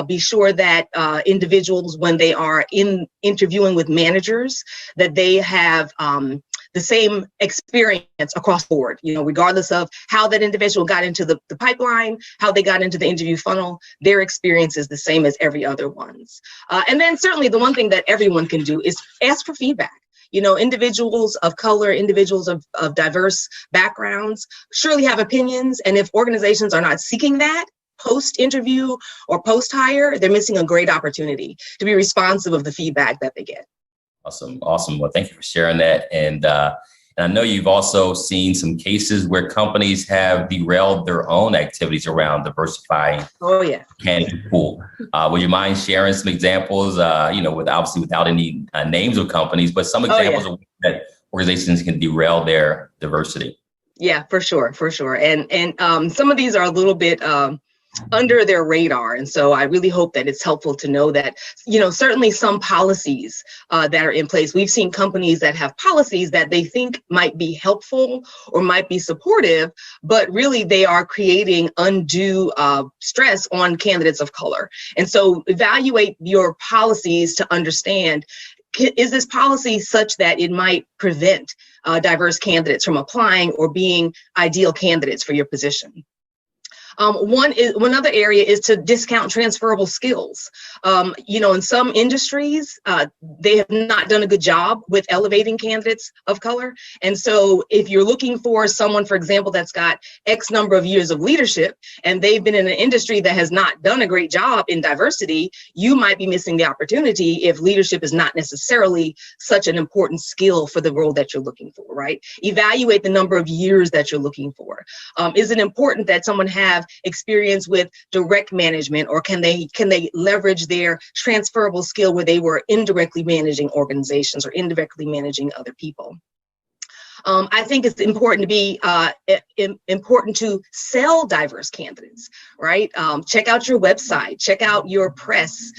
Be sure that individuals, when they are interviewing with managers, that they have the same experience across the board, regardless of how that individual got into the pipeline, how they got into the interview funnel, their experience is the same as every other one's. And then certainly the one thing that everyone can do is ask for feedback. Individuals of color, individuals of diverse backgrounds surely have opinions. And if organizations are not seeking that post-interview or post-hire, they're missing a great opportunity to be responsive of the feedback that they get. Awesome. Well, thank you for sharing that. And I know you've also seen some cases where companies have derailed their own activities around diversifying candidate pool. Would you mind sharing some examples, without any names of companies, but some examples of that organizations can derail their diversity? Yeah, for sure. And some of these are a little bit under their radar. And so I really hope that it's helpful to know that, certainly some policies that are in place. We've seen companies that have policies that they think might be helpful or might be supportive, but really they are creating undue stress on candidates of color. And so evaluate your policies to understand, is this policy such that it might prevent diverse candidates from applying or being ideal candidates for your position? One other area is to discount transferable skills. In some industries, they have not done a good job with elevating candidates of color. And so if you're looking for someone, for example, that's got X number of years of leadership, and they've been in an industry that has not done a great job in diversity, you might be missing the opportunity if leadership is not necessarily such an important skill for the role that you're looking for, right? Evaluate the number of years that you're looking for. Is it important that someone have experience with direct management, or can they leverage their transferable skill where they were indirectly managing organizations or indirectly managing other people? I think it's important to sell diverse candidates, right? Check out your website, check out your press.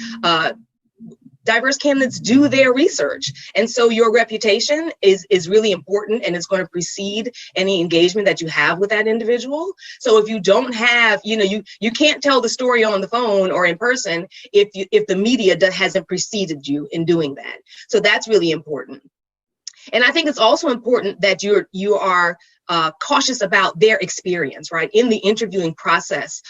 Diverse candidates do their research. And so your reputation is really important, and it's going to precede any engagement that you have with that individual. So if you don't have, you can't tell the story on the phone or in person if the media hasn't preceded you in doing that. So that's really important. And I think it's also important that you are cautious about their experience, right? In the interviewing process,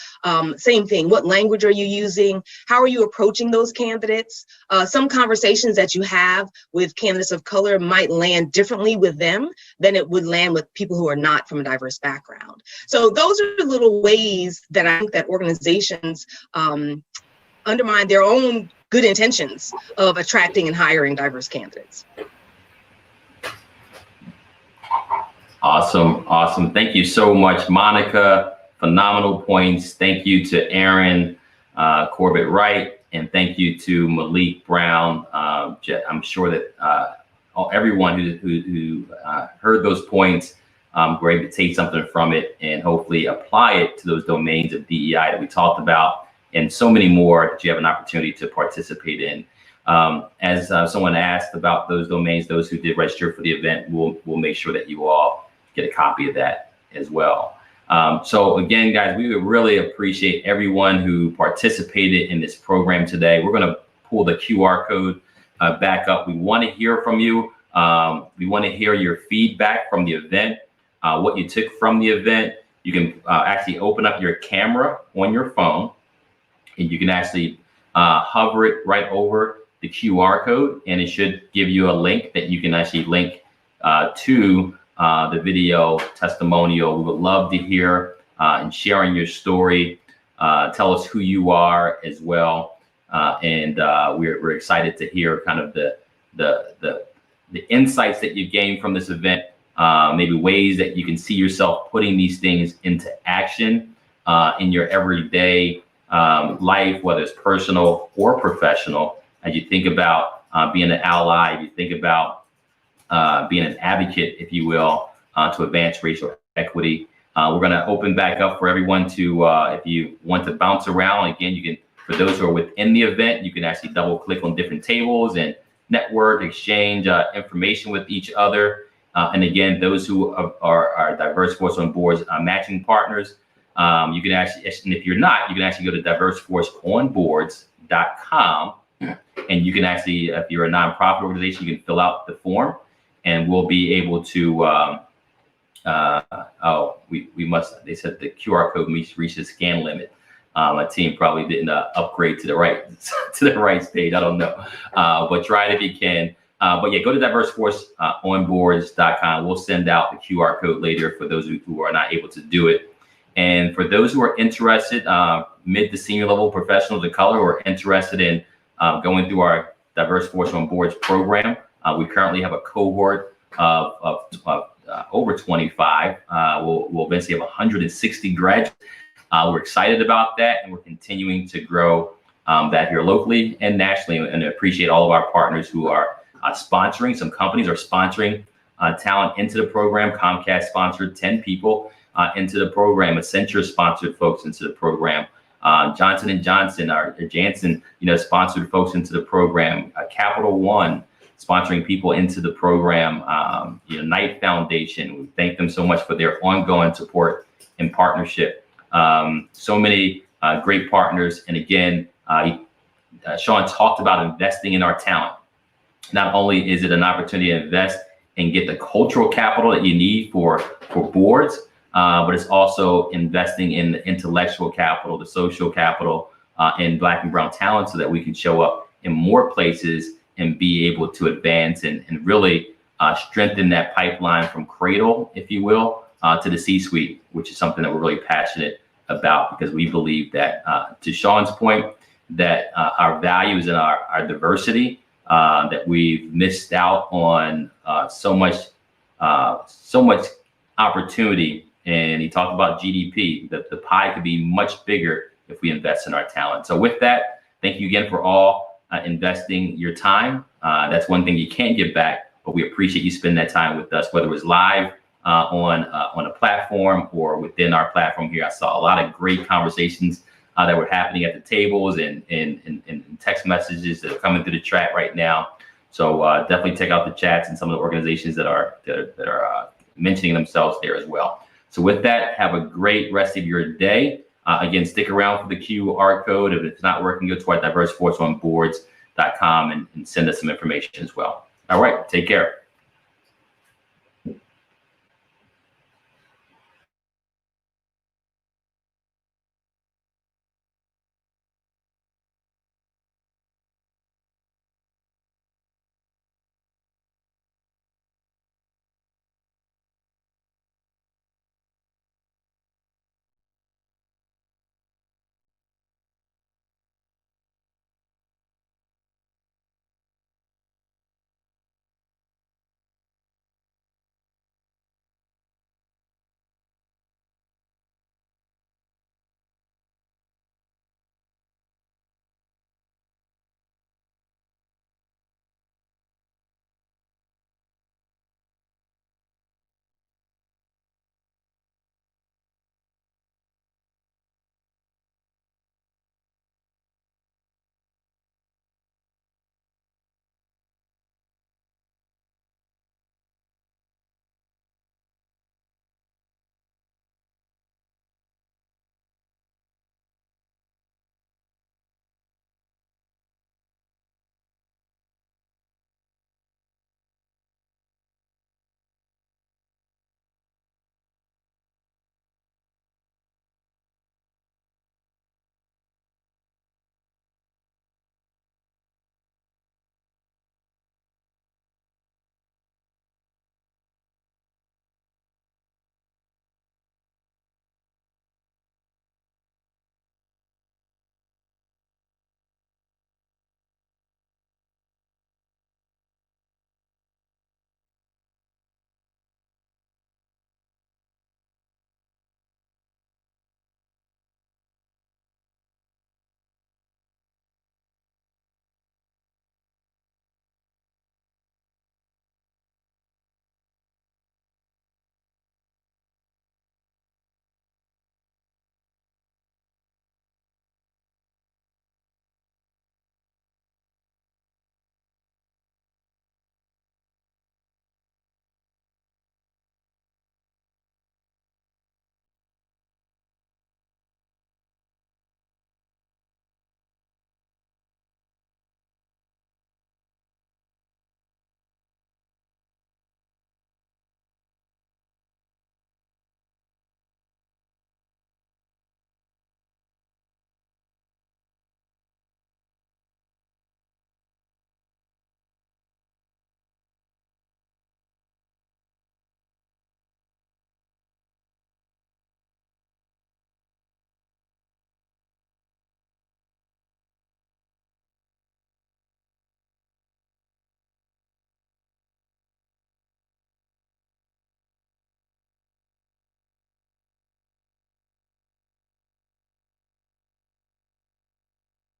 same thing. What language are you using? How are you approaching those candidates? Some conversations that you have with candidates of color might land differently with them than it would land with people who are not from a diverse background. So those are little ways that I think that organizations undermine their own good intentions of attracting and hiring diverse candidates. Awesome. Thank you so much, Monica. Phenomenal points. Thank you to Aaron Corbett Wright, and thank you to Malik Brown. I'm sure that everyone who heard those points we're able to take something from it and hopefully apply it to those domains of DEI that we talked about, and so many more that you have an opportunity to participate in. As someone asked about those domains, those who did register for the event, we'll make sure that you all get a copy of that as well. So again, guys, we would really appreciate everyone who participated in this program today. We're going to pull the QR code back up. We want to hear from you. We want to hear your feedback from the event, what you took from the event. You can actually open up your camera on your phone, and you can actually hover it right over the QR code, and it should give you a link that you can actually link to the video testimonial. We would love to hear and sharing your story. Tell us who you are as well, and we're excited to hear kind of the insights that you gained from this event. Maybe ways that you can see yourself putting these things into action in your everyday life, whether it's personal or professional. As you think about being an ally, you think about being an advocate, if you will, to advance racial equity. We're going to open back up for everyone to, if you want to bounce around, again, you can, for those who are within the event, you can actually double click on different tables and network, exchange information with each other. And again, those who are DiverseForce On Boards matching partners, you can actually, and if you're not, you can actually go to DiverseForceOnBoards.com. And you can actually, if you're a nonprofit organization, you can fill out the form, and we'll be able to, they said the QR code reached the scan limit. My team probably didn't upgrade to the right stage. I don't know, but try it if you can. But yeah, go to DiverseForceOnBoards.com. We'll send out the QR code later for those who are not able to do it. And for those who are interested, mid to senior level professionals of color who are interested in going through our DiverseForce On Boards program, we currently have a cohort of over 25. We'll eventually have 160 graduates. We're excited about that, and we're continuing to grow that here locally and nationally, and appreciate all of our partners who are sponsoring. Some companies are sponsoring talent into the program. Comcast sponsored 10 people into the program. Accenture sponsored folks into the program. Johnson & Johnson, or Janssen, sponsored folks into the program. Capital One sponsoring people into the program. Knight Foundation, we thank them so much for their ongoing support and partnership. So many great partners. And again, Shawn talked about investing in our talent. Not only is it an opportunity to invest and get the cultural capital that you need for boards, but it's also investing in the intellectual capital, the social capital, in Black and brown talent, so that we can show up in more places and be able to advance and really strengthen that pipeline from cradle, if you will, to the C-suite, which is something that we're really passionate about, because we believe that, to Shawn's point, that our value is in our diversity, that we've missed out on so much opportunity. And he talked about GDP, that the pie could be much bigger if we invest in our talent. So with that, thank you again for all investing your time. That's one thing you can't give back, but we appreciate you spending that time with us, whether it was live on a platform or within our platform here. I saw a lot of great conversations that were happening at the tables and text messages that are coming through the chat right now. So definitely check out the chats and some of the organizations that are mentioning themselves there as well. So with that, have a great rest of your day. Again, stick around for the QR code. If it's not working, go to our DiverseForceOnBoards.com and send us some information as well. All right, take care.